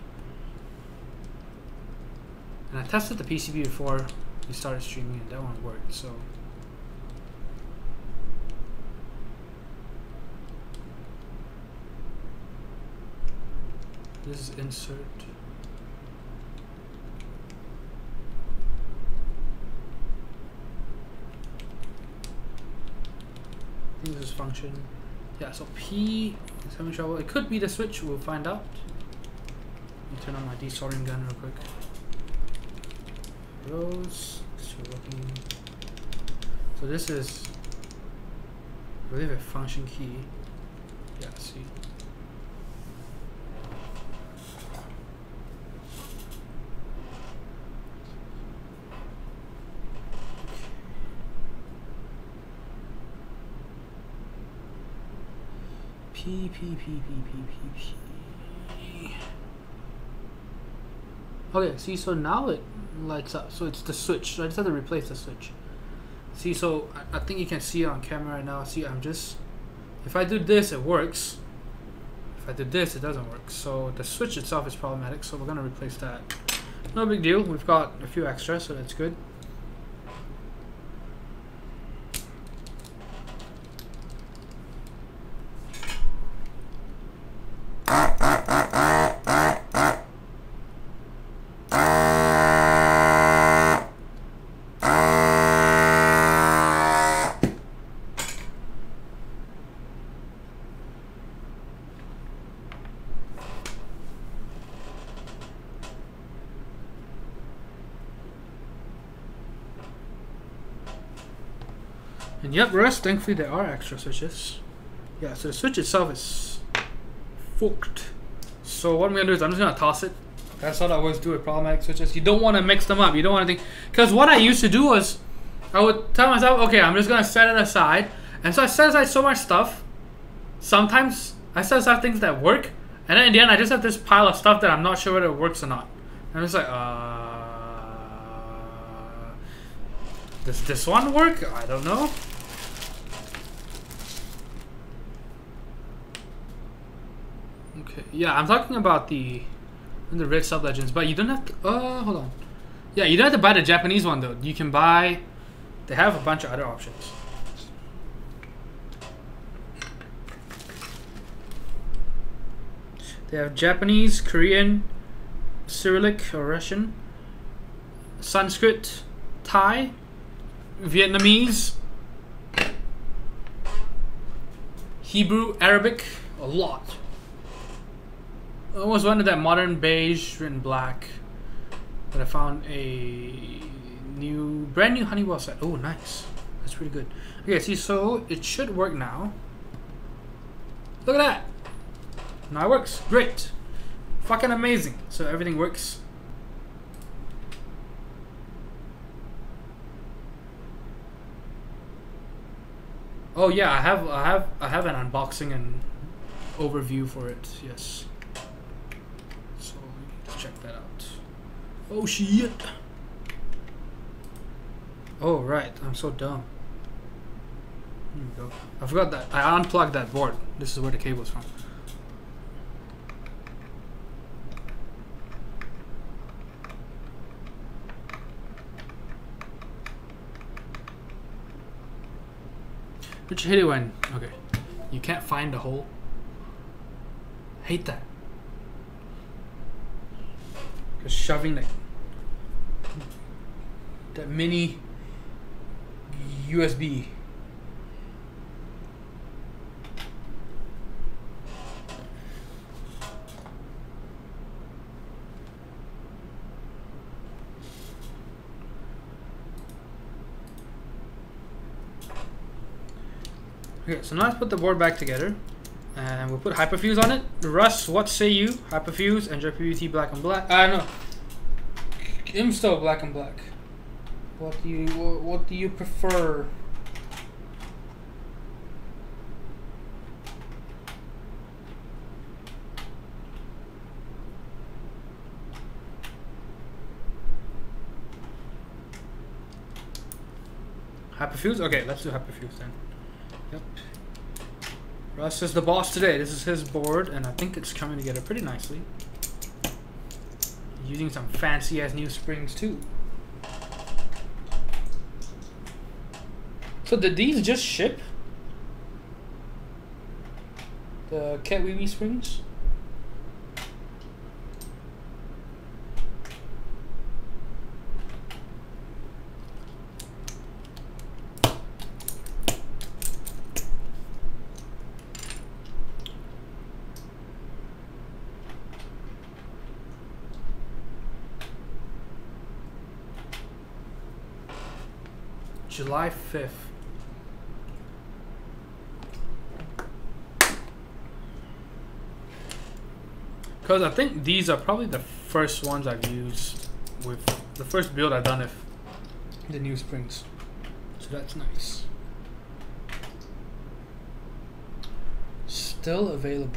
and I tested the PCB before. he started streaming and that one worked. So this is insert. I think this is function. Yeah, so P is having trouble. It could be the switch, we'll find out. Let me turn on my desoldering gun real quick. Rose, working. So this is, I believe, a function key. Yeah, see. P. Okay, see, so now it lights up. So it's the switch. So I just have to replace the switch. See, so I think you can see it on camera right now. See, I'm just, if I do this, it works. If I do this, it doesn't work. So the switch itself is problematic. So we're gonna replace that. No big deal. We've got a few extras, so that's good. And yep, rest, thankfully there are extra switches. Yeah, so the switch itself is fucked. So what I'm gonna do is I'm just gonna toss it. That's what I always do with problematic switches. You don't want to mix them up. You don't want to think, because what I used to do was I would tell myself, okay, I'm just gonna set it aside. And so I set aside so much stuff. Sometimes I set aside things that work, and then in the end I just have this pile of stuff that I'm not sure whether it works or not. And I'm just like, does this one work? I don't know. Okay, yeah, I'm talking about the red sub-legends, but you don't have to, hold on. Yeah, you don't have to buy the Japanese one though. You can buy, they have a bunch of other options. They have Japanese, Korean, Cyrillic or Russian, Sanskrit, Thai, Vietnamese, Hebrew, Arabic, a lot. I almost wanted that modern beige written black, but I found a brand new Honeywell set. Oh, nice. That's pretty good. Okay, see, so it should work now. Look at that. Now it works. Great. Fucking amazing. So everything works. Oh yeah, I have an unboxing and overview for it. Yes. So let's check that out. Oh shit. Oh right, I'm so dumb. Here we go. I forgot that I unplugged that board. This is where the cable's from. But you hate it when, okay, you can't find the hole. Hate that. Just shoving that mini USB. Okay, so now let's put the board back together, and we'll put hyperfuse on it. Russ, what say you? Hyperfuse, and PVT black and black. No, Imsto black and black. What do you prefer? Hyperfuse? Okay, let's do hyperfuse then. Yep. Russ is the boss today. This is his board, and I think it's coming together pretty nicely. Using some fancy ass new springs too. So did these just ship? The Cat Wee springs? July 5th. Because I think these are probably the first ones I've used with the first build I've done with the new springs. So that's nice. Still available.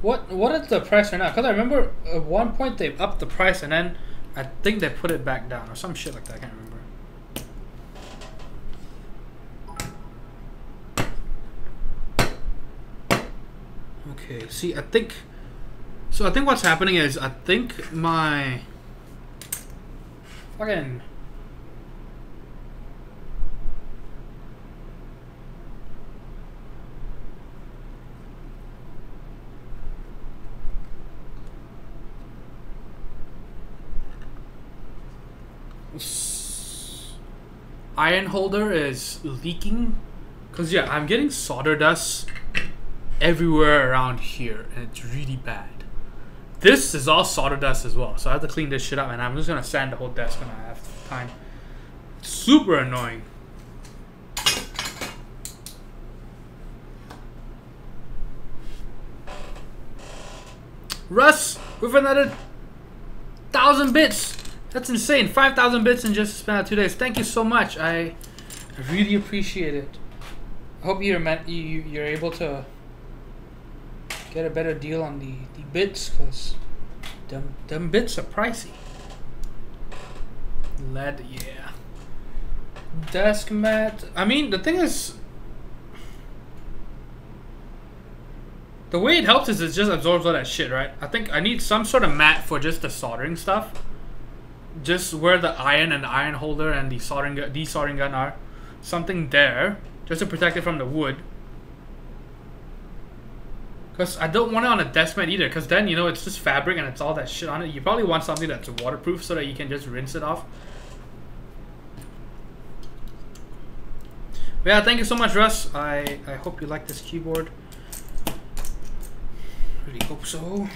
What is the price right now? Because I remember at one point they upped the price and then I think they put it back down or some shit like that. I can't remember. Okay, see, I think what's happening is I think my fucking iron holder is leaking. Because yeah, I'm getting solder dust everywhere around here and it's really bad. This is all solder dust as well, so I have to clean this shit up and I'm just gonna sand the whole desk when I have time. Super annoying. Russ with another 1,000 bits. That's insane. 5,000 bits in just a span of 2 days. Thank you so much. I really appreciate it. I hope you're able to get a better deal on the bits, because them bits are pricey. Lead, yeah. Desk mat. I mean, the thing is, the way it helps is it just absorbs all that shit, right? I think I need some sort of mat for just the soldering stuff. Just where the iron and the iron holder and the desoldering gun are. Something there, just to protect it from the wood. Because I don't want it on a desk mat either, because then, you know, it's just fabric and it's all that shit on it. You probably want something that's waterproof so that you can just rinse it off. But yeah, thank you so much, Russ. I hope you like this keyboard. Really hope so.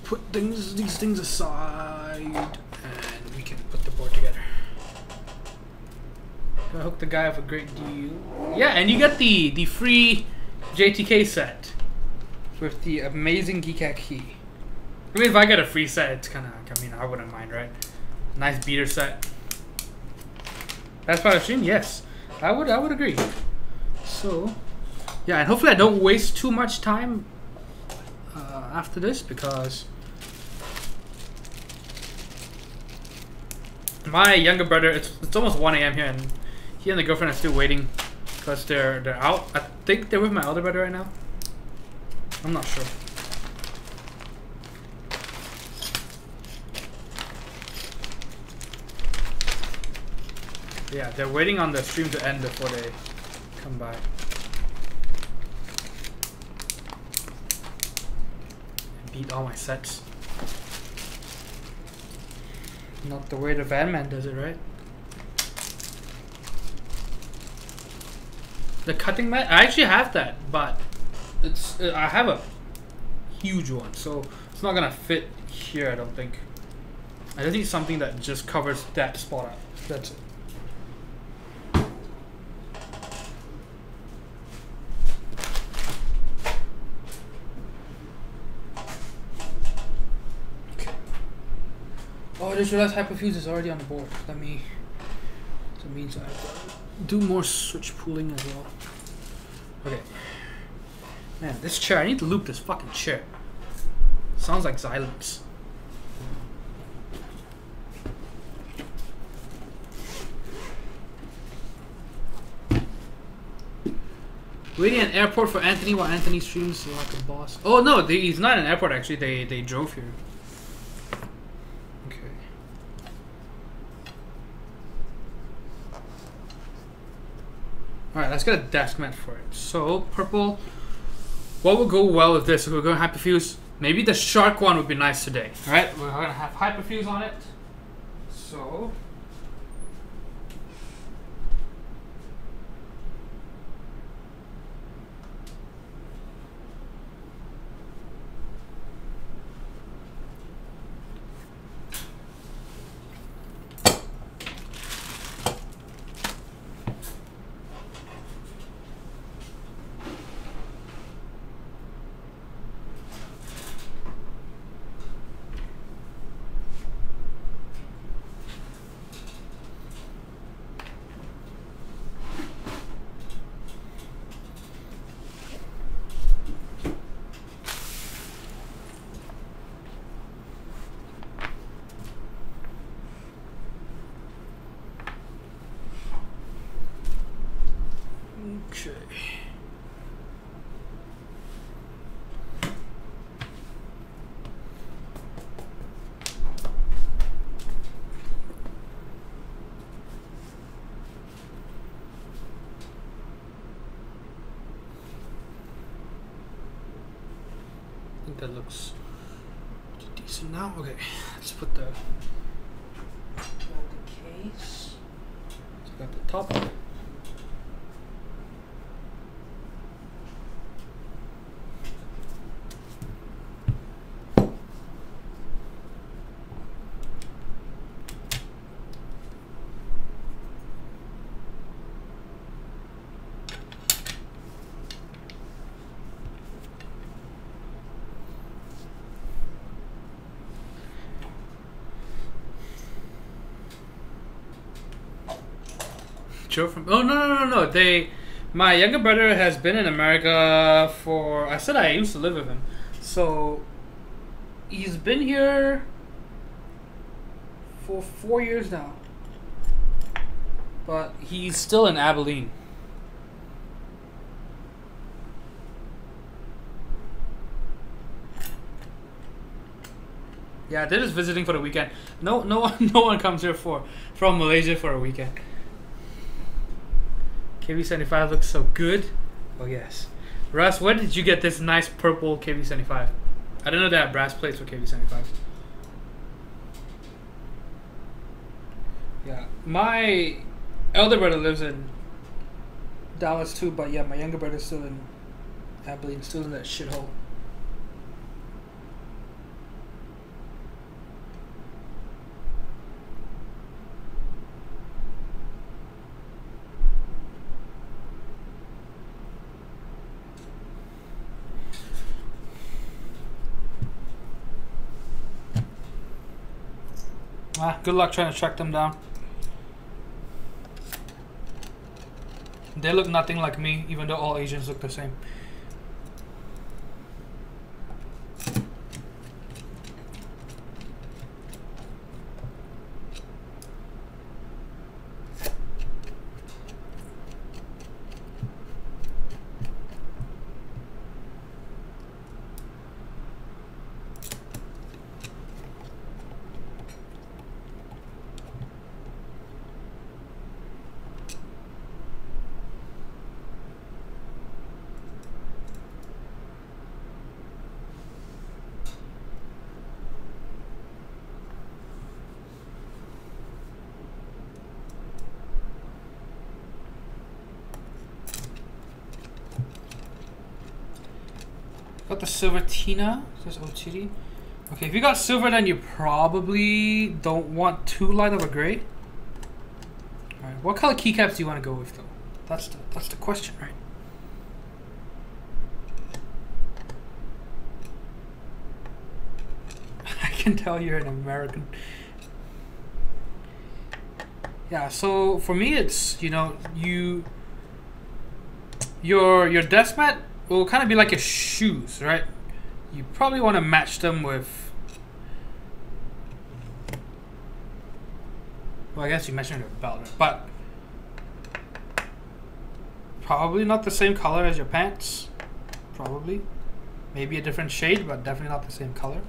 Put these things aside and we can put the board together. Gonna hook the guy up a great deal. Yeah, and you get the free JTK set with the amazing Keycap key. I mean, if I get a free set, it's kind of, I mean, I wouldn't mind, right? Nice beater set. Best part of stream? Yes, I would agree. So, yeah, and hopefully I don't waste too much time after this, because my younger brother, it's almost 1 AM here, and he and the girlfriend are still waiting because they're out. I think they're with my elder brother right now. I'm not sure. Yeah, they're waiting on the stream to end before they come by. I beat all my sets. Not the way the van man does it, right? The cutting mat, I actually have that, but it's I have a huge one, so it's not gonna fit here, I don't think. I just need something that just covers that spot out. That's it. Okay. Oh, I just realized Hyperfuse is already on the board. Let me. That means I have to do more switch pooling as well. Okay. Man, this chair, I need to loop this fucking chair. Sounds like Xylence. Waiting at an airport for Anthony while Anthony streams like a boss. Oh no, he's not in an airport actually. They drove here. Okay. Alright, let's get a desk mat for it. So, purple. What would go well with this? We're going Hyperfuse. Maybe the shark one would be nice today. Alright, we're going to have Hyperfuse on it. So... Okay. I think that looks decent now. Okay, let's put the case. So got the top of it. Joe from no. My younger brother has been in America for. I said I used to live with him, so he's been here for 4 years now. But he's still in Abilene. Yeah, they're just visiting for the weekend. No one comes here from Malaysia for a weekend. KB75 looks so good. Oh yes. Russ, where did you get this nice purple KB75? I didn't know they had brass plates for KB75. Yeah, my elder brother lives in Dallas too, but yeah, my younger brother's still in Abilene, still in that shithole. Good luck trying to track them down. They look nothing like me, even though all Asians look the same. Got the silver Tina. Says OTD. Okay, if you got silver, then you probably don't want too light of a gray. Alright, what color keycaps do you want to go with though? That's the question, right? I can tell you're an American. Yeah, so for me it's, you know, your desk mat will kind of be like your shoes, right? You probably want to match them with, well, I guess you mentioned your belt, right? But probably not the same color as your pants. Probably. Maybe a different shade, but definitely not the same color.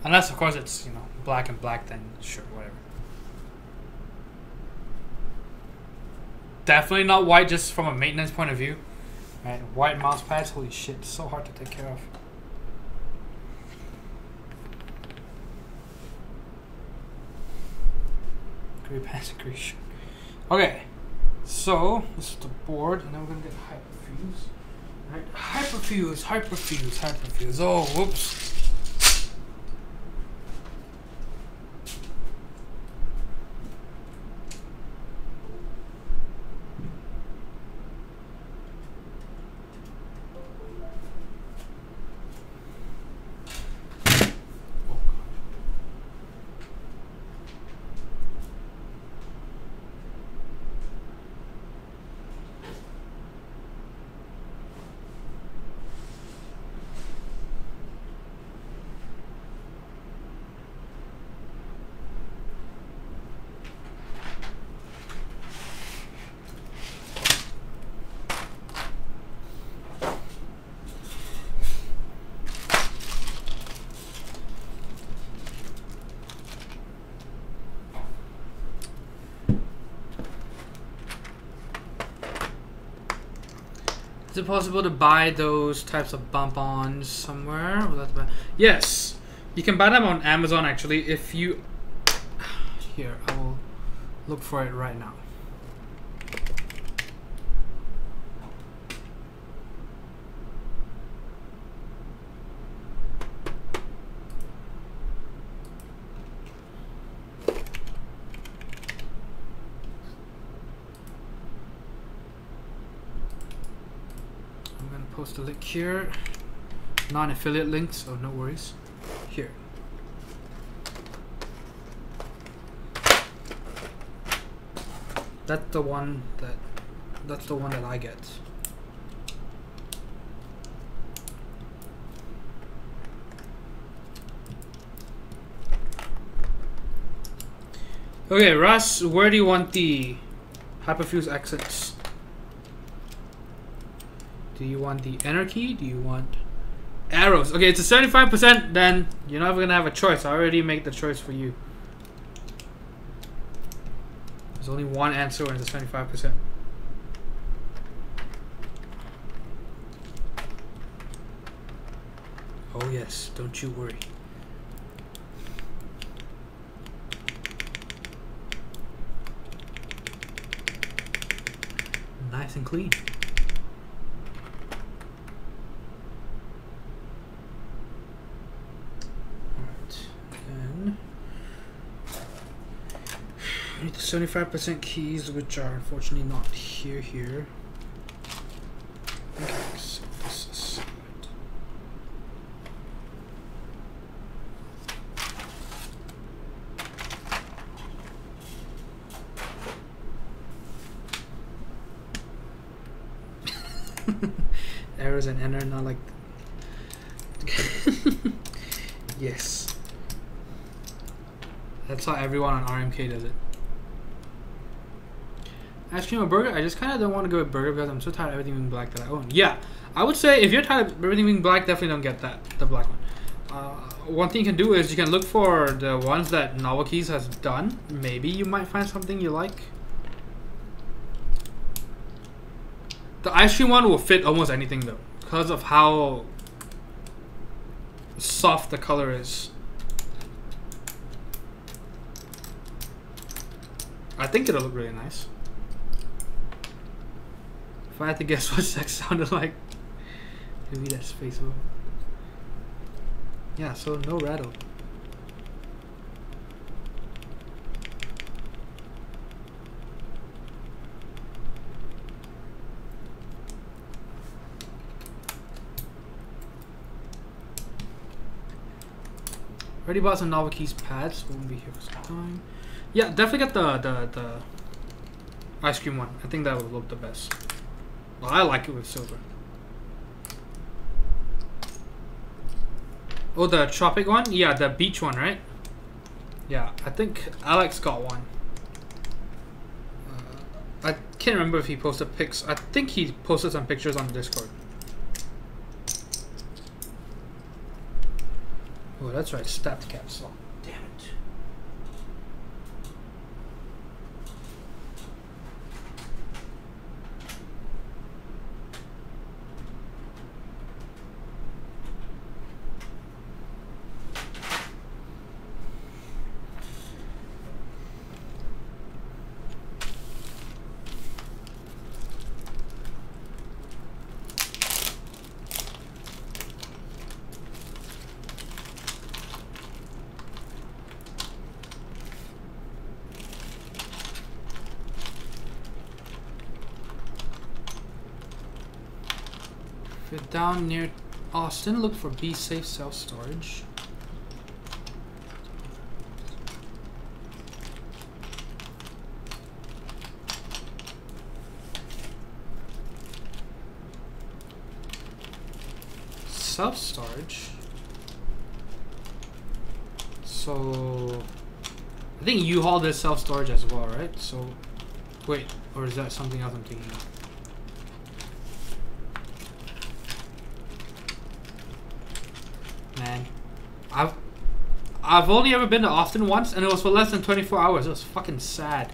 Unless, of course, it's, you know, black and black, then sure, whatever. Definitely not white just from a maintenance point of view. Right? White mouse pads, holy shit, so hard to take care of. Gray pants and gray shirt. Okay, so this is the board, and then we're gonna get hyperfuse. Right? Hyperfuse, hyperfuse, hyperfuse. Oh, whoops. Is it possible to buy those types of bump-ons somewhere? Yes, you can buy them on Amazon actually. If you, here, I will look for it right now. Post a link here, non-affiliate link, so no worries. Here. That's the one that I get. Okay, Russ, where do you want the hyperfuse exits? Do you want the enter key? Do you want arrows? Okay, it's a 75%, then you're not gonna have a choice. I already made the choice for you. There's only one answer when it's 75%. Oh yes, don't you worry. Nice and clean. I need the 75% keys, which are unfortunately not here. Okay, so this is right. Errors and enter, not like yes. That's how everyone on RMK does it. Ice cream or burger? I just kind of don't want to go with burger because I'm so tired of everything being black that I own. Yeah, I would say if you're tired of everything being black, definitely don't get the black one. One thing you can do is you can look for the ones that Novelkeys has done. Maybe you might find something you like. The ice cream one will fit almost anything though, because of how soft the color is. I think it'll look really nice. If I had to guess what sex sounded like, maybe that space over. Yeah, so no rattle. Already bought some novel keys pads. Won't be here for some time. Yeah, definitely get the ice cream one. I think that would look the best. Well, I like it with silver. Oh, the tropic one? Yeah, the beach one, right? Yeah, I think Alex got one. I can't remember if he posted pics. I think he posted some pictures on the Discord. Oh, that's right, stat capsule. Damn it. If you're down near Austin, look for Be Safe self-storage. Self-storage? So... I think U-Haul does self-storage as well, right? So... Wait, or is that something else I'm thinking of? Man, I've only ever been to Austin once, and it was for less than 24 hours. It was fucking sad.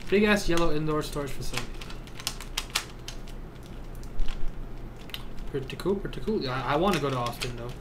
Big ass yellow indoor storage facility. Pretty cool, pretty cool. Yeah, I want to go to Austin though.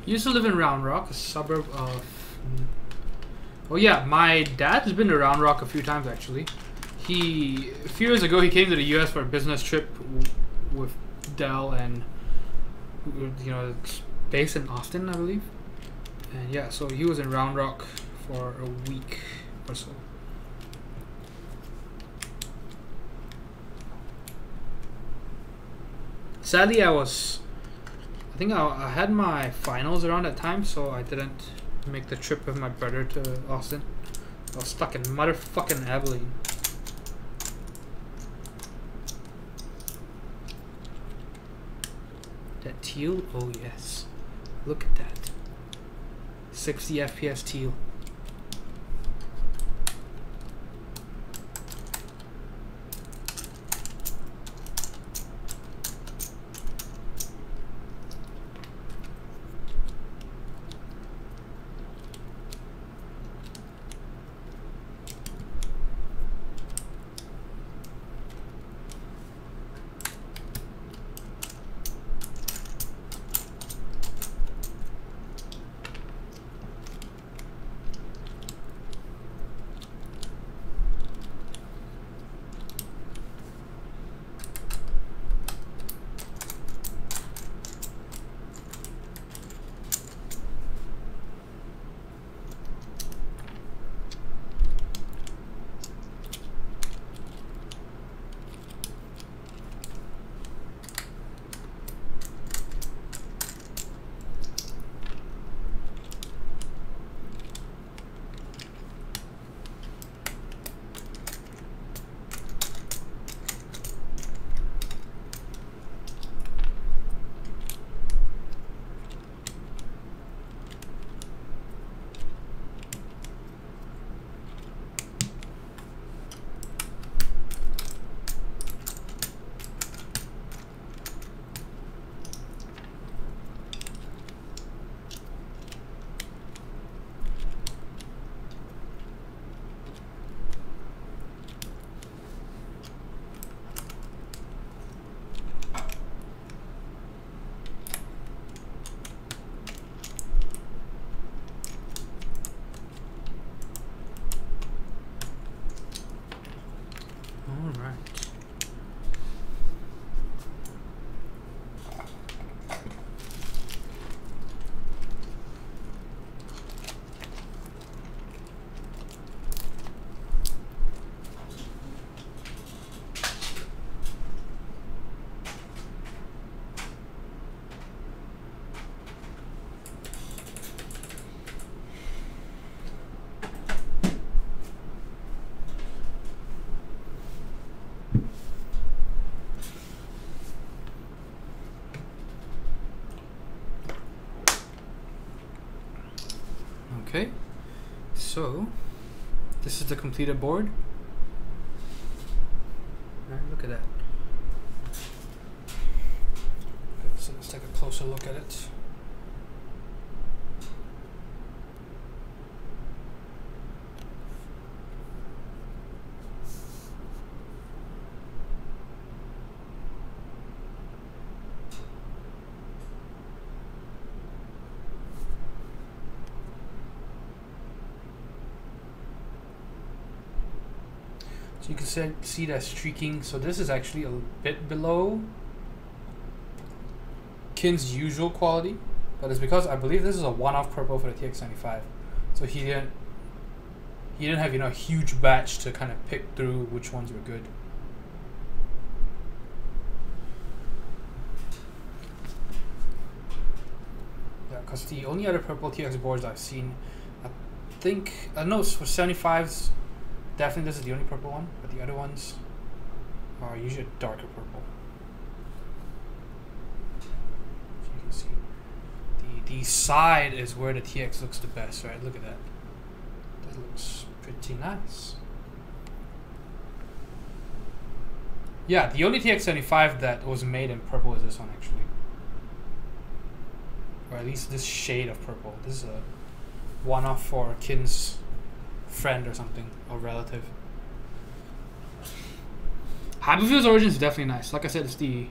Used to live in Round Rock, a suburb of... Oh yeah, my dad's been to Round Rock a few times actually. A few years ago he came to the US for a business trip with Dell and, you know, it's based in Austin, I believe. And yeah, so he was in Round Rock for a week or so. Sadly, I think I had my finals around that time, so I didn't make the trip with my brother to Austin. I was stuck in motherfucking Abilene. That teal? Oh yes. Look at that. 60 FPS teal. All right. Okay, so this is the completed board. Alright, look at that. Okay, so let's take a closer look at it. So you can see that streaking. So this is actually a bit below Kin's usual quality, but it's because I believe this is a one-off purple for the TX75. So he didn't have, you know, a huge batch to kind of pick through which ones were good. Yeah, because the only other purple TX boards I've seen, I know for 75s. Definitely this is the only purple one, but the other ones are usually a darker purple. So you can see the side is where the TX looks the best, right? Look at that. That looks pretty nice. Yeah, the only TX75 that was made in purple is this one actually. Or at least this shade of purple. This is a one-off for Kin's friend or something, or relative. Happyfield's origin is definitely nice. Like I said, it's the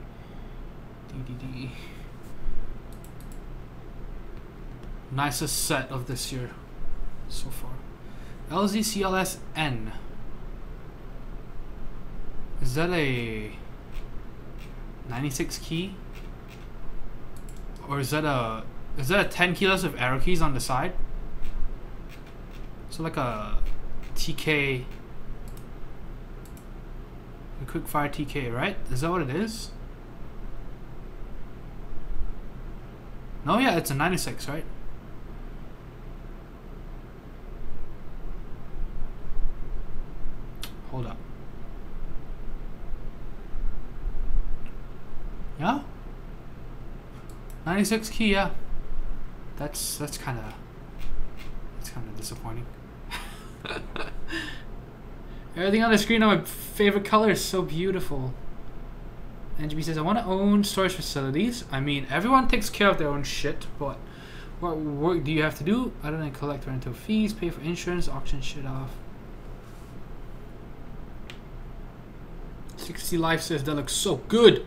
nicest set of this year so far. LZCLSN. Is that a 96 key? Or is that a 10 kilos of arrow keys on the side? So like a TK, a quick fire TK, right? Is that what it is? No, yeah, it's a 96, right? Hold up. Yeah? 96 key, yeah. That's kind of disappointing. Everything on the screen on my favorite color is so beautiful. NGB says, I want to own storage facilities. I mean, everyone takes care of their own shit, but what work do you have to do? Other than collect rental fees, pay for insurance, auction shit off. 60 Life says, that looks so good.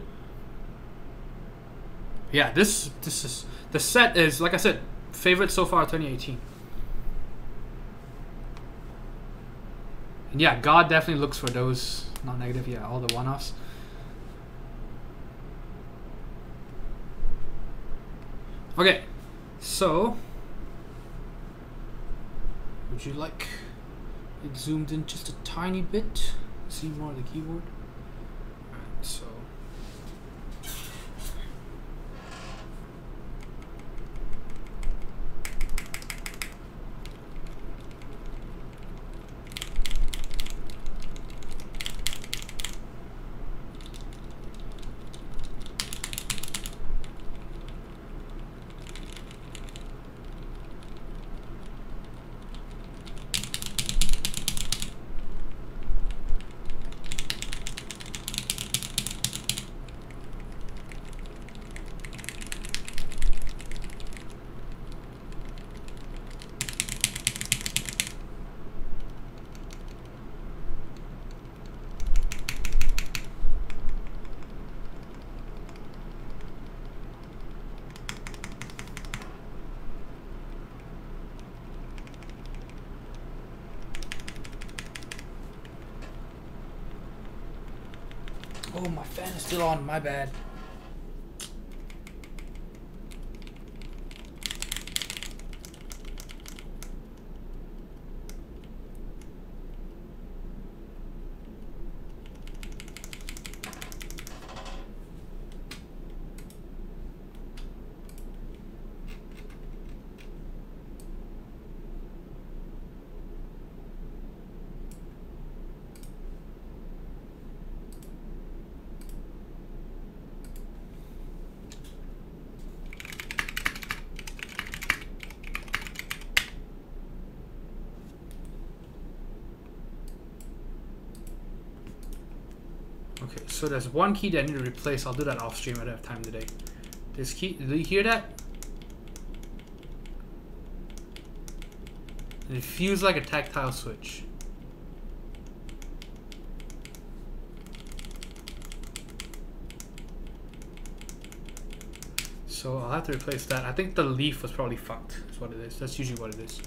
Yeah, this is, the set is, like I said, favorite so far 2018. And yeah, God definitely looks for those, not negative, yeah, all the one-offs. Okay, so would you like it zoomed in just a tiny bit? See more of the keyboard? Alright, so Oh, my fan is still on. My bad. Okay, so there's one key that I need to replace. I'll do that off stream. I don't have time today. This key, do you hear that? It feels like a tactile switch. So I'll have to replace that. I think the leaf was probably fucked. That's what it is. That's usually what it is.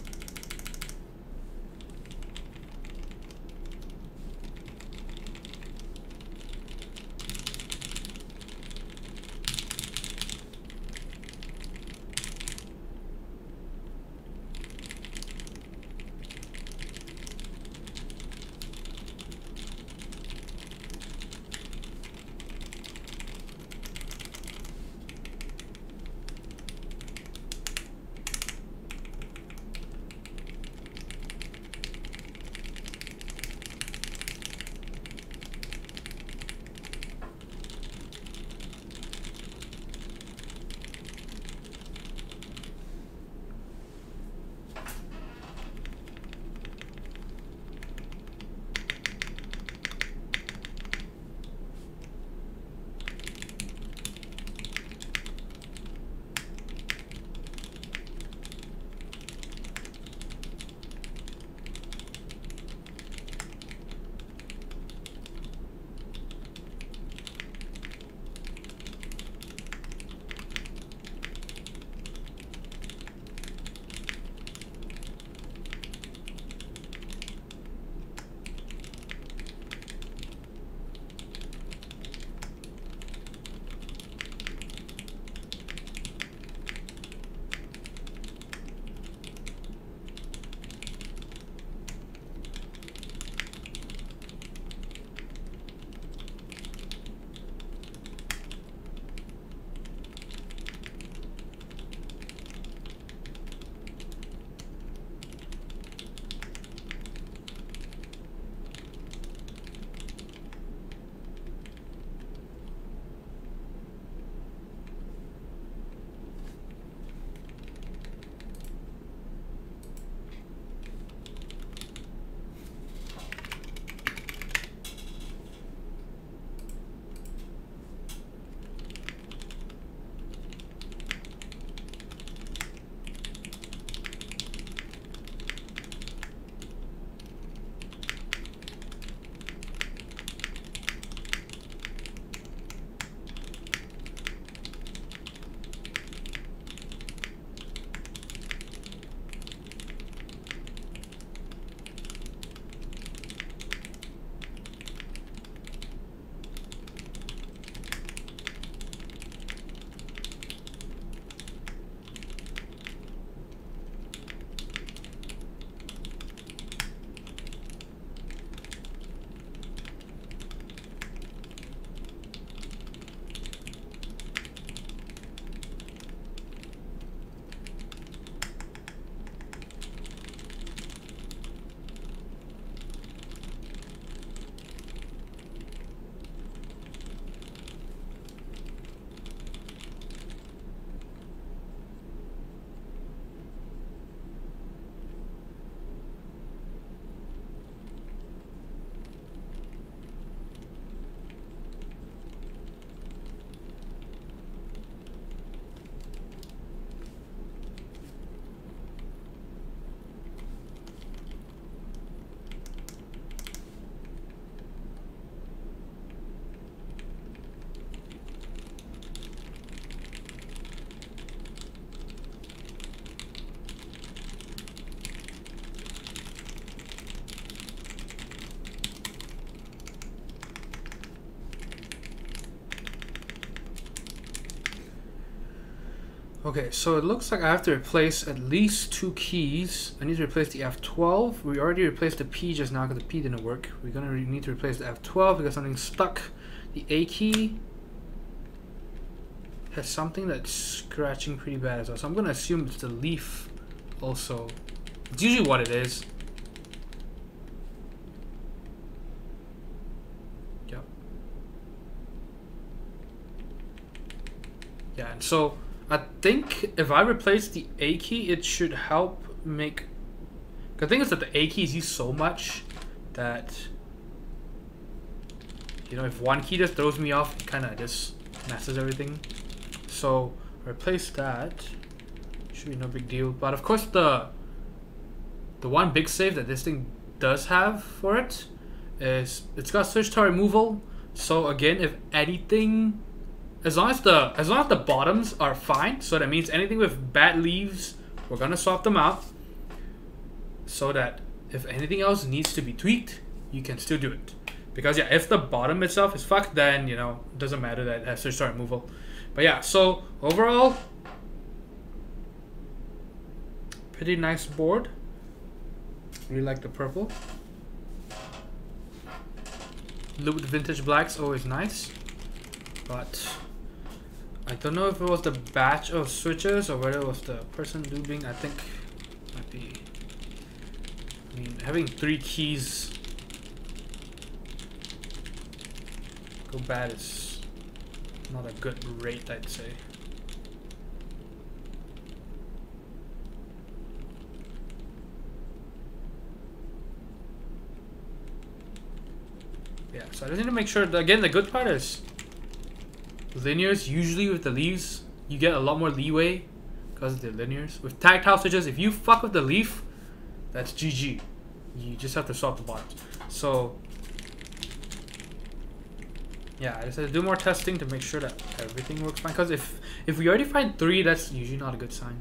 Okay, so it looks like I have to replace at least 2 keys. I need to replace the F12. We already replaced the P just now because the P didn't work. We're gonna need to replace the F12 because something's stuck. The A key has something that's scratching pretty bad as well. So I'm gonna assume it's the leaf also. It's usually what it is. Yep. Yeah, and so I think if I replace the A key, it should help make... The thing is that the A key is used so much that, you know, if one key just throws me off, it kind of just messes everything. So replace that. Should be no big deal. But of course the one big save that this thing does have for it is it's got switch to removal. So again, if anything, as long as the bottoms are fine, so that means anything with bad leaves, we're gonna swap them out. So that if anything else needs to be tweaked, you can still do it. Because yeah, if the bottom itself is fucked, then you know, it doesn't matter that it has switch to removal. But yeah, so overall, pretty nice board. Really like the purple. Lubed vintage black's always nice, but I don't know if it was the batch of switches or whether it was the person lubing. I think might be. I mean, having 3 keys go bad is not a good rate, I'd say. Yeah, so I just need to make sure that, again, the good part is linears, usually with the leaves, you get a lot more leeway because they're linears. With tactile switches, if you fuck with the leaf, that's GG. You just have to swap the bottoms. So yeah, I just have to do more testing to make sure that everything works fine. Because if we already find 3, that's usually not a good sign.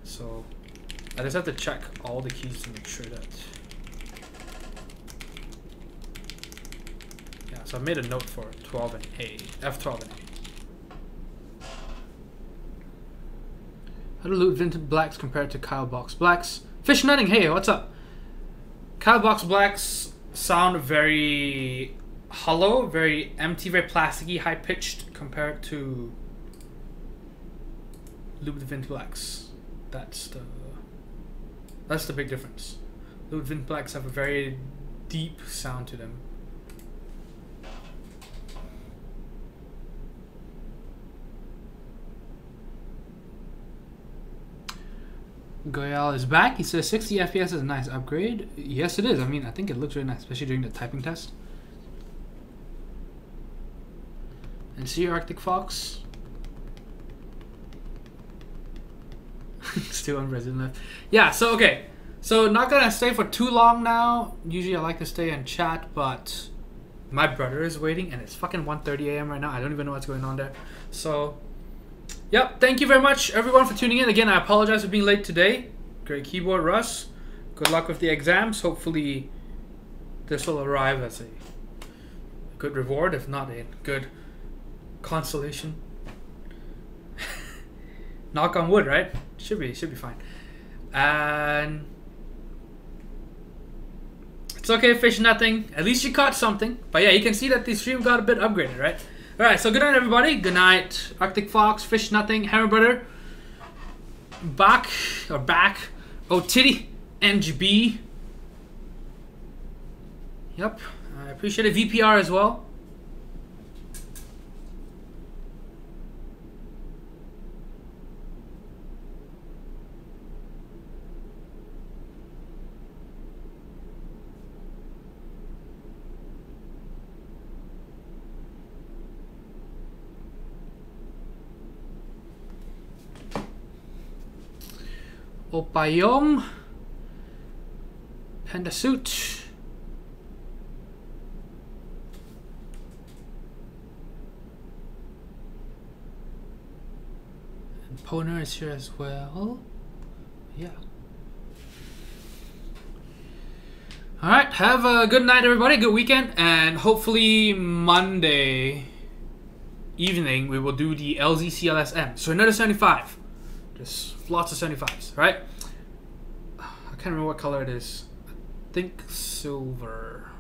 So I just have to check all the keys to make sure that. Yeah, so I made a note for 12 and A, F12 and A. How do Lube vintage blacks compare to Kyle box blacks? Fish nutting, hey, what's up? Kyle box blacks sound very hollow, very empty, very plasticky, high pitched compared to Lube vintage blacks. That's the big difference. Lube vintage blacks have a very deep sound to them. Goyal is back. He says 60 FPS is a nice upgrade. Yes, it is. I mean, I think it looks really nice, especially during the typing test. And see Arctic Fox. Still on Resident left. Yeah, so okay. So not gonna stay for too long now. Usually I like to stay and chat, but my brother is waiting and it's fucking 1:30 a.m. right now. I don't even know what's going on there. So yep, thank you very much everyone for tuning in. Again, I apologize for being late today. Great keyboard, Russ. Good luck with the exams. Hopefully this will arrive as a good reward, if not a good consolation. Knock on wood, right? Should be fine. And it's okay, fish nothing. At least you caught something. But yeah, you can see that the stream got a bit upgraded, right? Alright, so good night everybody. Good night, Arctic Fox, Fish Nothing, Hammer Brother, back. Oh, Titty, NGB. Yep, I appreciate it. VPR as well. Opayong, Panda Suit, and Poner is here as well. Yeah. Alright, have a good night everybody, good weekend, and hopefully Monday evening we will do the LZCLSM. So another 75. Just lots of 75s, right? I can't remember what color it is. I think silver.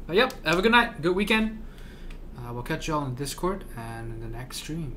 But yep, have a good night, good weekend. We'll catch you all in Discord and in the next stream.